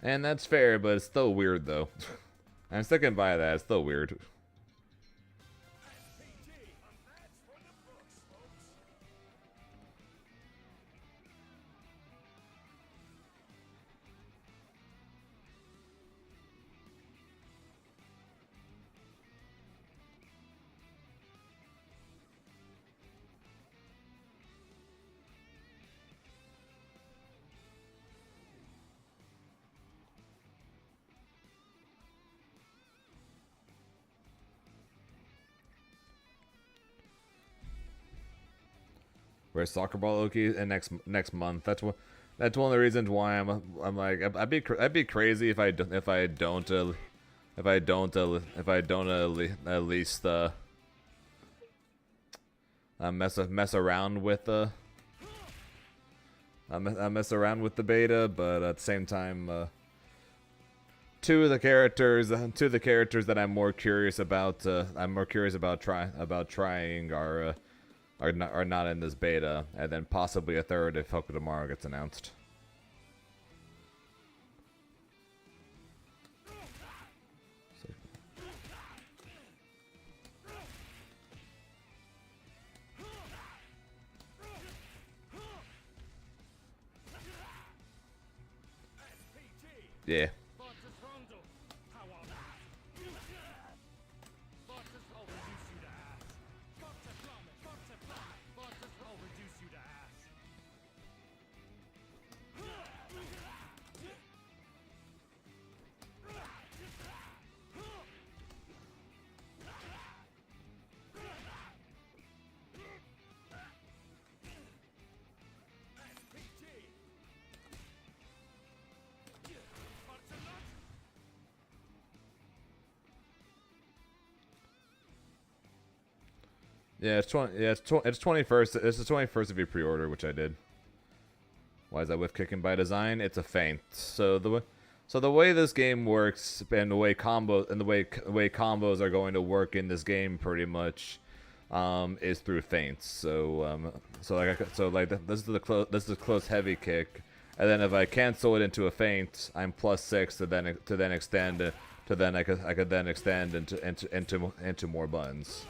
And that's fair, but it's still weird, though. I'm sticking by that. It's still weird. Where's soccer ball Loki and next month? That's one of the reasons why I'm like I'd be crazy if I don't at least mess around with mess around with the beta, but at the same time two of the characters that I'm more curious about trying are not in this beta, and then possibly a third if Hoku tomorrow gets announced. Yeah. Yeah, it's 21st. It's the 21st if you pre-order, which I did. Why is that with kicking by design? It's a feint. So the way this game works and the way combos are going to work in this game pretty much is through feints. So this is the close heavy kick, and then if I cancel it into a feint, I'm +6 to then extend I could then extend into more buttons.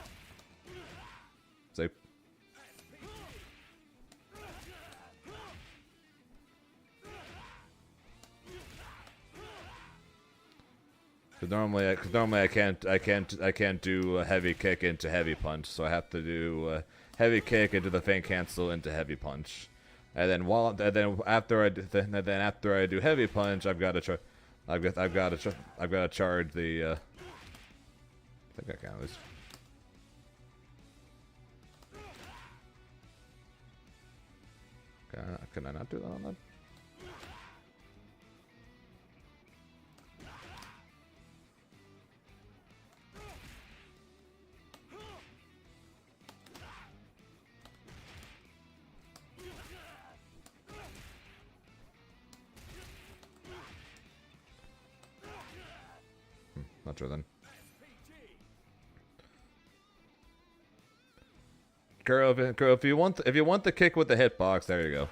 So normally I can't do a heavy kick into heavy punch, so I have to do a heavy kick into the feint cancel into heavy punch, and then after I do heavy punch, I've got to charge the. I think I can at least. Can I not do that on that? launcher then. Girl, if you want the kick with the hitbox, there you go.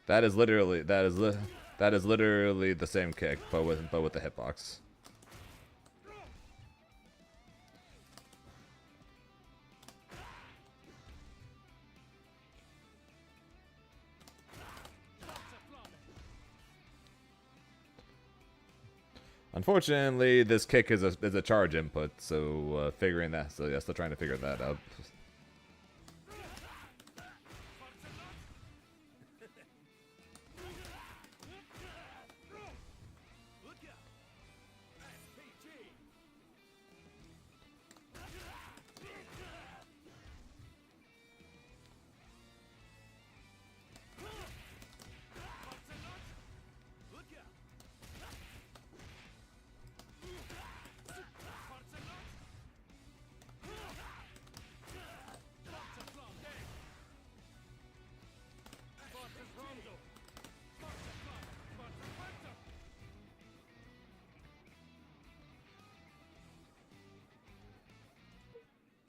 That is literally the same kick, but with the hitbox. Unfortunately, this kick is a charge input, so figuring that, so yeah, still trying to figure that out.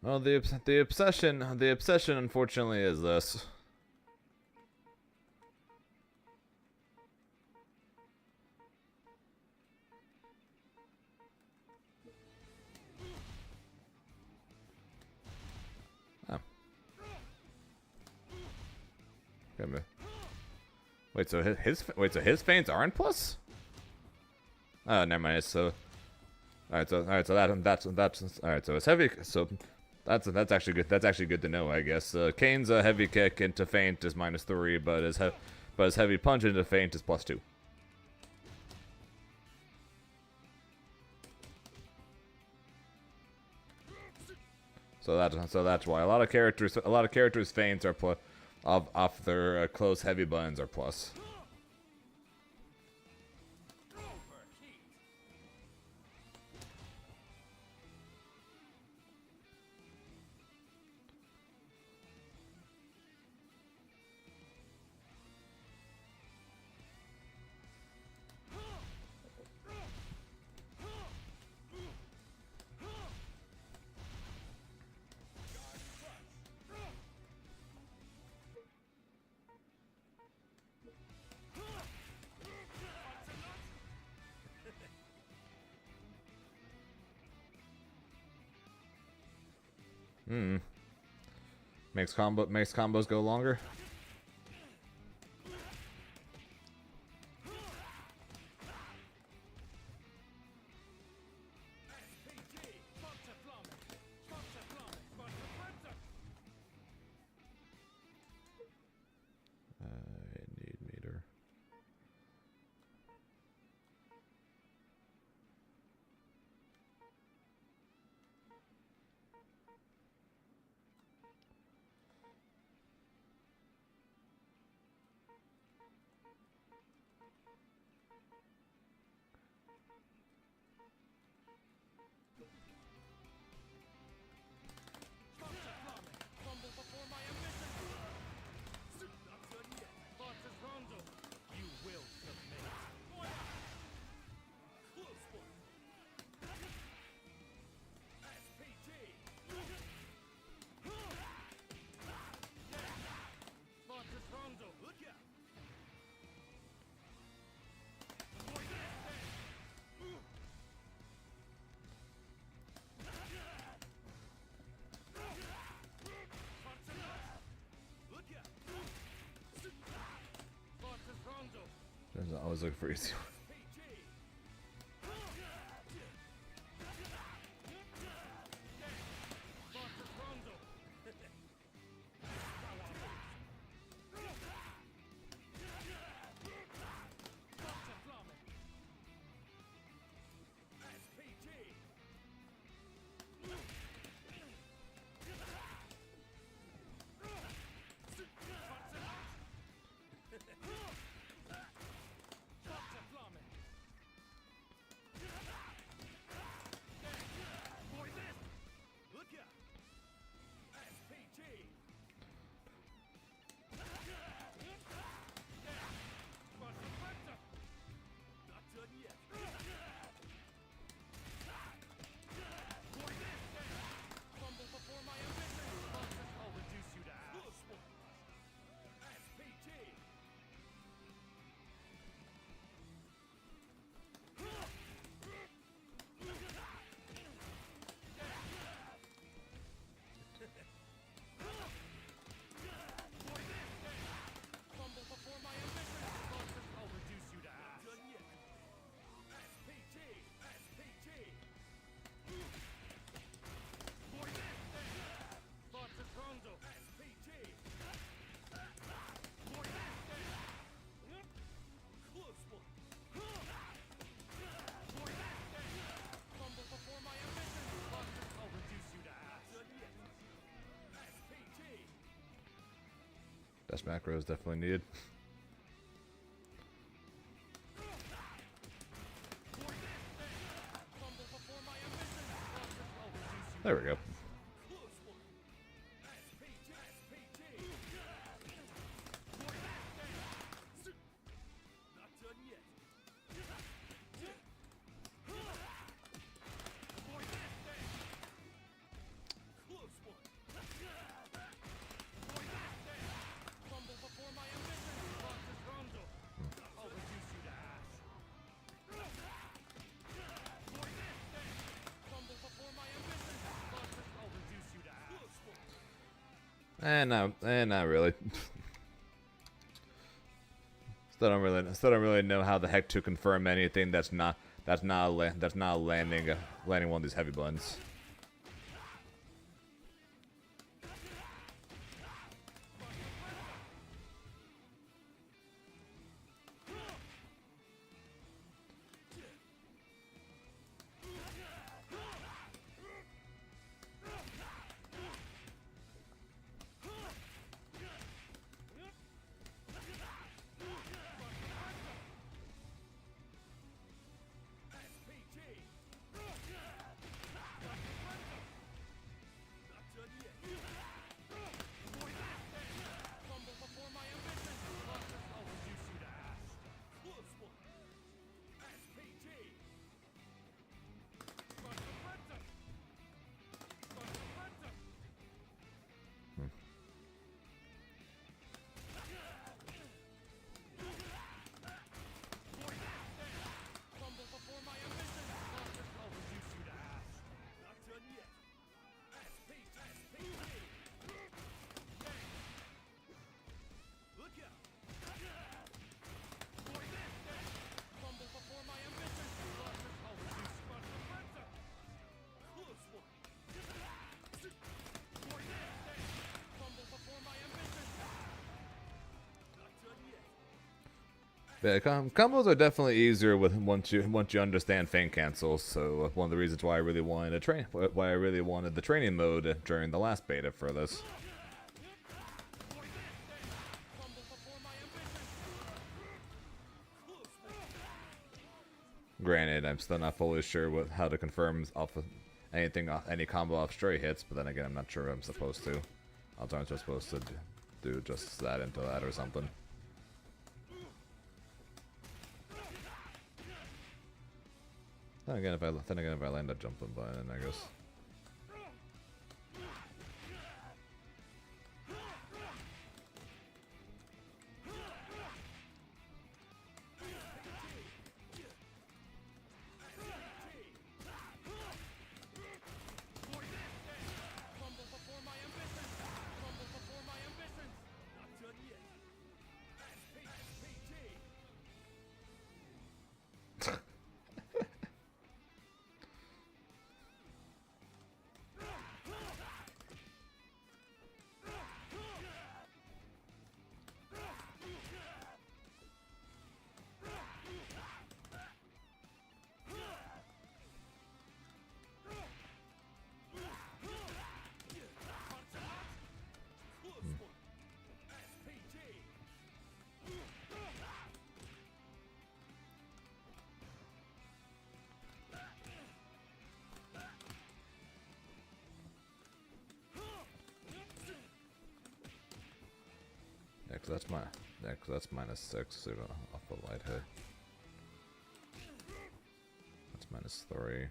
Well, the obsession, unfortunately, is this. Oh. Wait, so his feints aren't plus? Oh, never mind. So, all right, so that's all right. So it's heavy. So that's actually good. That's actually good to know, I guess. Kane's a heavy kick into feint is -3, but his heavy punch into feint is +2. So that's why a lot of characters' feints are plus off their close heavy buttons are plus. Makes combos go longer. I need meter. I was looking for easy. Dash macro is definitely needed. There we go. Not really. Still don't really know how the heck to confirm anything that's not landing landing one of these heavy blends. Yeah, combos are definitely easier with once you understand feint cancels. So one of the reasons why I really wanted the training mode during the last beta for this. Granted, I'm still not fully sure how to confirm off of any combo off stray hits, but then again, I'm not sure I'm supposed to. I'm just supposed to do just that into that or something. Then again, if I land a jumping button, I guess. Yeah, cause that's -6 so off a light hit. That's -3.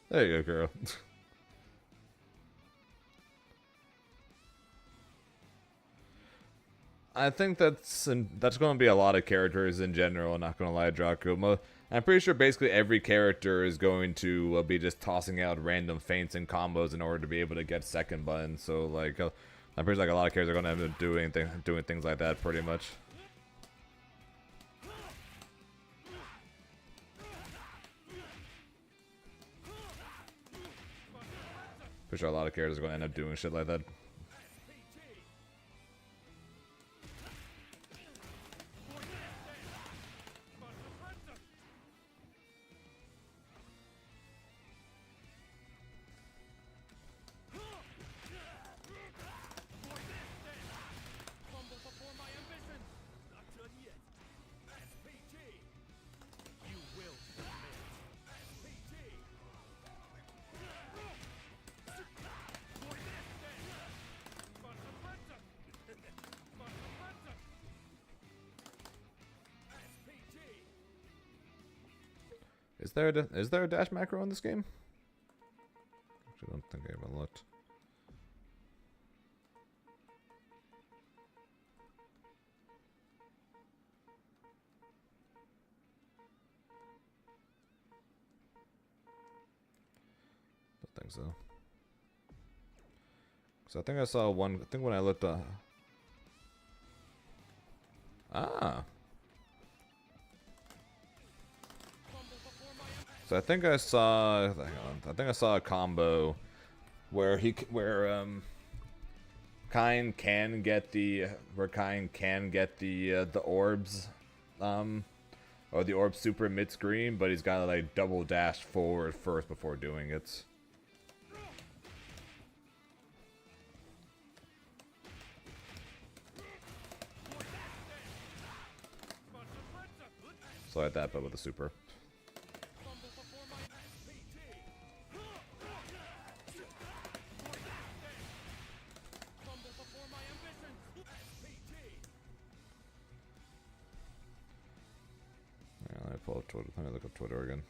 There you go, girl. I think that's going to be a lot of characters in general. Not going to lie, Draco. I'm pretty sure basically every character is going to be just tossing out random feints and combos in order to be able to get second button. So like, I'm pretty sure like a lot of characters are going to end up doing things like that pretty much. Pretty sure a lot of characters are going to end up doing shit like that. Is there a dash macro in this game? Actually, I don't think I even looked. Don't think so. So I think I saw one. I think when I looked. Ah. So I think I saw. Hang on. I think I saw a combo where Kine can get the the orbs, or the orb super mid screen, but he's got to like double dash forward first before doing it. So like that, but with a super. Pull up Twitter. Let me look up Twitter again.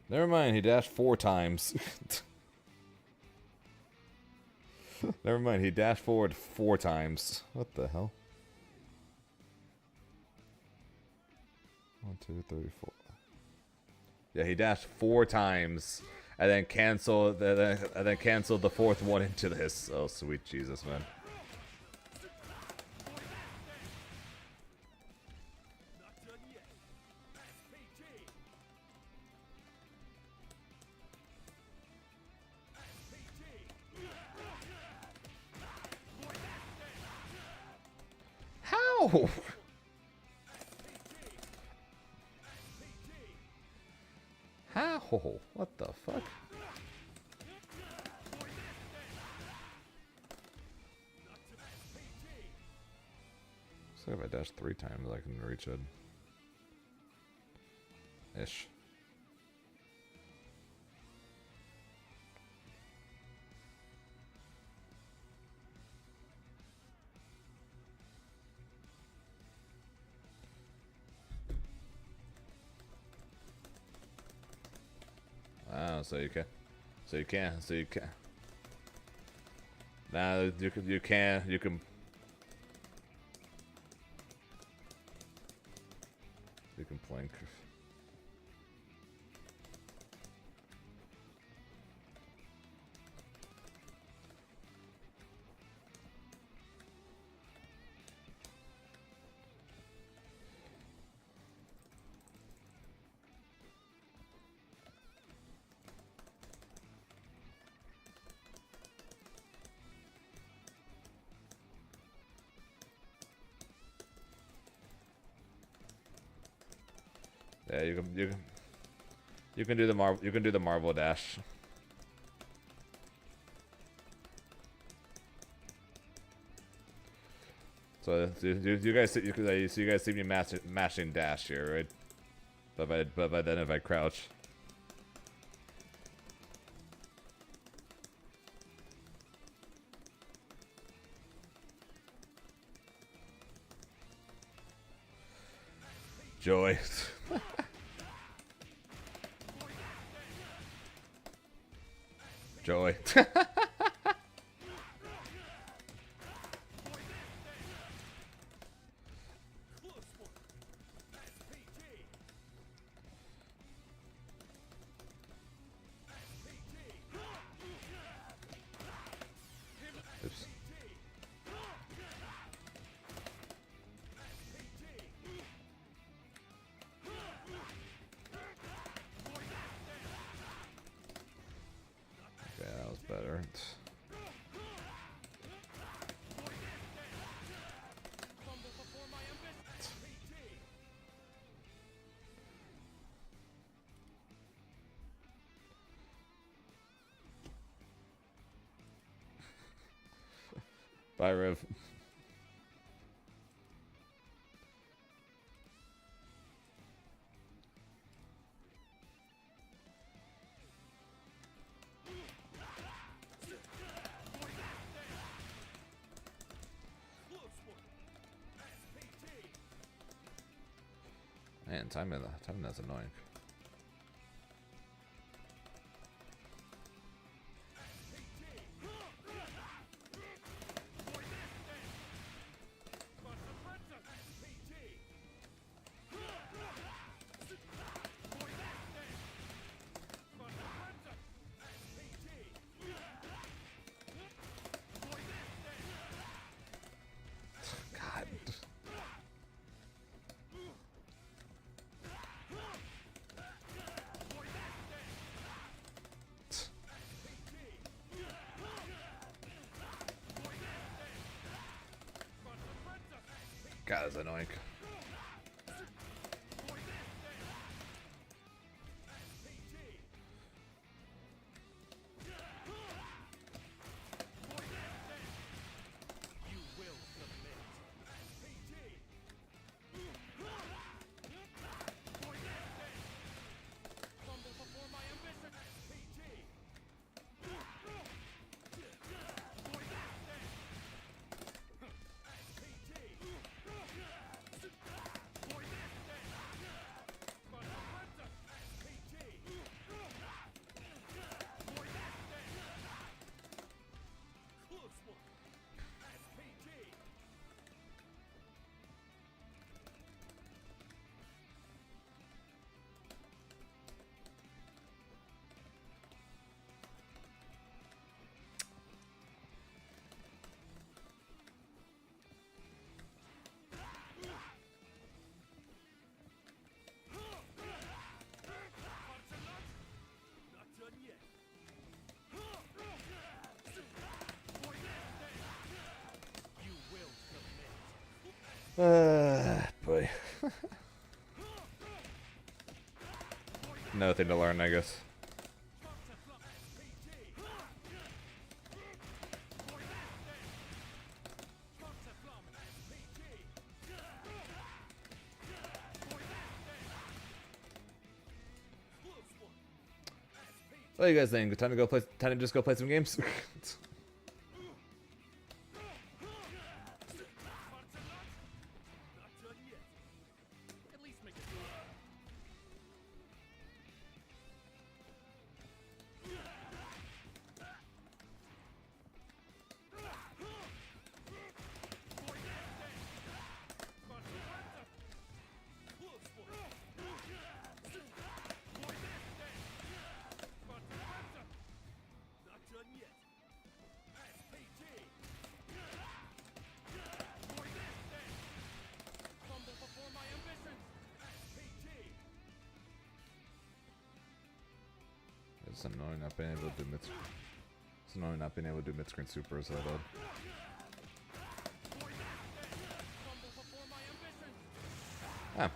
Never mind, he dashed 4 times. Never mind, he dashed forward 4 times. What the hell? 1, 2, 3, 4. Yeah, he dashed 4 times and then canceled the 4th one into this. Oh, sweet Jesus, man. How? How? What the fuck? So if I dash 3 times, I can reach it. Ish. Oh, so you can. Nah, you can. You can plank. Yeah, you can do the marble dash. So you guys see me mashing dash here, right? But by then if I crouch. Joy. Joy. Oops. Okay, that was better. Bye, Riv. Man, timing that's annoying. God. God, that's annoying. Boy. Nothing to learn, I guess. What do you guys think? Time to just go play some games? It's annoying not being able to do mid. It's annoying not being able to do mid-screen supers, though. Ah.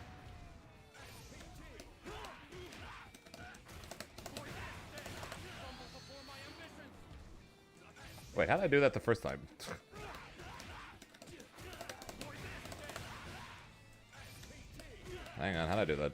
Wait, how did I do that the first time? Hang on, how did I do that?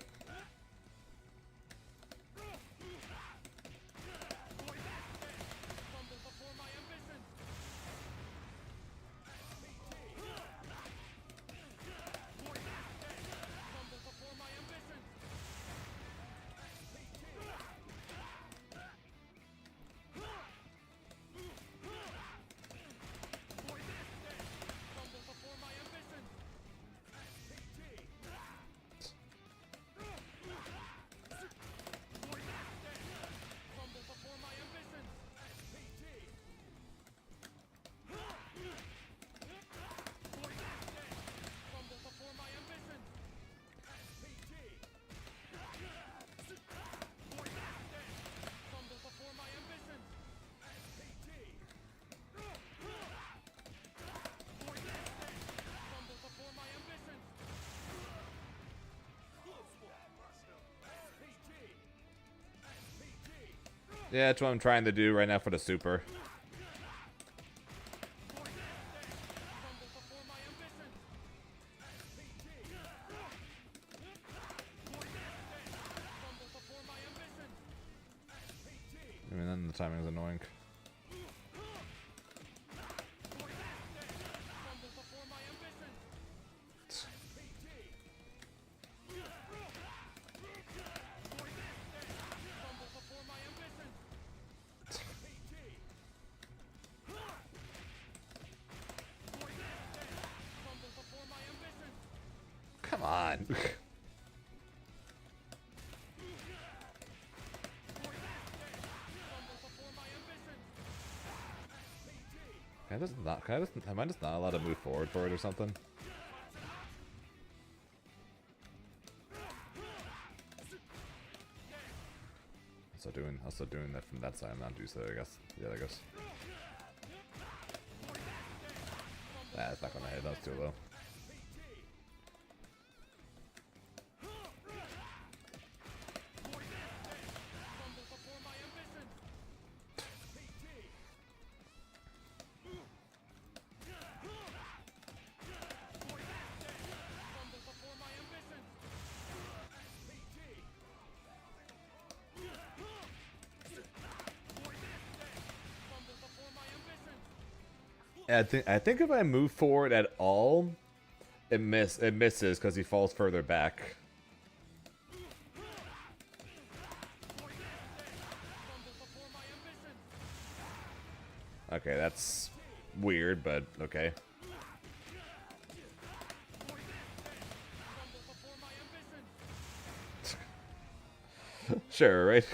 Yeah, that's what I'm trying to do right now for the super. I mean, then the timing is annoying. Come on. Am I just not allowed to move forward for it or something? Also doing that from that side. I'm not do so, I guess. Yeah, I guess. Nah, it's not gonna hit. That was too low. I think if I move forward at all, it misses because he falls further back. Okay, that's weird, but okay. Sure, right?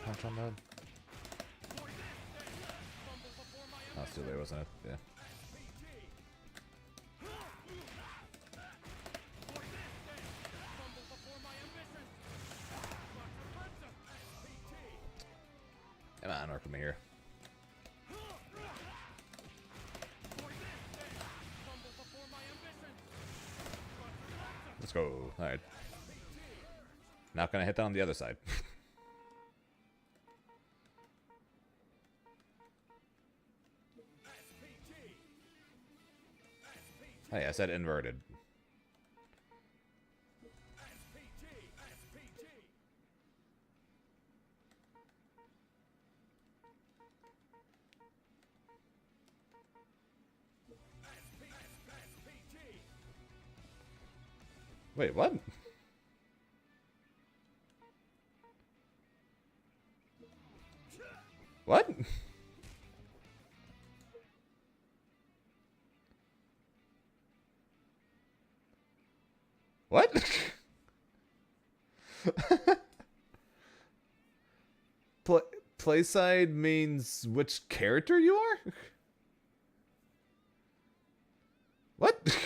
Punch on that. That's too late, wasn't it? Yeah. Come on, or from here. Let's go. Alright. Not gonna hit that on the other side. Hey, I said inverted. Wait, what? What? What? Playside means which character you are? What?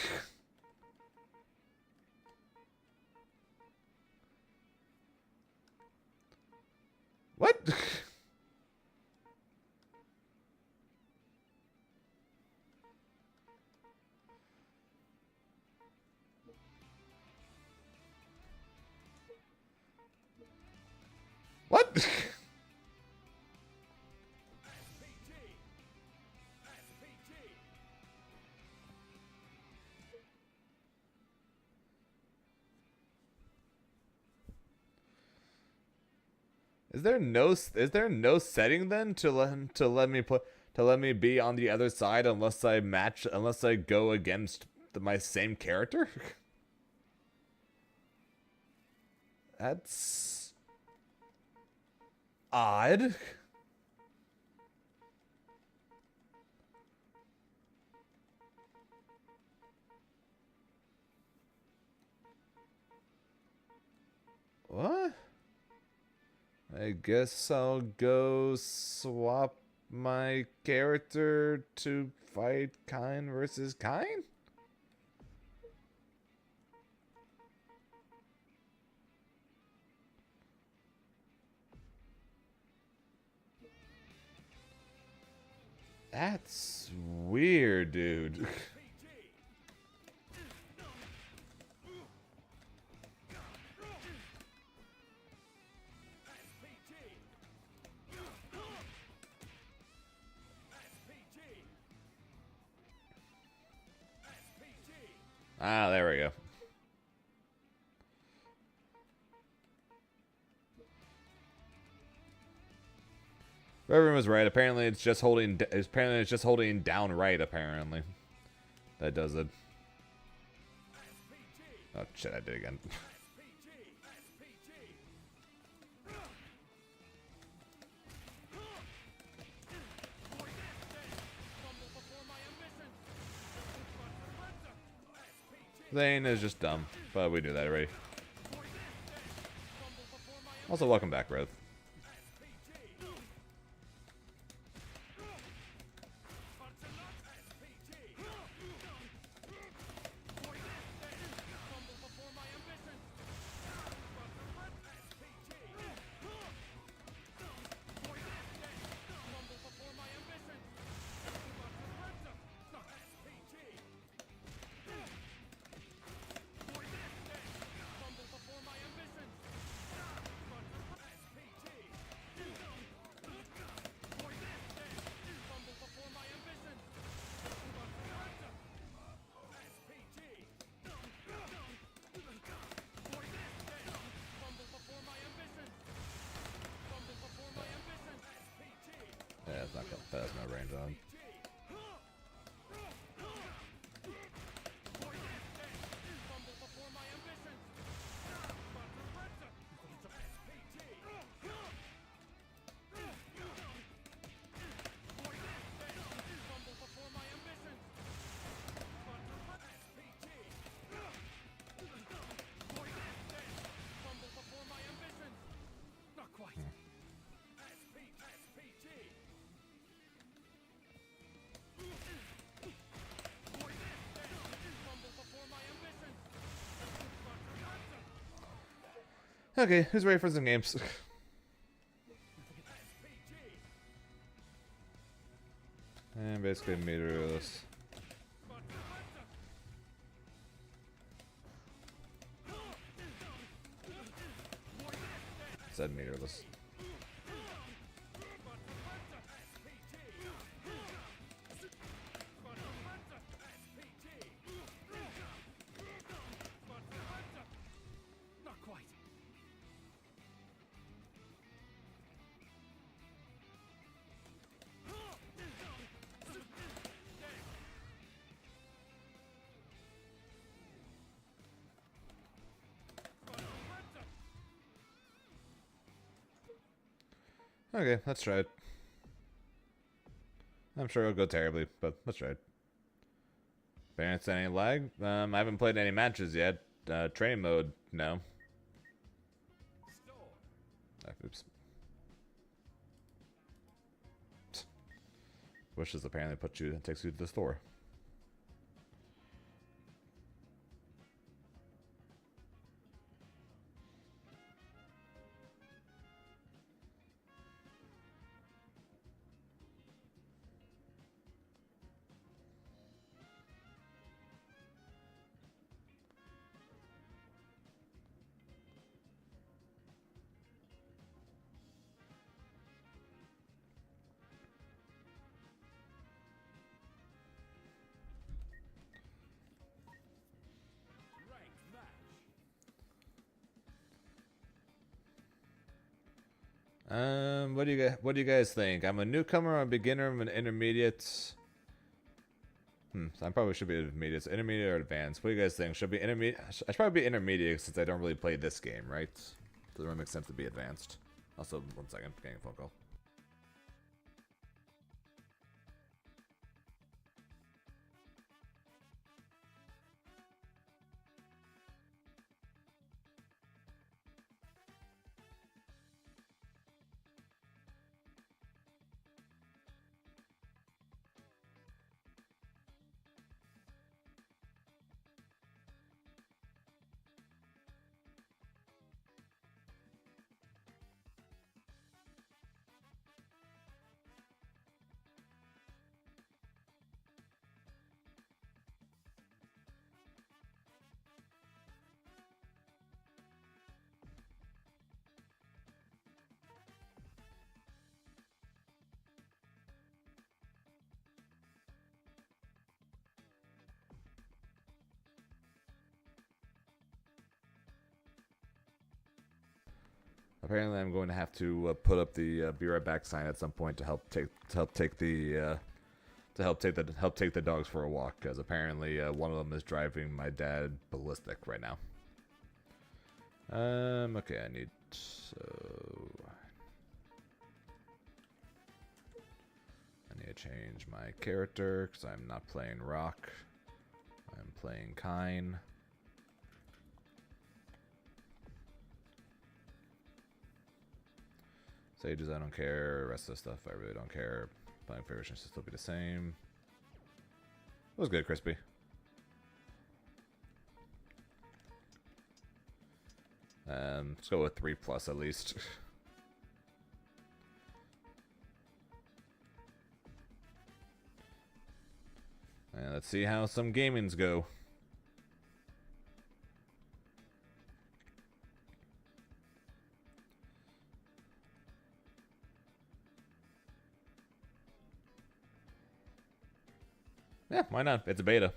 What? What? Is there no setting then to let me be on the other side unless I go against my same character? That's odd. What? I guess I'll go swap my character to fight Kine versus Kine? That's weird, dude. Ah, there we go. Everyone was right. Apparently, it's just holding. Apparently, it's just holding down right. Apparently, that does it. Oh shit! I did it again. Zane is just dumb, but we knew that already. Also, welcome back, Rose. Yeah, it's not gonna pass no range on. Okay, who's ready for some games? And basically meterless. Said meterless. Okay, let's try it. I'm sure it'll go terribly, but let's try it. Parents, any lag? I haven't played any matches yet. Training mode, no. Oops. Wishes apparently takes you to the store. What do you guys think? I'm a newcomer, I'm a beginner, I'm an intermediate. So I probably should be intermediate. So intermediate or advanced? What do you guys think? Should be intermediate? I should probably be intermediate since I don't really play this game, right? Doesn't really make sense to be advanced. Also, 1 second, getting a phone call. Apparently, I'm going to have to put up the "Be Right Back" sign at some point to help take the dogs for a walk, because apparently one of them is driving my dad ballistic right now. Okay, I need to change my character because I'm not playing Rock. I'm playing Kine. Sages, I don't care. The rest of the stuff, I really don't care. Playing favorites should still be the same. It was good, Crispy. Let's go with 3+ at least. And let's see how some gamings go. Yeah, why not? It's a beta.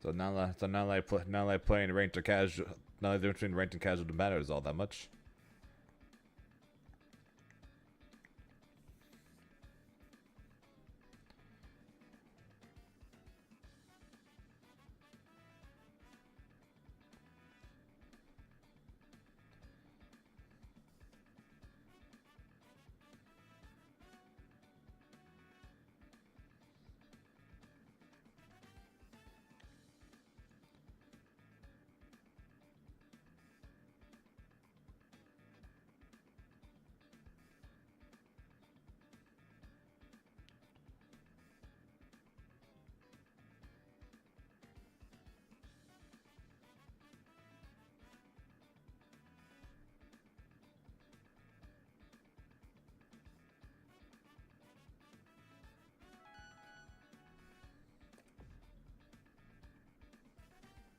So now that I play in ranked or casual, now the difference between ranked and casual doesn't matter all that much.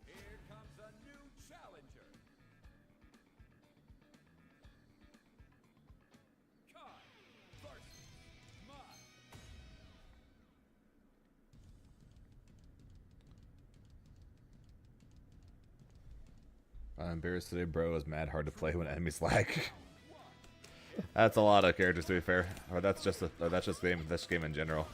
Here comes a new challenger. Kai versus Mai. I'm embarrassed today, bro. It's mad hard to play when enemies lag. That's a lot of characters, to be fair. Or that's just this game in general.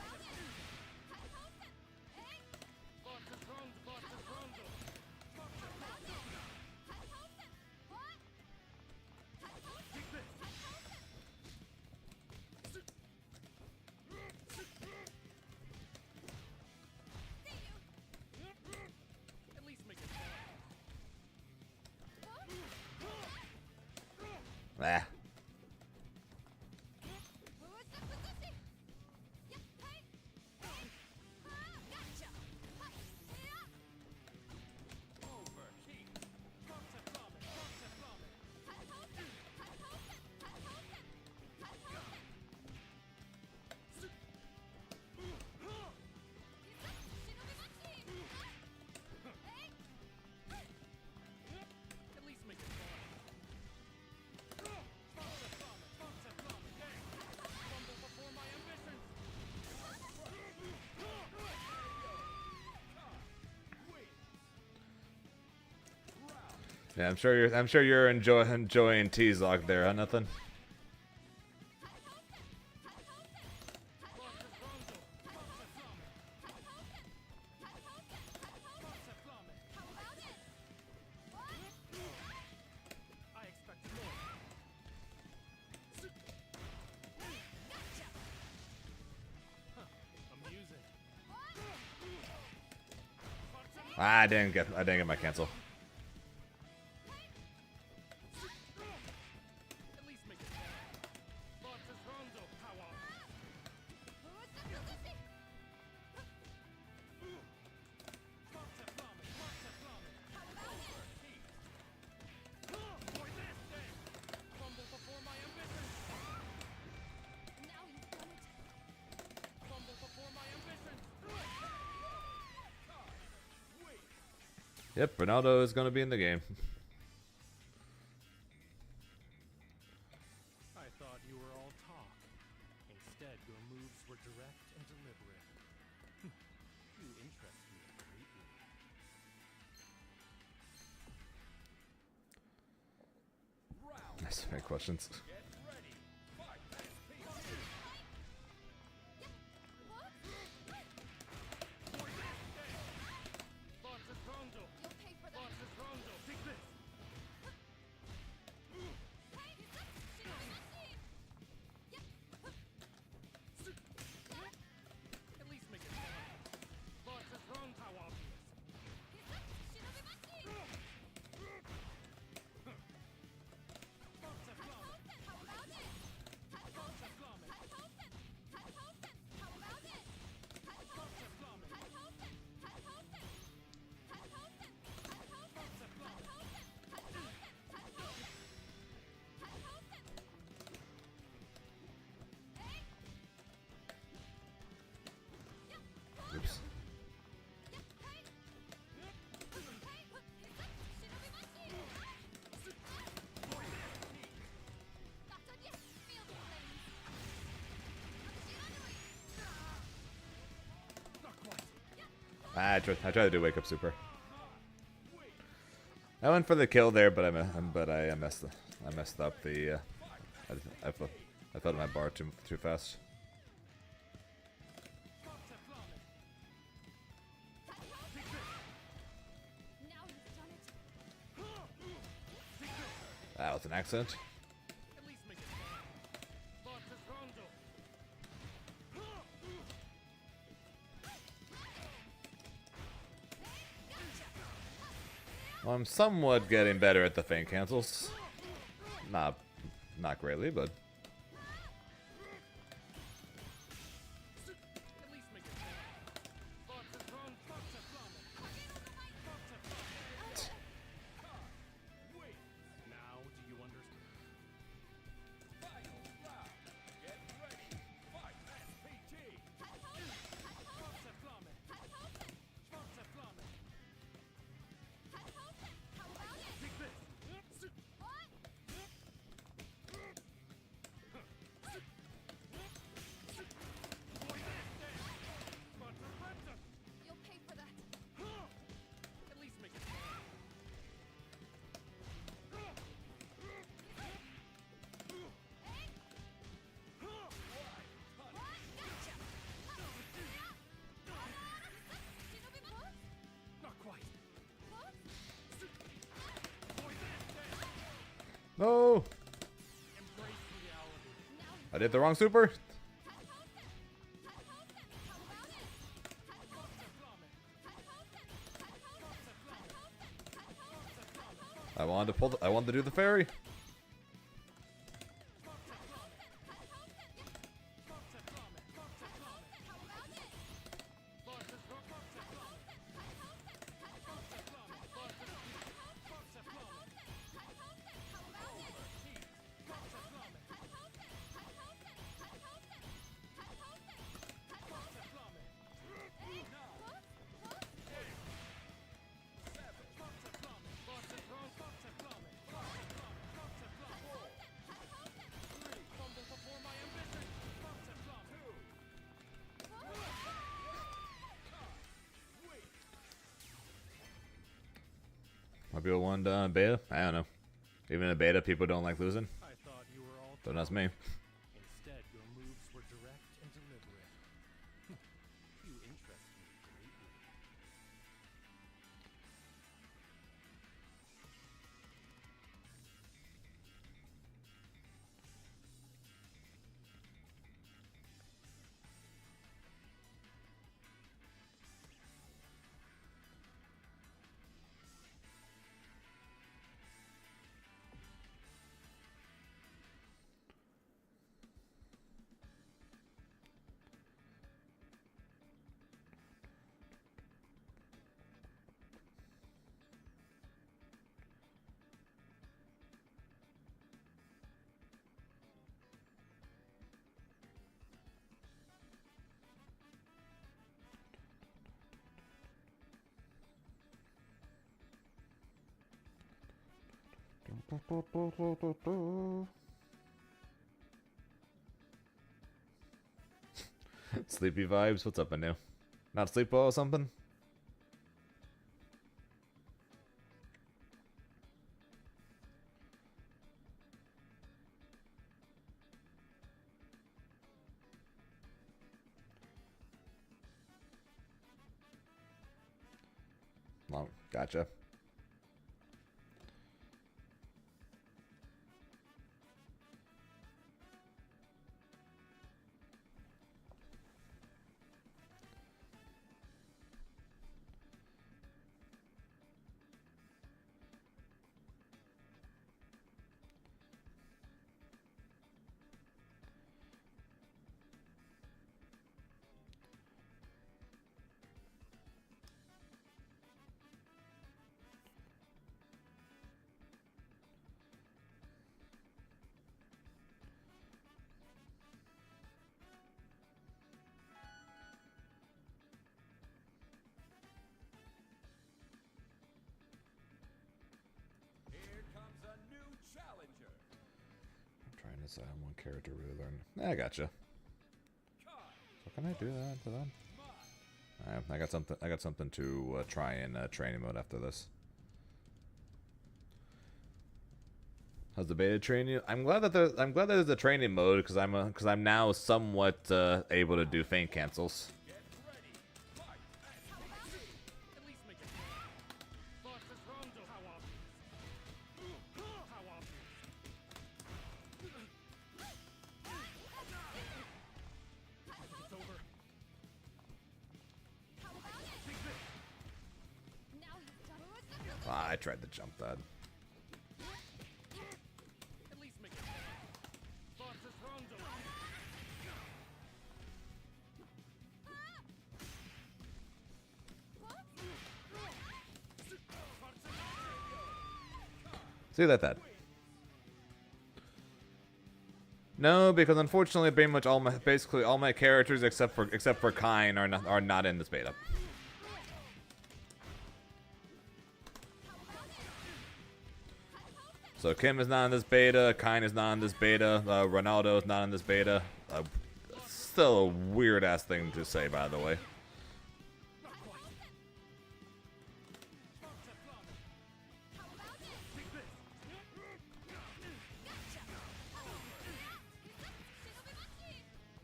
At least make it Ah. Yeah, I'm sure you're enjoying T-Zog there, huh? Nothing. I expect more. Amusing. Ah, I didn't get my cancel. At least make it count. Forces Rondo power. Forza Flamme, Forza Flamme. Heat. For this day. Fumble before my ambition. Now you've done it. Fumble before my ambition. Yep, Ronaldo is gonna be in the game. I thought you were all talk. Instead, your moves were direct and deliberate. You interest me greatly. That's my questions. Forces Rondo. You'll pay for that. Forces Rondo. Take this. At least make it count. Forces Rondo. How obvious. Forza Flamme. Forza Flamme. Forza Flamme. Forza Flamme. Oops. I tried to do wake up super. I went for the kill there, but I messed up the. I felt my bar too fast. Now you've done it. That was an accident. At least make it count. Forces Rondo. Well, I'm somewhat getting better at the feint cancels. Not greatly, but At least make it count. Forces Rondo. Forza Flamme. Forza Flamme. Wait. Now do you understand? Final round. Get ready. Fight SPT. Forza Flamme. Forza Flamme. Take this. Forza Flamme. You'll pay for that. At least make it count. Not quite. no, Embrace reality. I did the wrong super. I wanted to do the fairy. More people won beta? I don't know. Even in beta, people don't like losing. I thought you were all Don't ask me. Instead, your moves were direct and deliberate. You interest me greatly. Sleepy vibes? What's up, Anu? Not sleep well or something? Well, gotcha. Here comes a new challenger. I'm trying to decide on one character to really learn. I gotcha. So can I do that to them? I got something. I got something to try in training mode after this. How's the beta training? I'm glad that there's a training mode because I'm now somewhat able to do feint cancels. Get ready. Fight. At least make it. Forces Rondo. How obvious. How obvious. It's over. Now you've done it. Ah, I tried to jump that. At least make it. Forces Rondo. See that. No, because unfortunately, pretty much basically all my characters except for Kine are not in this beta. So Kim is not in this beta, Kine is not in this beta, Ronaldo is not in this beta. Still a weird ass thing to say, by the way.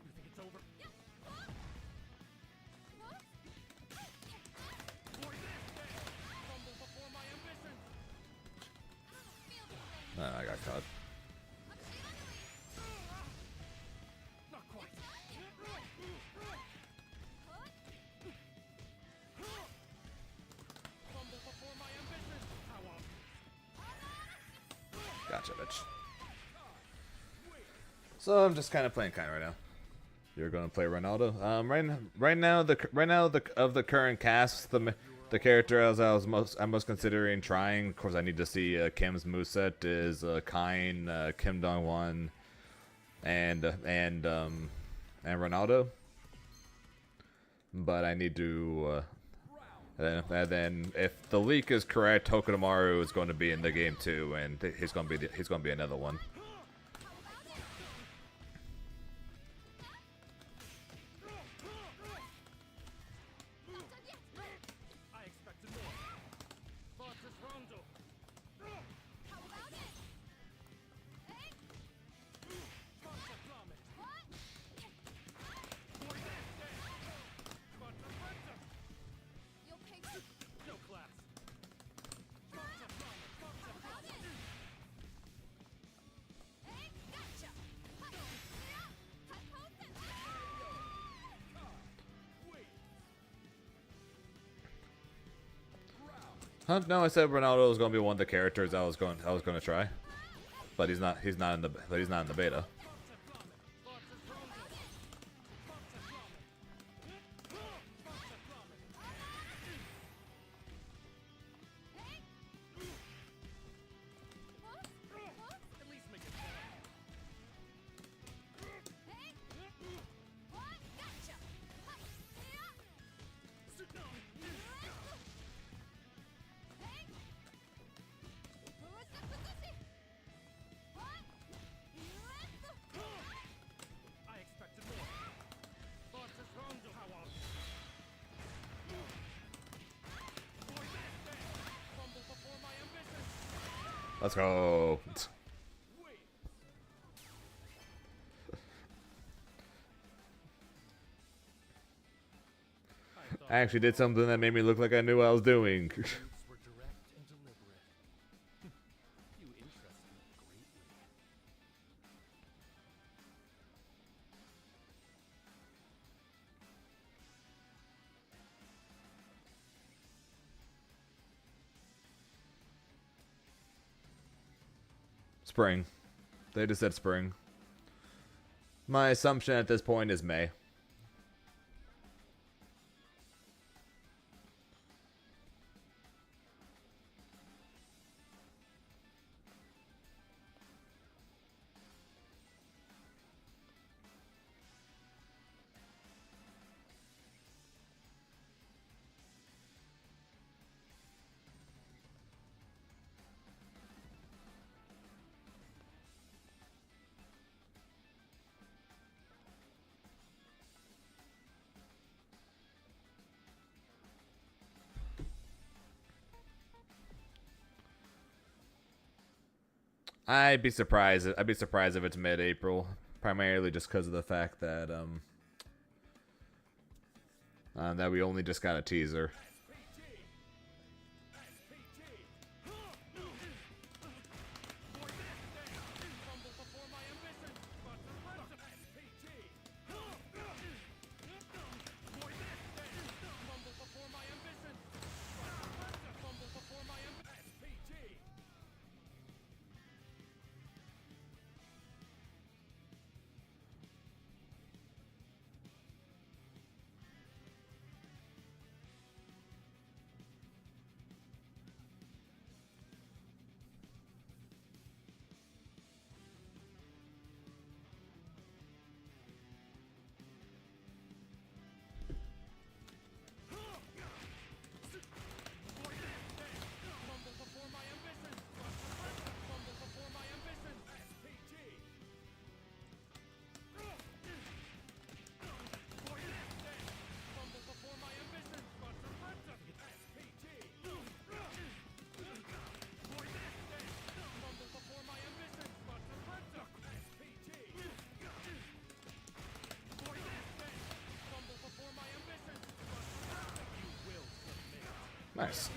You think it's over? Fumble before my ambition. I got caught. Not quite. Fumble before my ambition. How obvious. Gotcha, bitch. So I'm just kind of playing Kine right now. You're gonna play Ronaldo. Right now the current cast, the character I'm most considering trying. Of course, I need to see Kim's moveset is Kine, Kim Dong-won, and Ronaldo. But I need to. And then if the leak is correct, Tokunomaru is going to be in the game too, and he's going to be another one. I expected more. Forces Rondo. Huh? No, I said Ronaldo was gonna be one of the characters I was going to try, but he's not in the beta. I expected more. Thoughts is wrong to how obvious. Fumble before my ambition. Let's go. I actually did something that made me look like I knew what I was doing. Moves were direct and deliberate. You interest me greatly. Spring. They just said spring. My assumption at this point is May. I'd be surprised. I'd be surprised if it's mid-April, primarily just because of the fact that that we only just got a teaser. Nice.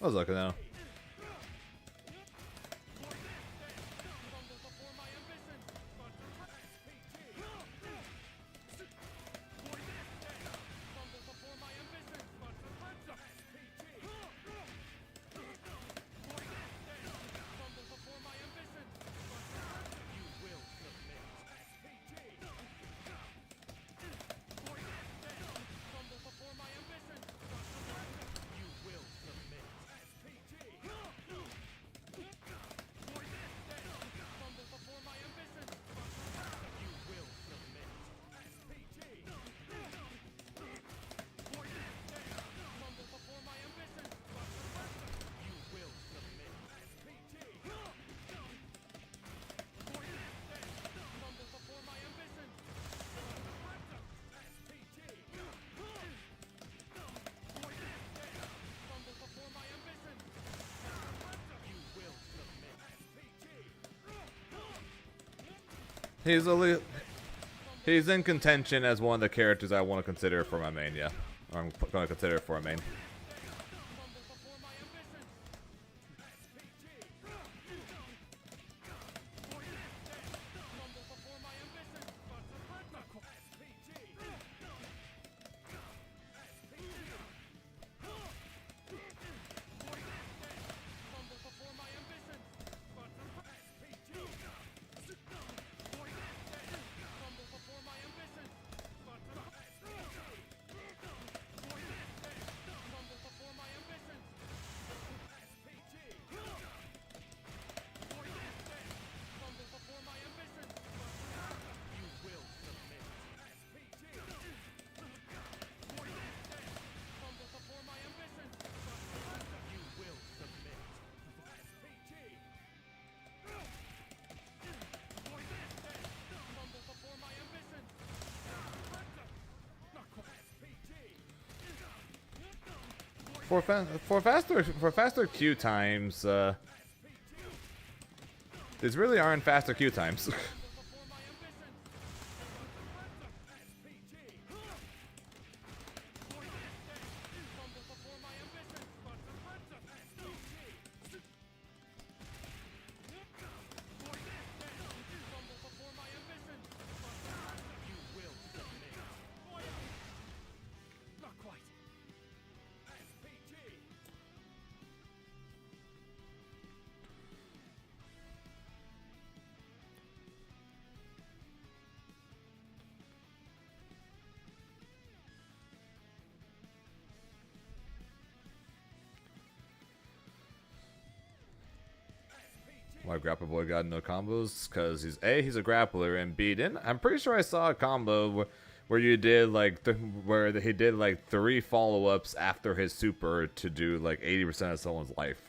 I was looking now. He's in contention as one of the characters I want to consider for my main, yeah. Or I'm going to consider for a main. For faster queue times, these really aren't faster queue times. Why Grapple Boy got no combos? Because he's a grappler, and B, I'm pretty sure I saw a combo where you did like where he did like 3 follow-ups after his super to do like 80% of someone's life.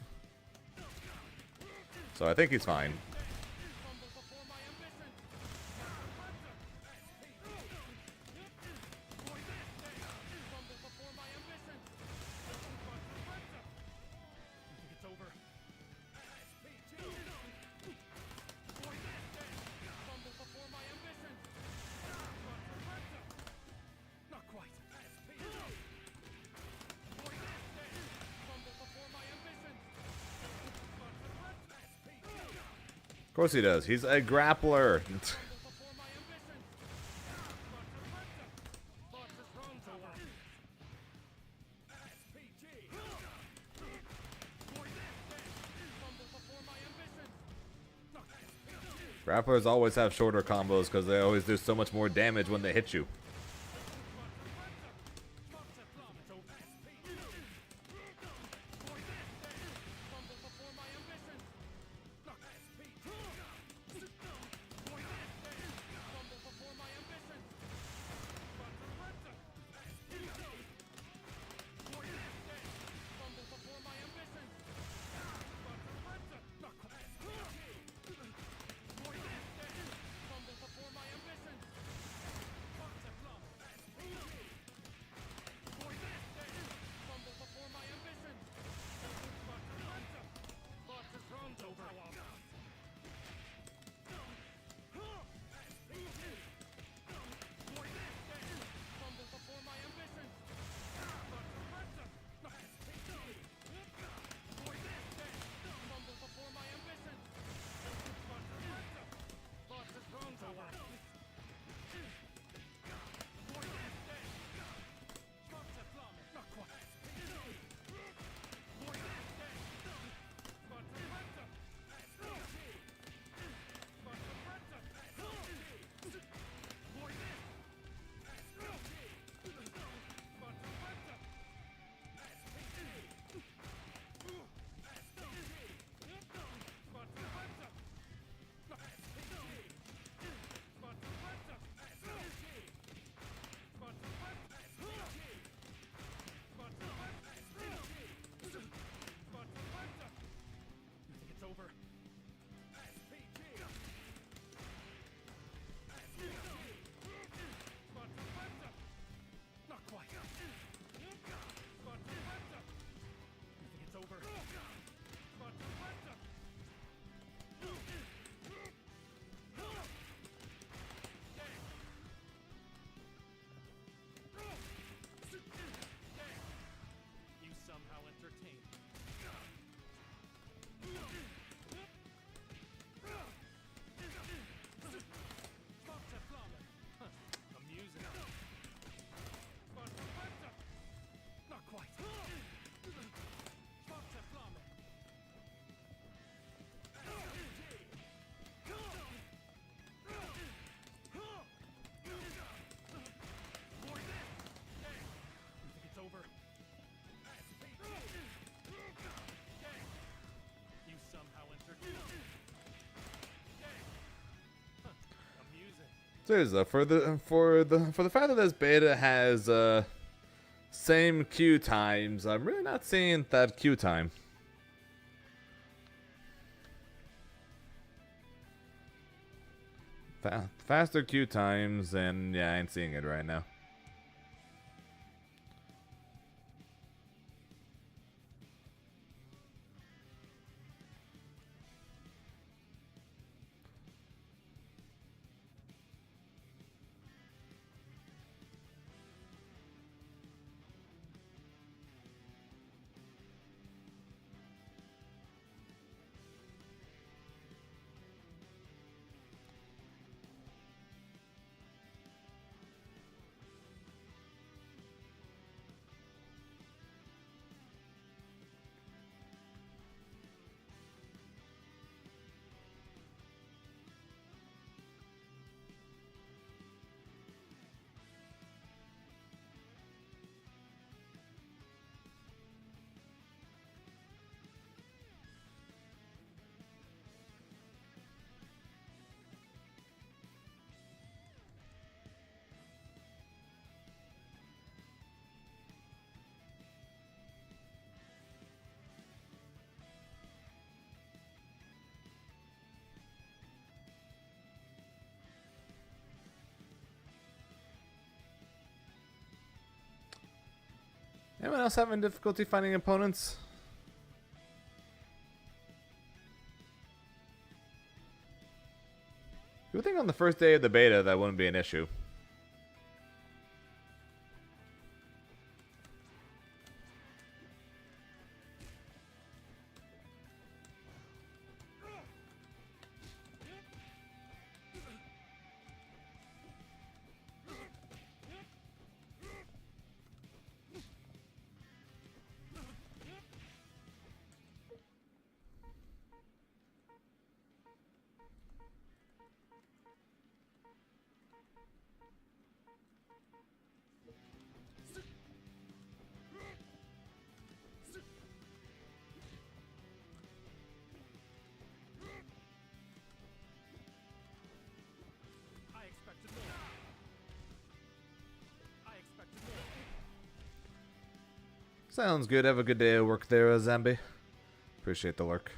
So I think he's fine. Of course he does. He's a grappler. Grapplers always have shorter combos because they always do so much more damage when they hit you. Seriously, for the fact that this beta has same queue times, I'm really not seeing that queue time. Faster queue times, and yeah, I ain't seeing it right now. Anyone else having difficulty finding opponents? You would think on the first day of the beta that wouldn't be an issue. I expected more. I expected more. Sounds good. Have a good day at work there, Zambi. Appreciate the lurk.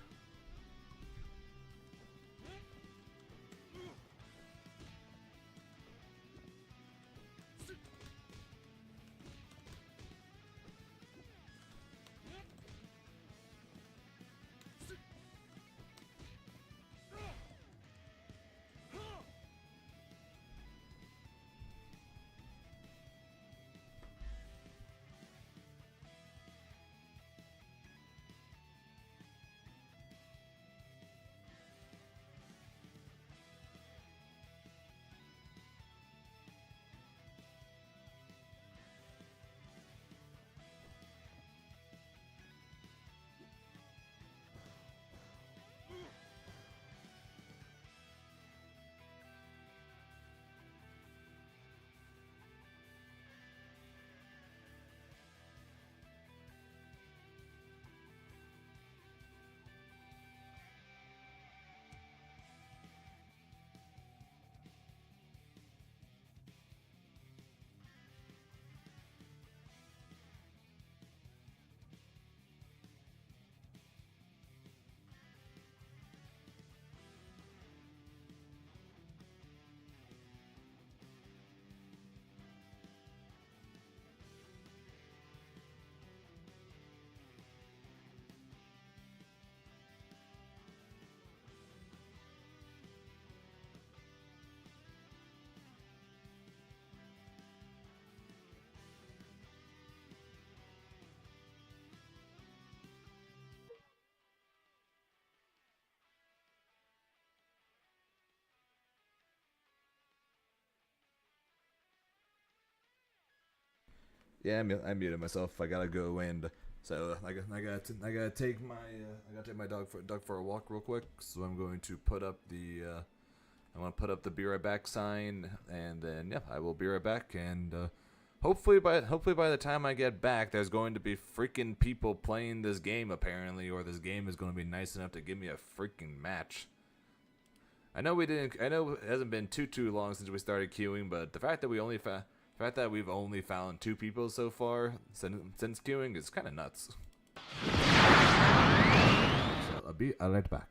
Yeah, I muted myself. I gotta go and so I gotta take my dog for a walk real quick. So I'm going to put up the I want to put up the be right back sign, and then yeah, I will be right back. And hopefully by the time I get back, there's going to be freaking people playing this game apparently, or this game is going to be nice enough to give me a freaking match. I know we didn't. I know it hasn't been too long since we started queuing, but the fact that we've only found 2 people so far since queuing is kind of nuts. So I'll be right back.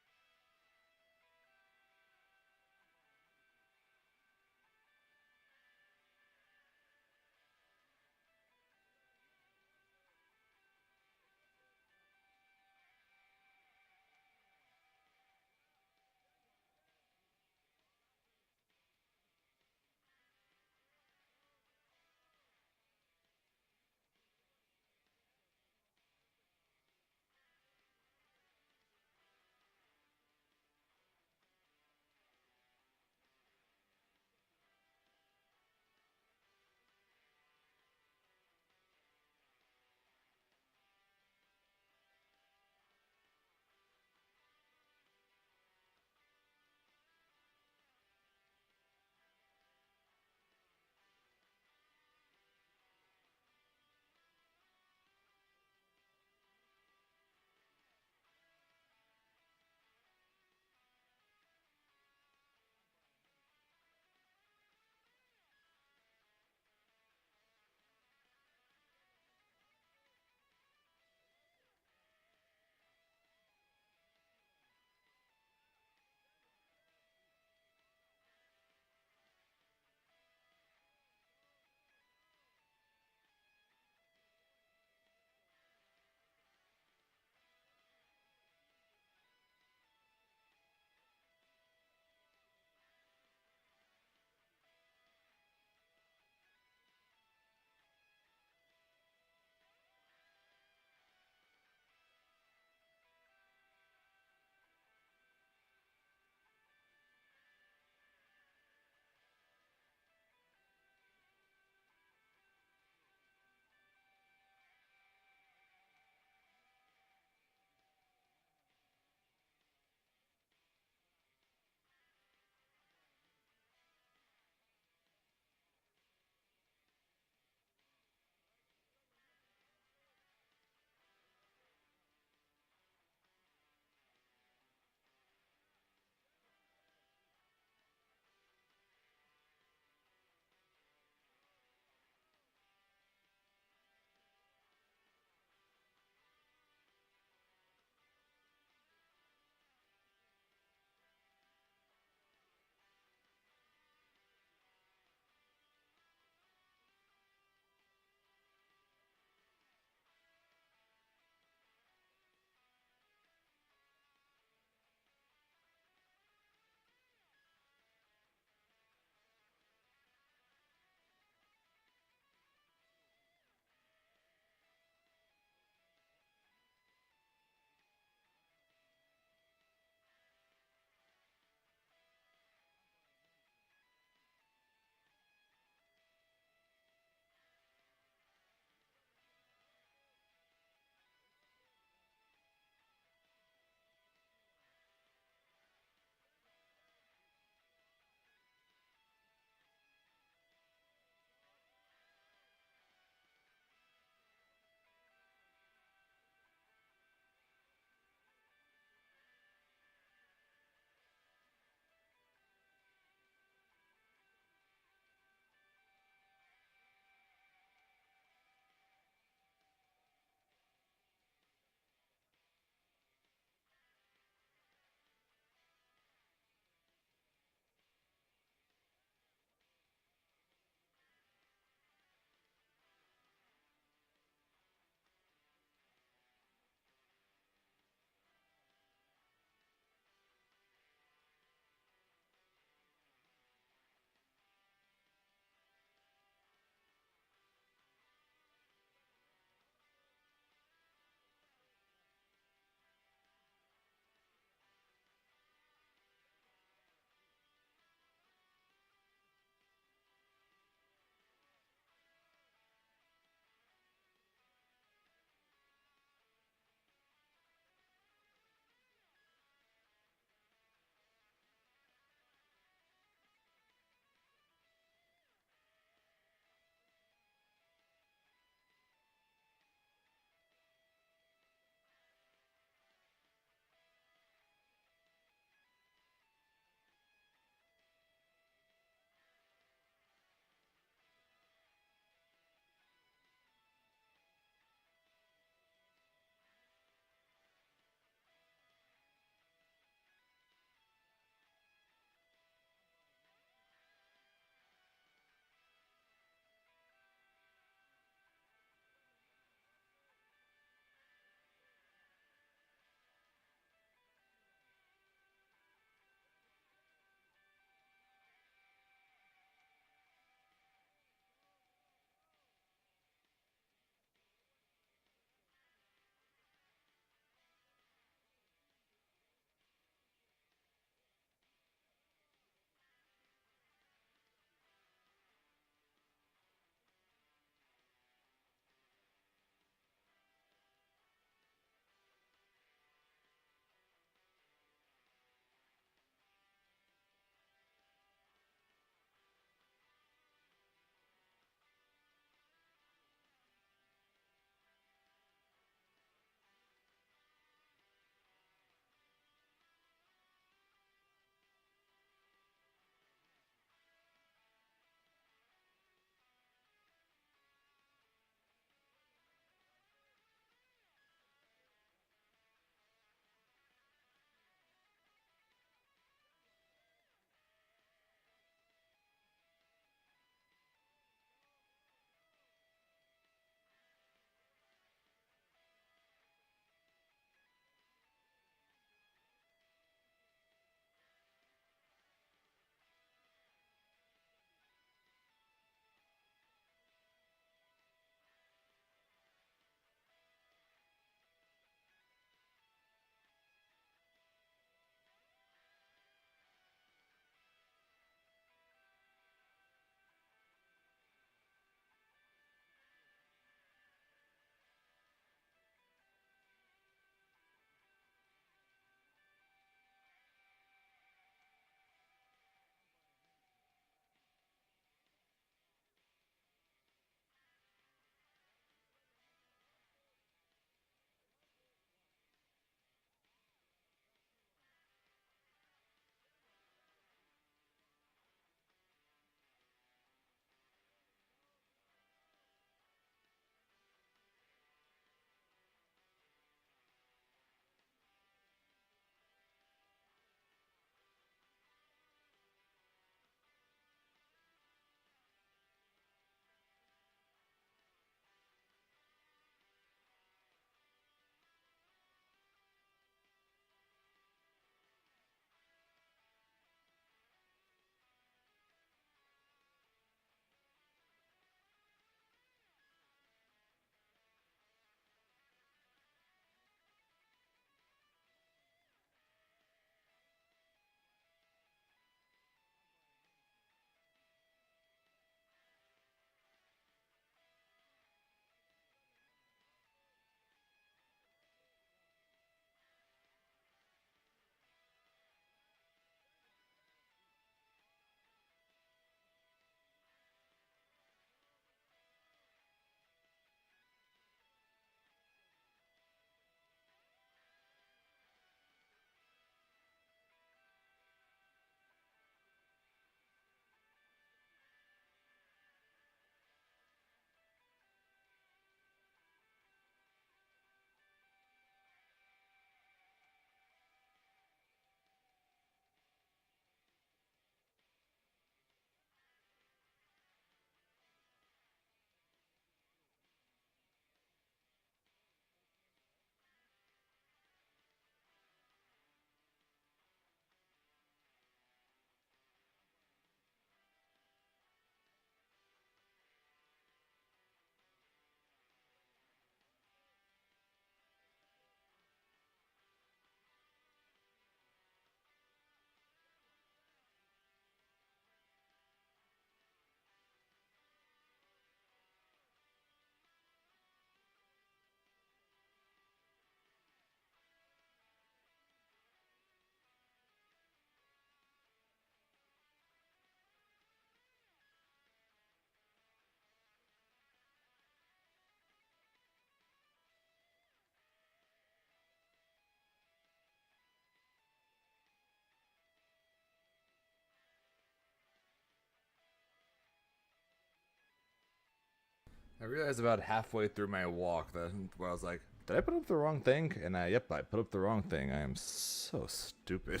I realized about halfway through my walk that where I was like, did I put up the wrong thing? And yep, I put up the wrong thing. I am so stupid.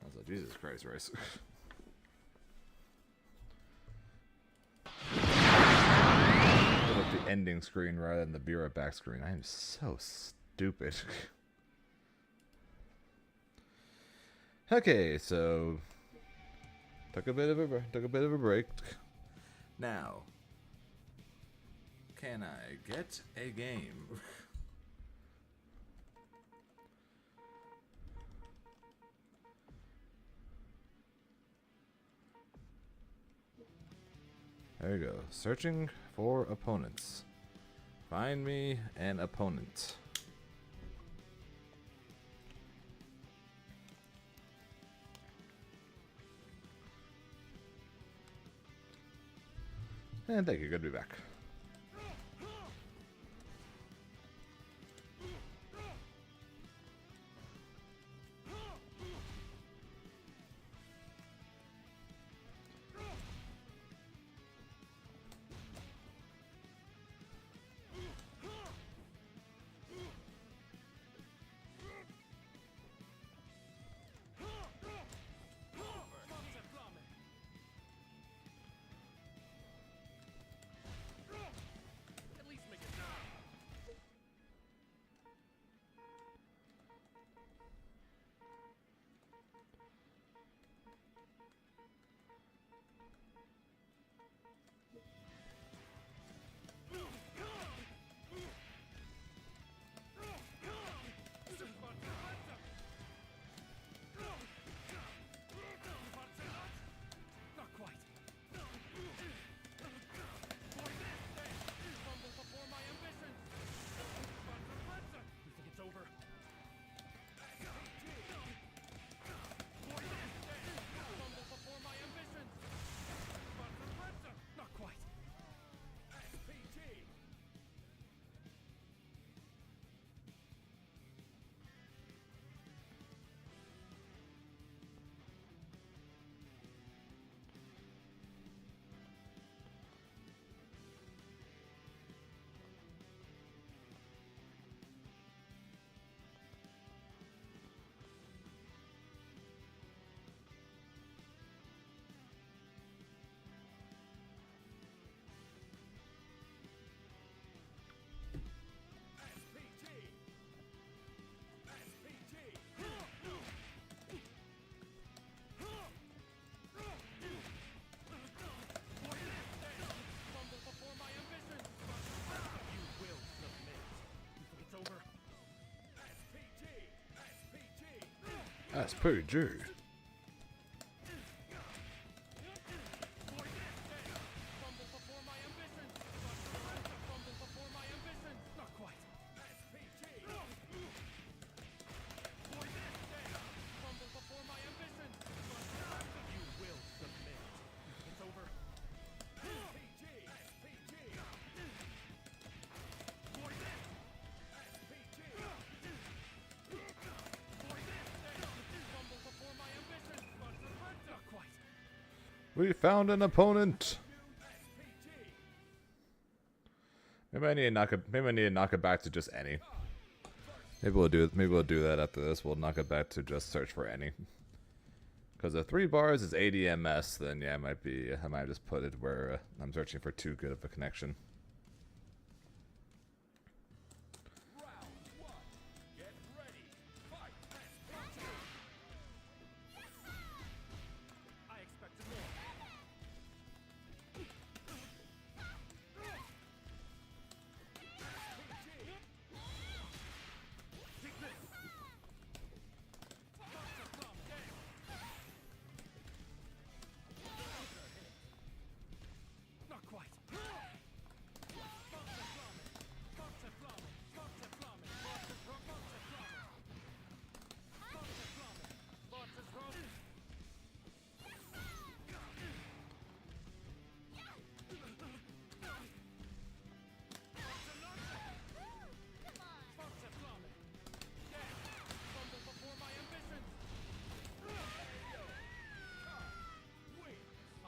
I was like, Jesus Christ, Rice. Put up the ending screen rather than the be right back screen. I am so stupid. Okay, so took a bit of a break. Now, can I get a game? There you go. Searching for opponents. Find me an opponent. And thank you. Good to be back. That's pretty true. We found an opponent. Maybe I need to knock it. Maybe I need to knock it back to just any. Maybe we'll do it. Maybe we'll do that after this. We'll knock it back to just search for any. Because if 3 bars is 80 ms, then yeah, I might just put it where I'm searching for too good of a connection.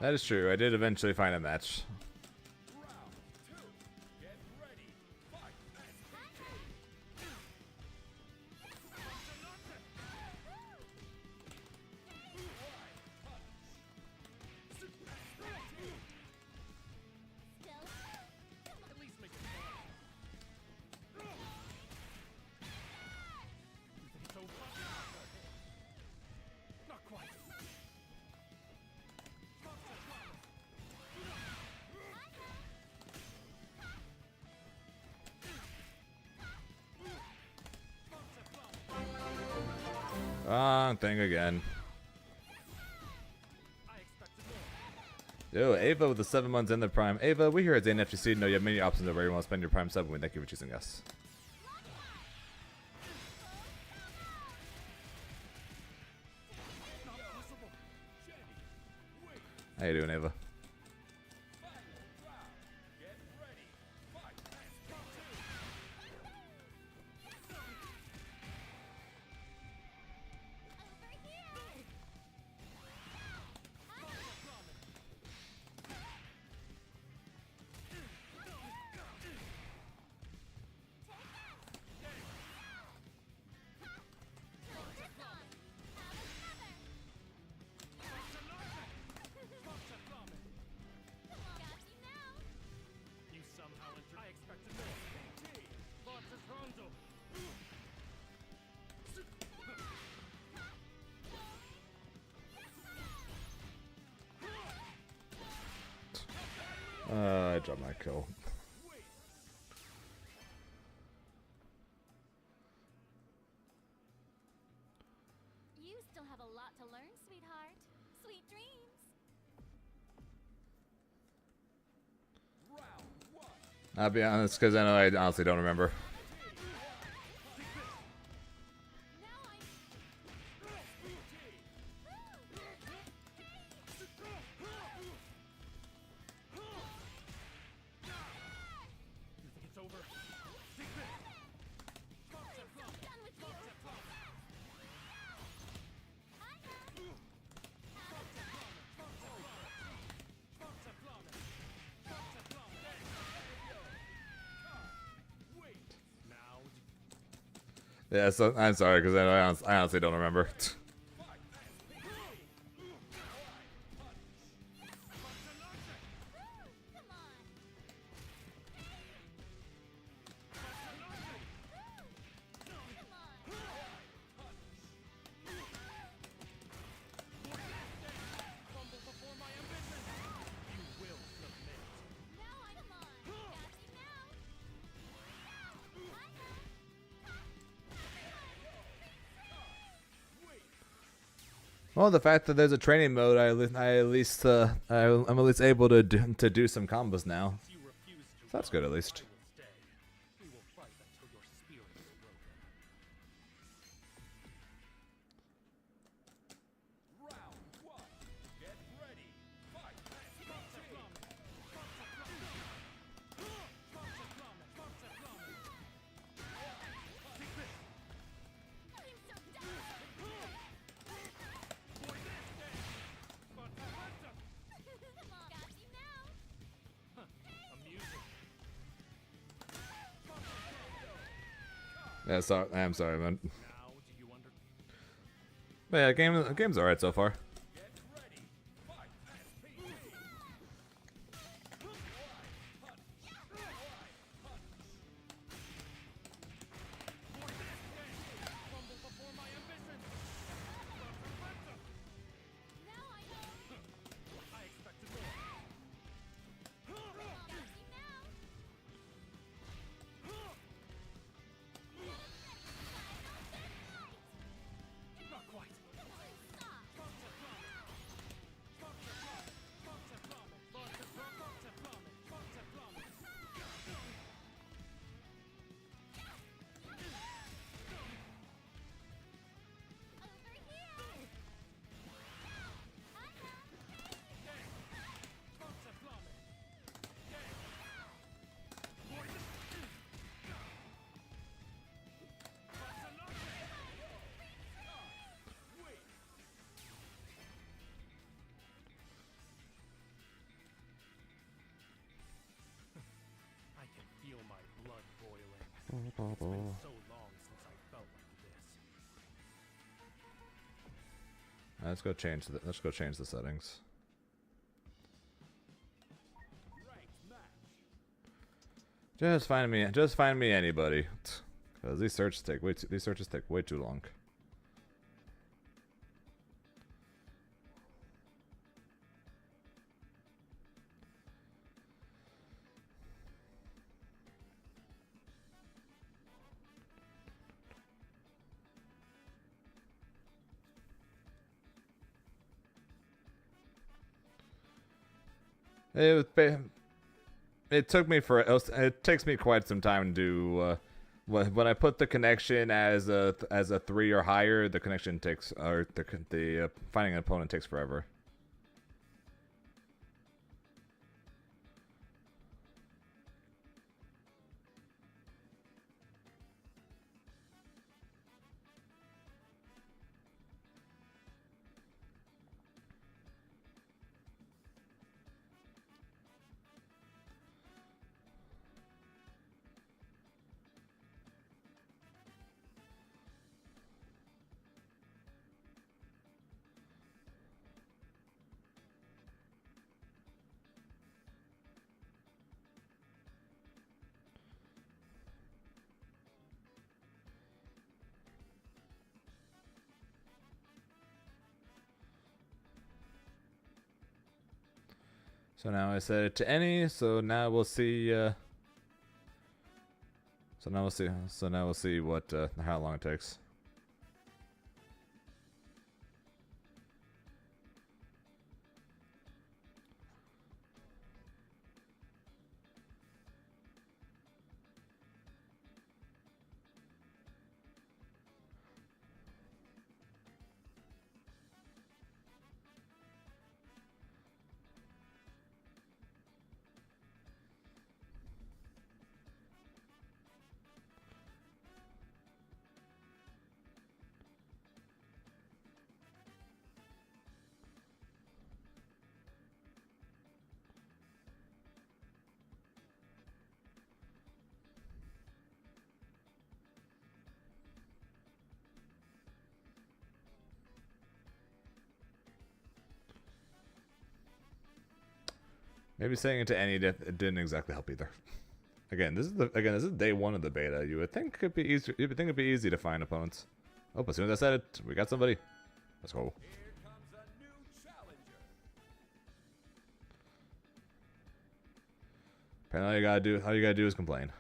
That is true. I did eventually find a match. Round two. Get ready. Fight. At least make it fun. You think it's over? Not quite. Wrong thing again. I expected more. Yo, Ava with the 7 months in the Prime. Ava, we here at ZNFGC know you have many options of where you want to spend your Prime sub, and we thank you for choosing us. Not possible. How you doing, Ava? Get ready. Fight. You somehow entered. I expected more. Lots of Rondo. I dropped my kill. You still have a lot to learn, sweetheart. Sweet dreams. Round one. I'll be honest, because I know I honestly don't remember. Now I'm. You think it's over? Done with you. Now, Yeah, so I'm sorry, because I honestly don't remember. Come on. fumble before my ambition. You will submit. Now I'm. Come on. Got you now. Well, the fact that there's a training mode, I'm at least able to do some combos now. You refuse to. So that's good, at least. I will stay. We will fight until your spirit is broken. Round one. Get ready. Fight. I'm so done. Come on. Got you now. Amusing. Yeah, sorry, I'm sorry, man. Now, do you under? But yeah, game's alright so far. Get ready. Fight. Fumble before my ambition. Now I'm. I expected more. Got you now. Not quite. Stop. feel my blood boiling. It's been so long since I felt like this. Let's go change the settings. Just find me anybody. Cause these searches take way too long. It takes me quite some time to when I put the connection as a 3 or higher, the connection takes the finding an opponent takes forever. So now I set it to any. So now we'll see. So now we'll see what how long it takes. Maybe saying it to any it didn't exactly help either. Again, this is day 1 of the beta. You would think it'd be easy. You would think it'd be easy to find opponents. Oh, as soon as I said it, we got somebody. Let's go. Here comes a new challenger. Apparently, all you gotta do is complain.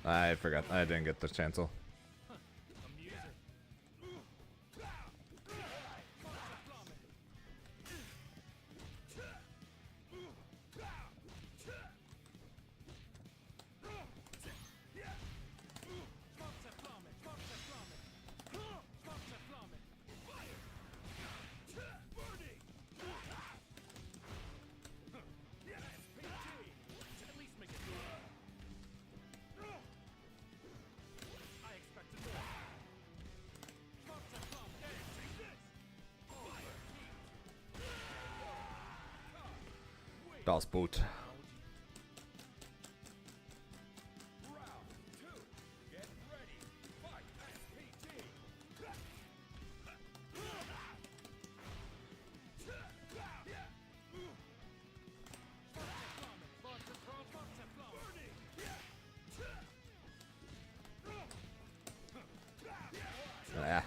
I forgot. I didn't get the chancel. Das Boot. Yeah.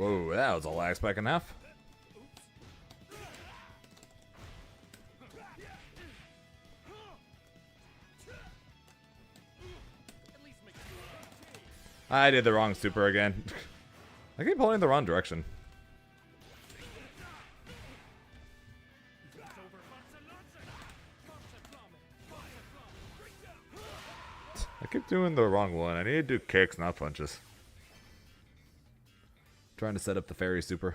Whoa, that was a lag spike and a half. I did the wrong super again. I keep pulling in the wrong direction. I keep doing the wrong one. I need to do kicks, not punches. Trying to set up the fairy super.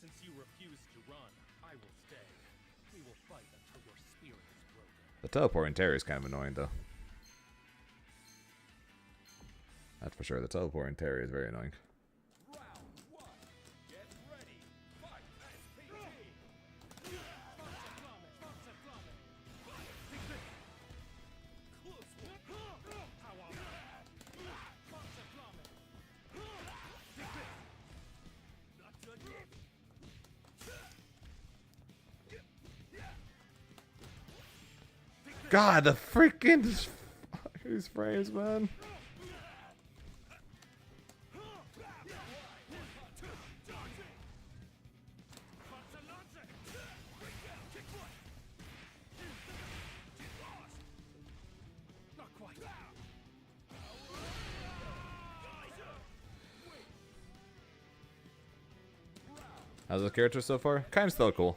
Since you refuse to run, I will stay. We will fight until your spirit is broken. The teleporting Terry is kind of annoying, though. That's for sure. The teleporting Terry is very annoying. Round one. Get ready. Fight. SPT. God, the freaking these frames, man. How's the character so far? Kind of still cool.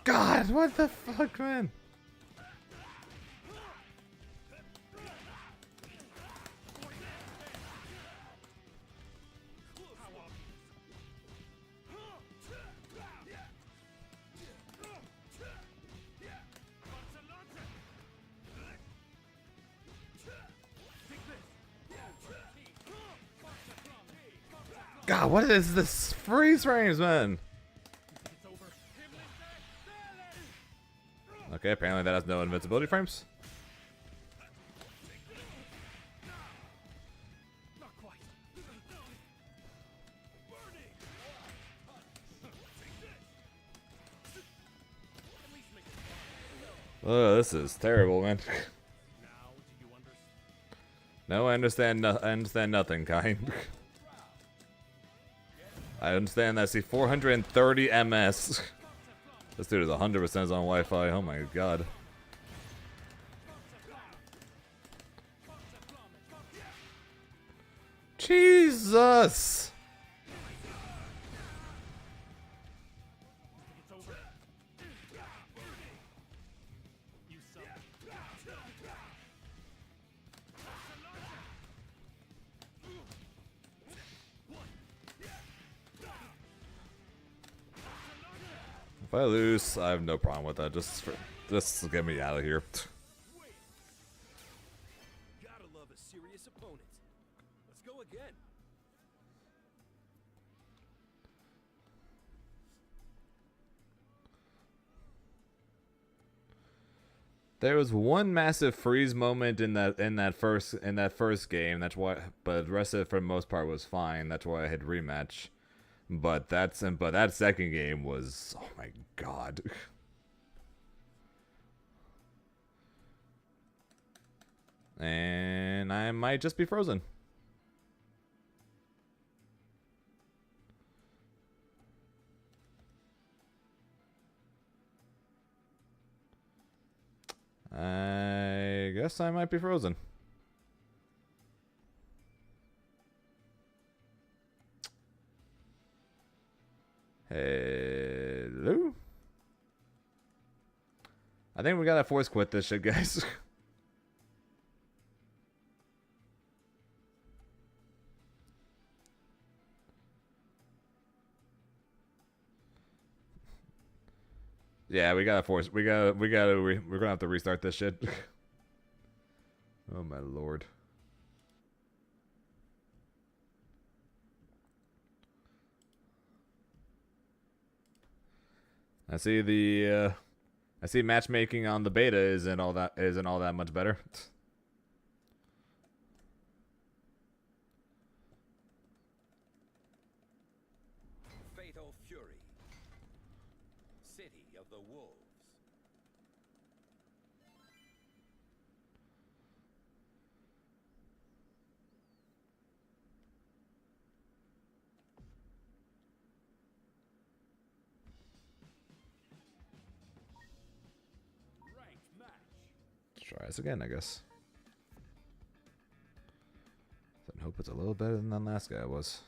God, what the fuck, man? God, what is this freeze frames, man? Okay, apparently that has no invincibility frames. Oh, this is terrible, man. No, I understand. I understand nothing, kind. I understand that. I see 430 MS. This dude is 100% on Wi-Fi. Oh my god. Jesus! If I lose, I have no problem with that. Just get me out of here. Gotta love a serious opponent. Let's go again. There was one massive freeze moment in that first game. That's why, but the rest of it for the most part was fine. That's why I had rematch. But that second game was, oh my god. And I might just be frozen. I guess I might be frozen. Hello? I think we gotta force quit this shit, guys. Yeah, we gotta force. We're gonna have to restart this shit. Oh my lord. I see matchmaking on the beta isn't all that much better. Fatal Fury. City of the Wolves. try this again, I guess. I hope it's a little better than that last guy was.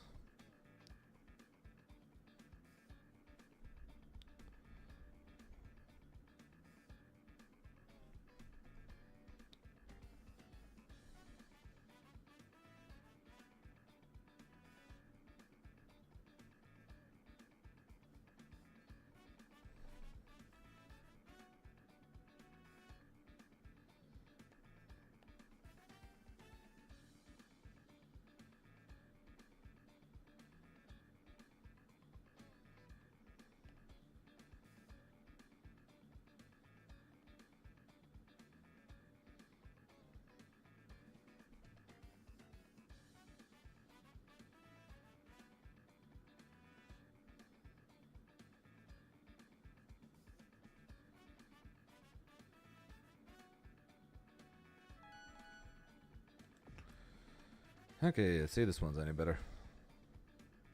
Okay, let's see if this one's any better.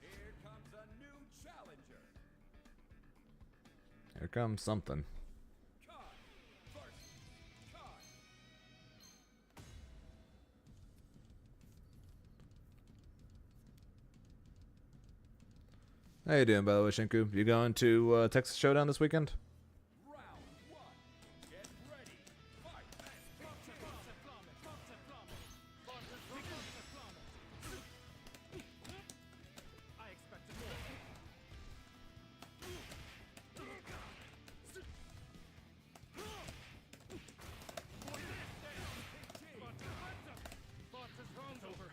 Here comes a new challenger. Here comes something. Kai versus Kai. How you doing, by the way, Shinku? You going to Texas Showdown this weekend? Round one. Get ready. Fight. I expected more. It's over.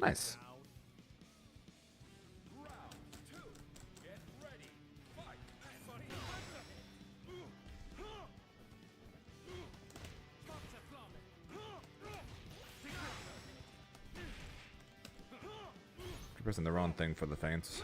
Nice. Round two. Get ready. Fight. You're pressing the wrong thing for the feints.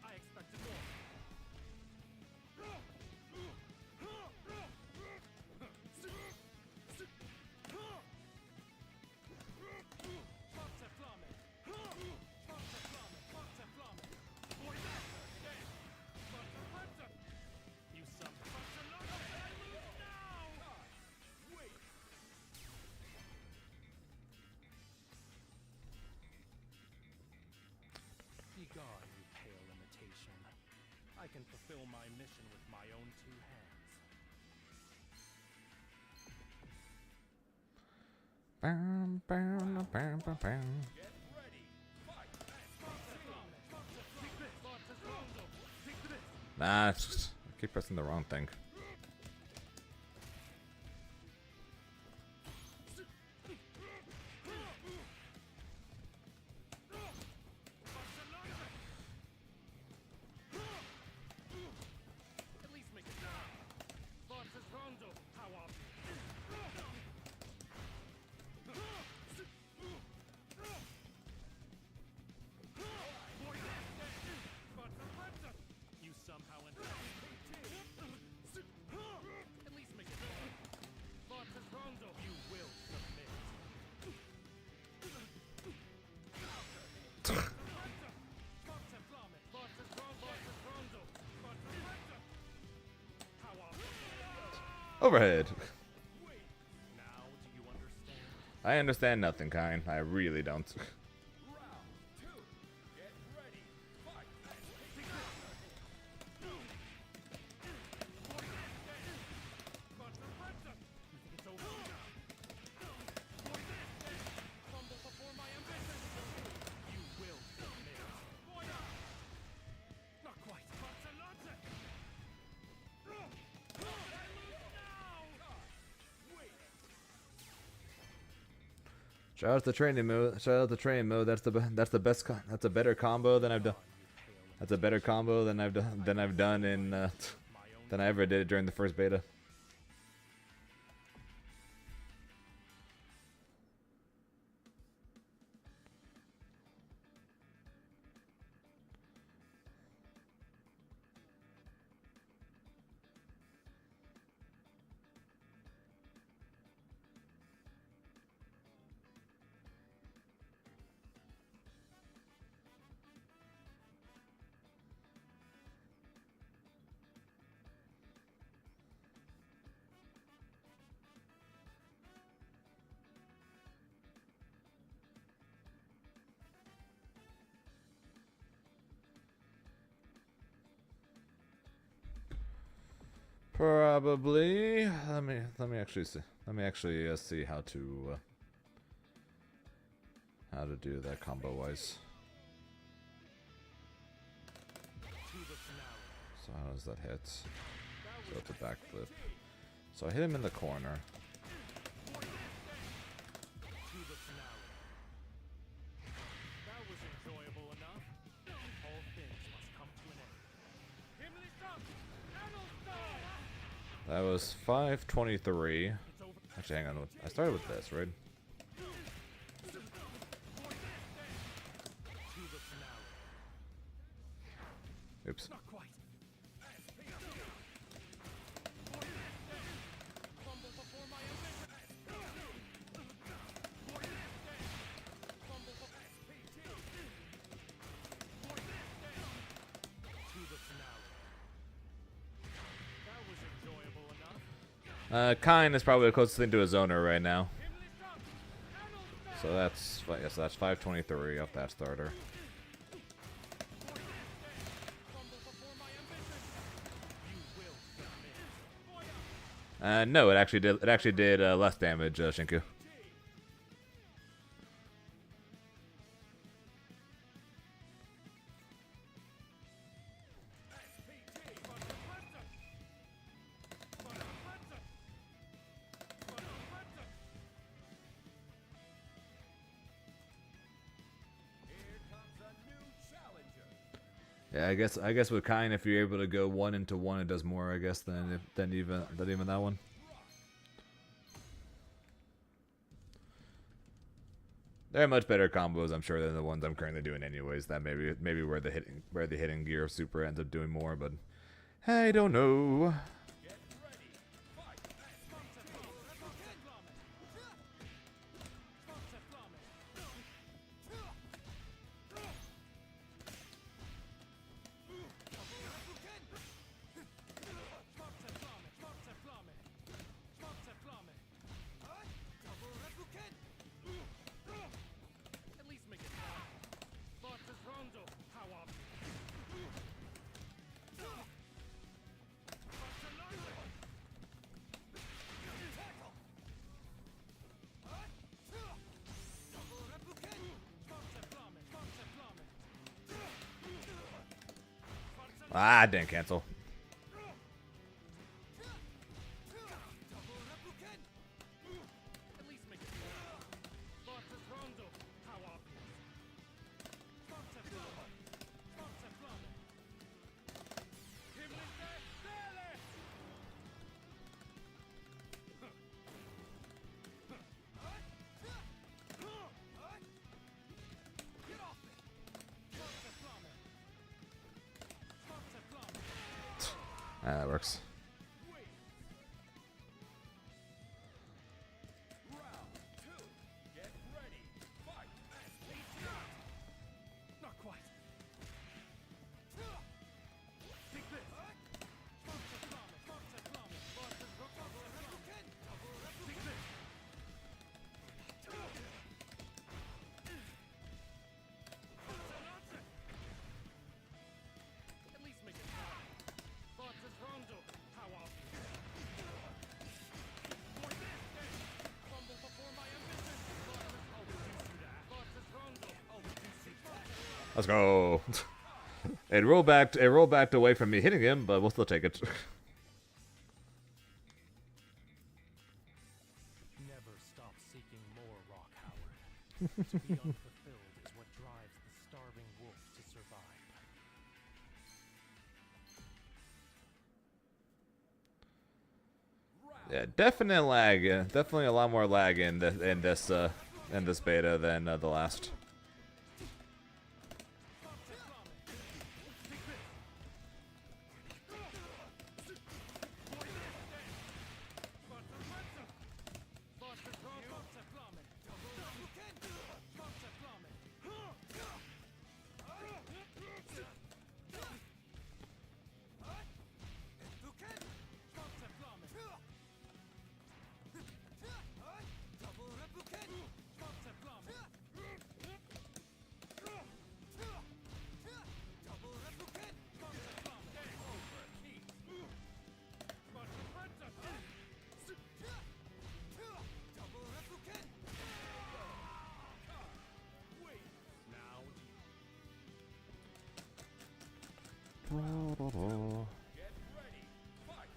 I expected more. You some Be gone, you pale imitation. I can fulfill my mission with my own two hands. Bam, bam, bam, bam, bam. Get ready. Fight. Nah, it's just, I keep pressing the wrong thing. At least make it down. Forces Rondo, power. You somehow at least make it down. Forces Rondo, you will submit. Overhead. Now do you understand? I understand nothing, kind. I really don't. Round two. Get ready. Fight. It's over. Fumble before my ambition. You will submit. Not quite. Shout out to training mode. Shout out to training mode. That's the best. That's a better combo than I've done. That's a better combo than I've done in than I ever did during the first beta. Probably. Let me actually see. Let me actually see how to do that combo wise. So how does that hit? So it's a backflip. So I hit him in the corner. That was 523. Actually, hang on. I started with this, right? Oops. Kine is probably the closest thing to a zoner right now. So that's, yeah, so that's 523 off that starter. No, it actually did. It actually did less damage, Shinku. Yeah, I guess with Kine, if you're able to go 1 into 1, it does more, I guess, than even that one. They're much better combos, I'm sure, than the ones I'm currently doing, anyways. That maybe where the hitting gear super ends up doing more, but I don't know. Ah, didn't cancel. Ah, that works. Let's go. It rolled back away from me hitting him, but we'll still take it. Never stop seeking more, Rock Howard. To be unfulfilled is what drives the starving wolf to survive. Yeah, definite lag. Definitely a lot more lag in this beta than the last. Get ready. Fight.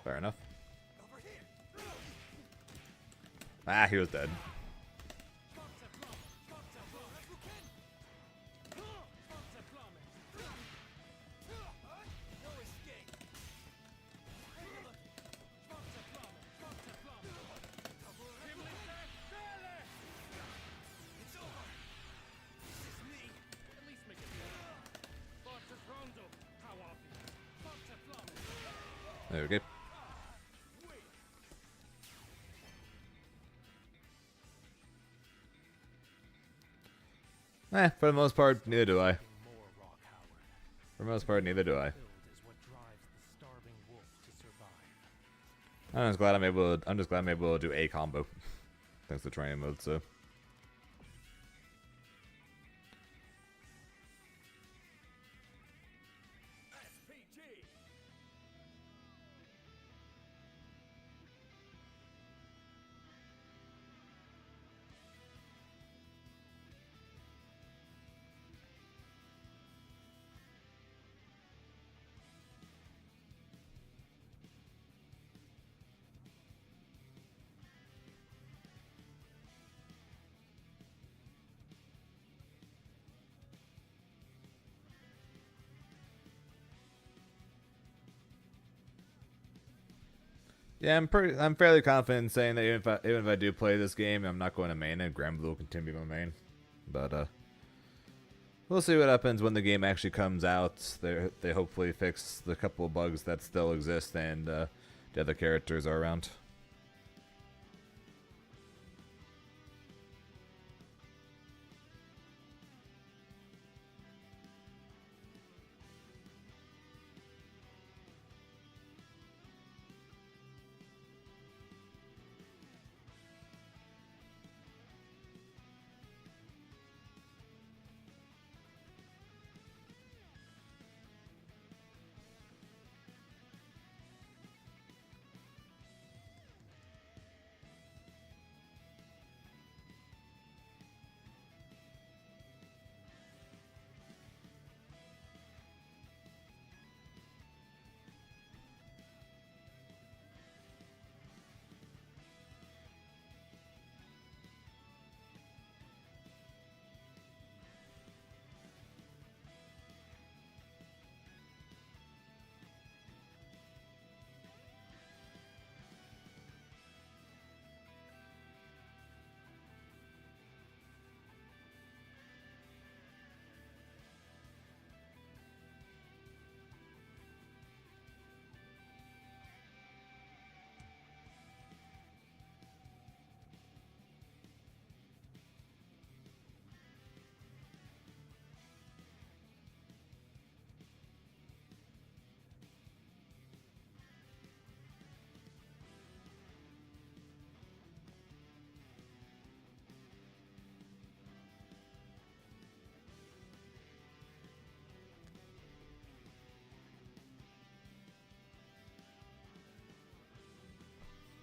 Fair enough. Ah, he was dead. There we go. For the most part, neither do I. For the most part, neither do I. I'm just glad I'm able to do a combo. Thanks to training mode, so. Yeah, I'm fairly confident in saying that even if I do play this game, I'm not going to main it. Granblue will continue to be my main, but we'll see what happens when the game actually comes out. They hopefully fix the couple of bugs that still exist and the other characters are around.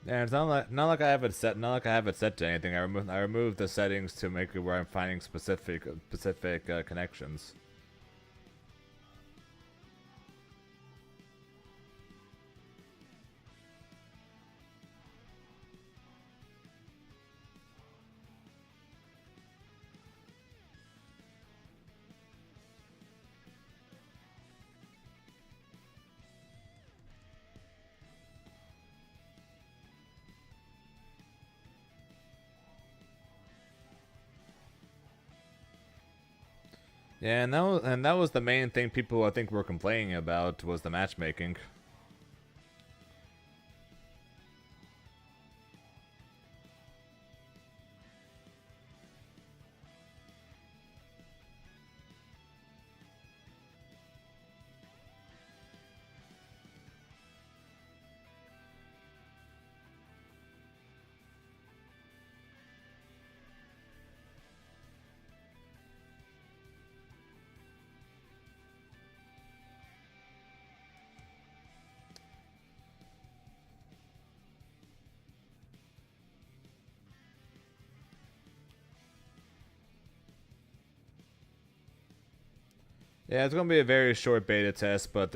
Yeah, it's not like I have it set. Not like I have it set to anything. I removed the settings to make it where I'm finding specific connections. Yeah, and that was the main thing people I think were complaining about was the matchmaking. Yeah, it's gonna be a very short beta test, but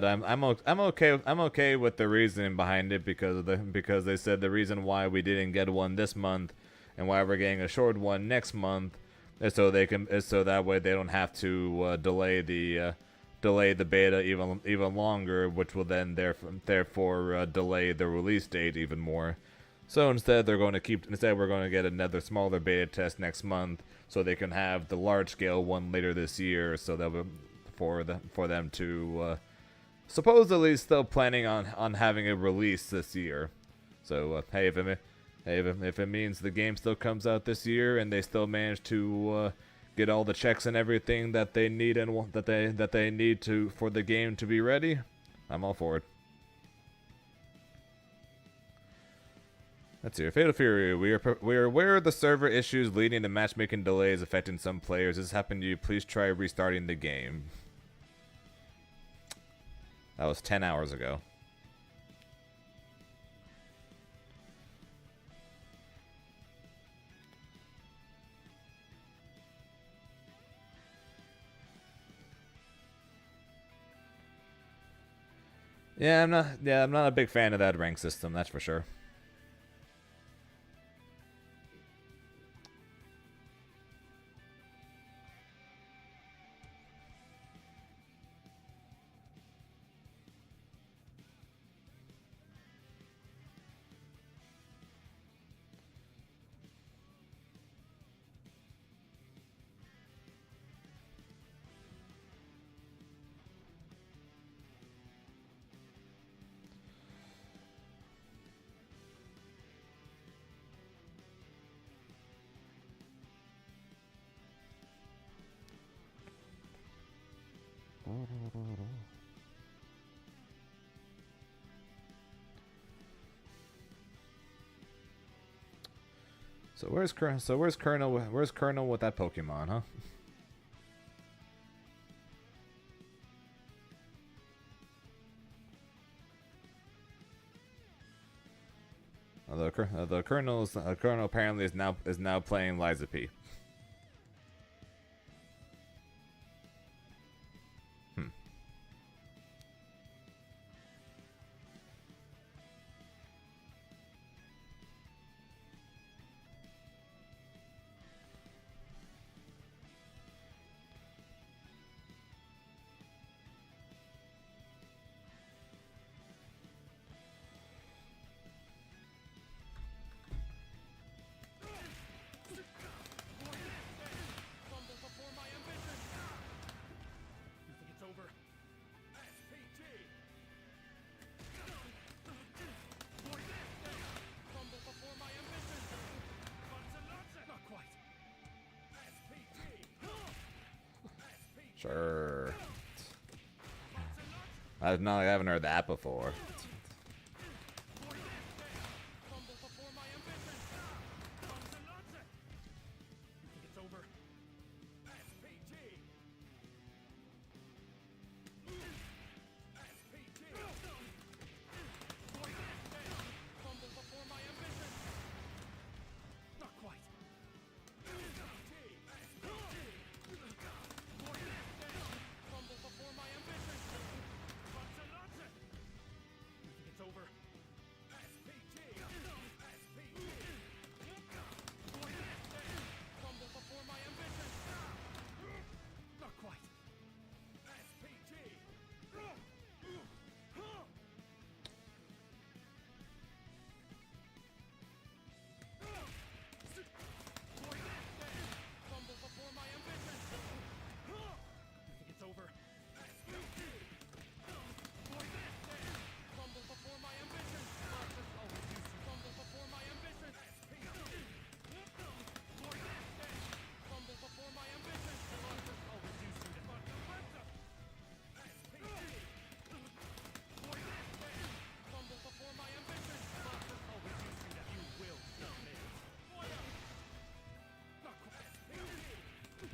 I'm okay with the reasoning behind it because they said the reason why we didn't get one this month and why we're getting a short one next month is so that way they don't have to delay the beta even longer, which will then therefore delay the release date even more. So instead we're going to get another smaller beta test next month, so they can have the large scale one later this year. So that for them to supposedly still planning on having a release this year. So hey, if it means the game still comes out this year and they still manage to get all the checks and everything that they need and that they need to for the game to be ready, I'm all for it. Let's see. Fatal Fury. We are aware of the server issues leading to matchmaking delays affecting some players. If this happened to you, please try restarting the game. That was 10 hours ago. Yeah, I'm not a big fan of that rank system, that's for sure. So where's Colonel with that Pokemon, huh? The Colonel apparently is now playing Liza P. Sure. I haven't heard that before.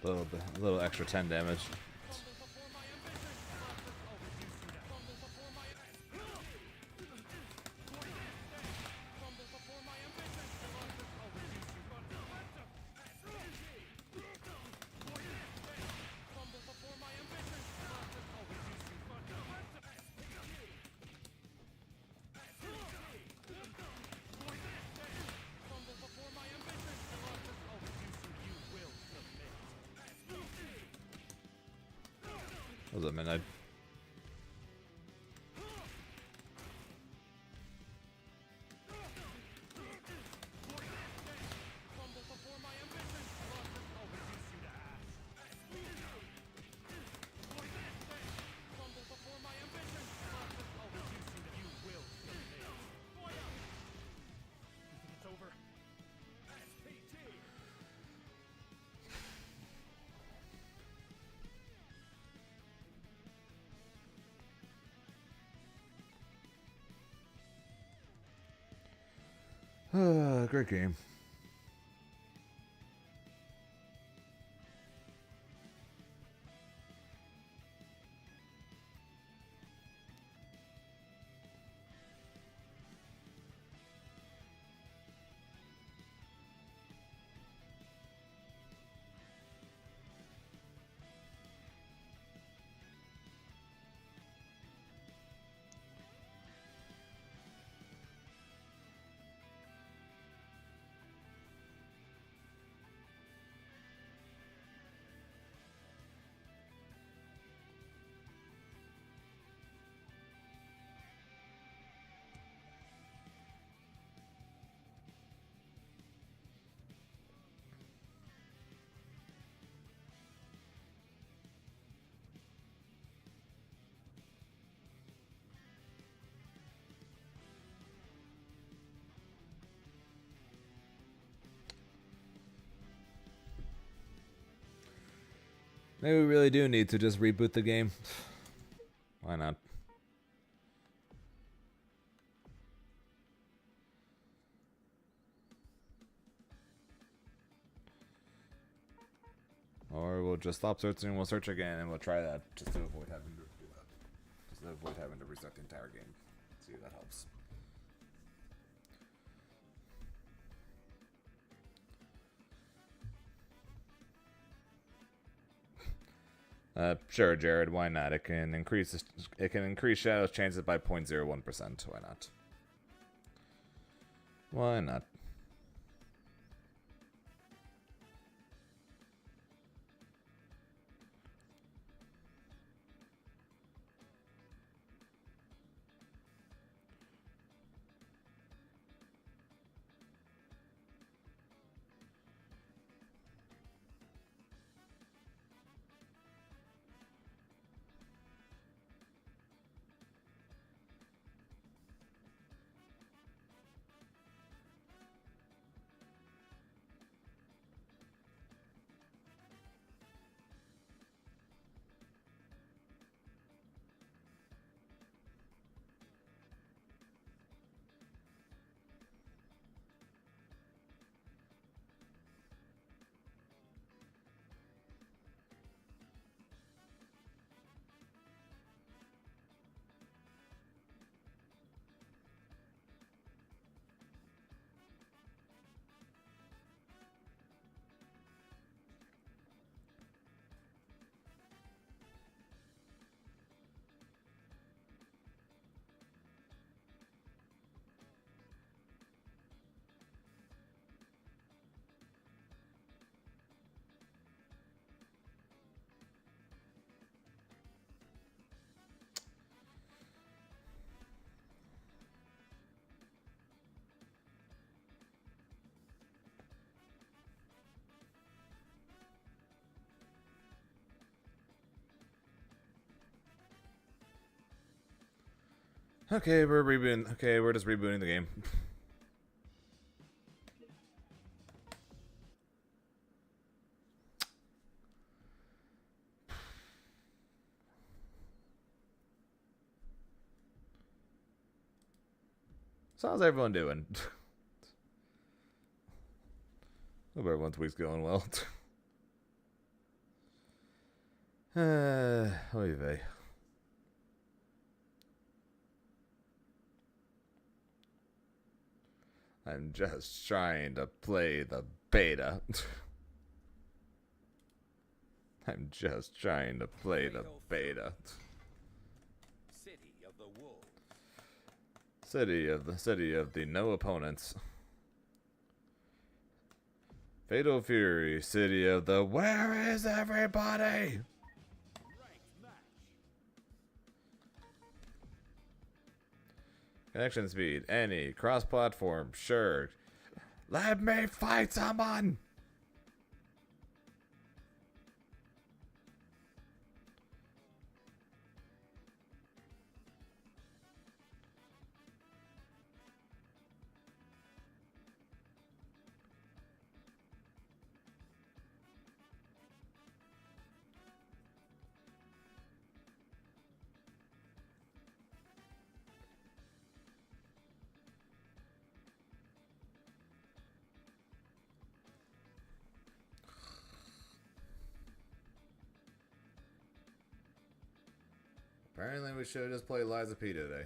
A little extra 10 damage. Was it midnight? It's over. Great game. Maybe we really do need to just reboot the game. Why not? Or we'll just stop searching and we'll search again and we'll try that just to avoid having to do that. Just to avoid having to restart the entire game. See if that helps. Sure, Jared. Why not? It can increase Shadow's chances by 0.01%. Why not? Why not? Okay, we're rebooting. Okay, we're just rebooting the game. So how's everyone doing? Hope everyone's week's going well. Oy vey. I'm just trying to play the beta. I'm just trying to play the beta. City of the Wolves. City of the no opponents. Fatal Fury, City of the where is everybody? Ranked match. Connection speed, any. Cross-platform, sure. Let me fight someone! Apparently we should have just played Liza P today.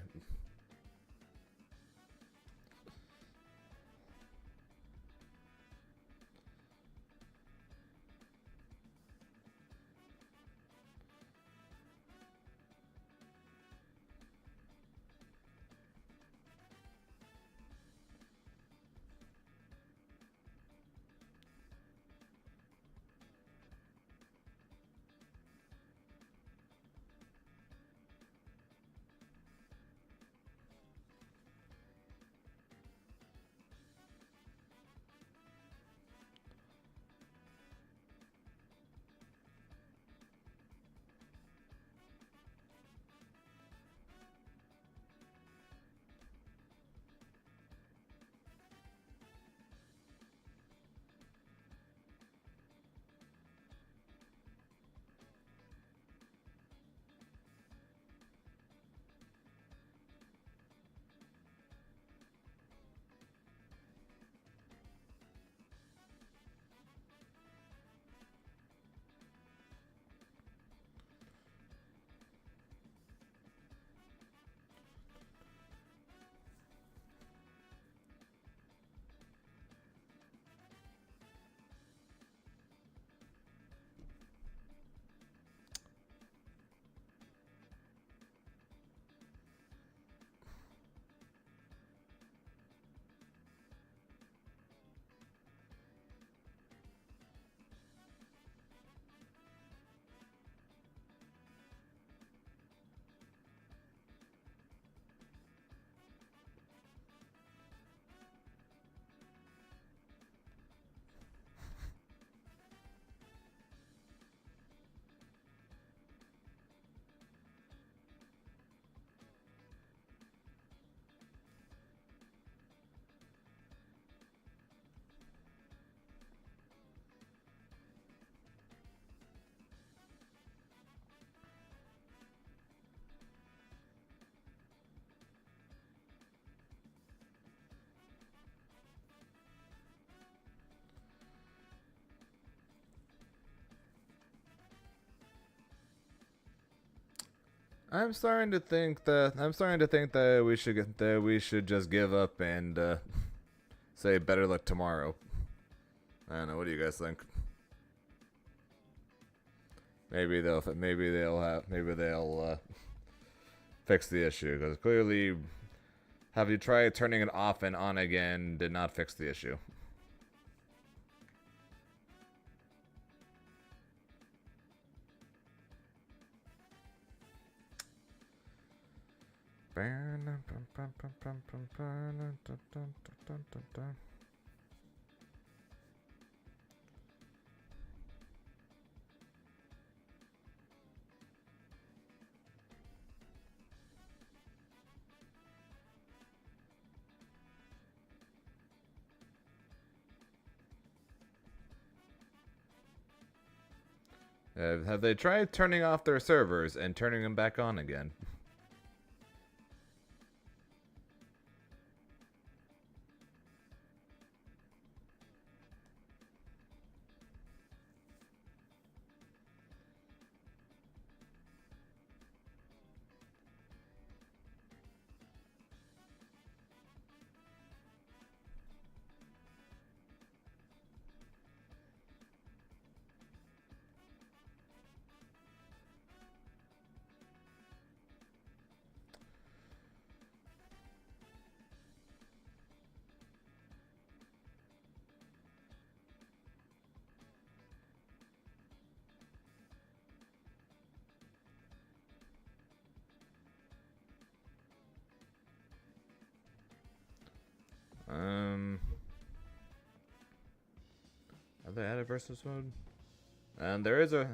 I'm starting to think that we should just give up and say better luck tomorrow. I don't know. What do you guys think? Maybe they'll fix the issue, because clearly, have you tried turning it off and on again did not fix the issue. Have they tried turning off their servers and turning them back on again? versus mode? And there is a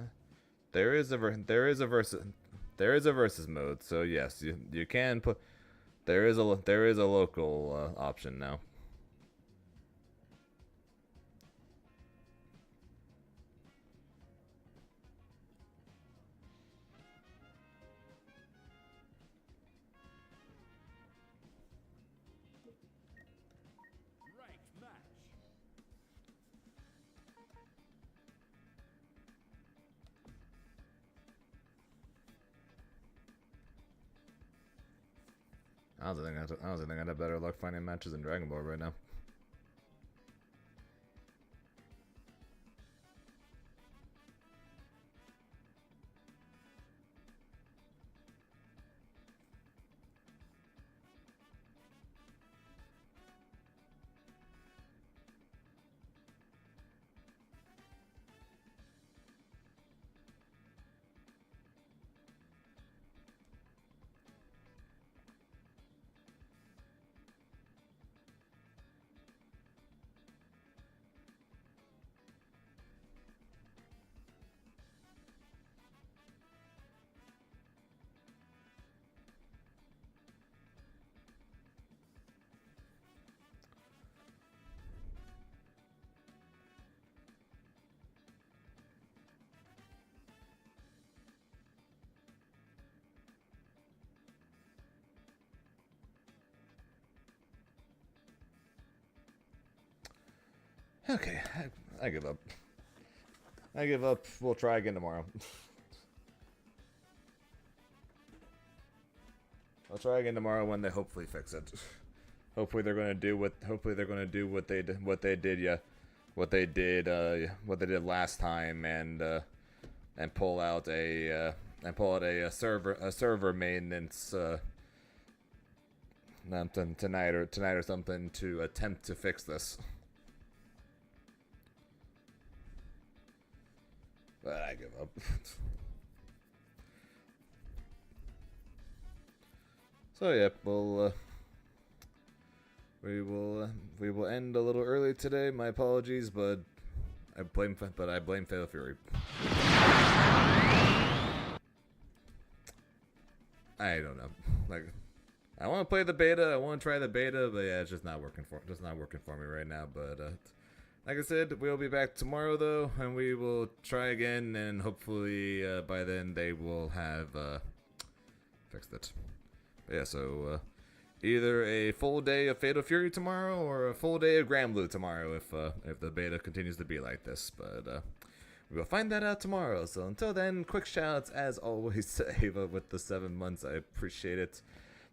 versus mode. So yes, you can put there is a local option now. Ranked match. I don't think I'd have better luck finding matches in Dragon Ball right now. Okay, I give up. I give up. We'll try again tomorrow. I'll try again tomorrow when they hopefully fix it. Hopefully they're gonna do what they did what they did last time and pull out a server maintenance tonight or something to attempt to fix this. But I give up. So yeah, we will end a little early today. My apologies, but I blame Fatal Fury. I don't know. Like, I want to play the beta. I want to try the beta, but yeah, it's just not working for me right now. But like I said, we'll be back tomorrow though, and we will try again, and hopefully by then they will have fixed it. But yeah, so either a full day of Fatal Fury tomorrow or a full day of Granblue tomorrow if the beta continues to be like this. But we will find that out tomorrow. So until then, quick shoutouts as always to Ava with the 7 months. I appreciate it.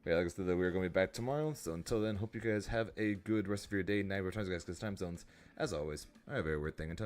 But yeah, like I said, we're going to be back tomorrow. So until then, hope you guys have a good rest of your day, night, whatever times you guys, because time zones, as always, are a very weird thing. Until next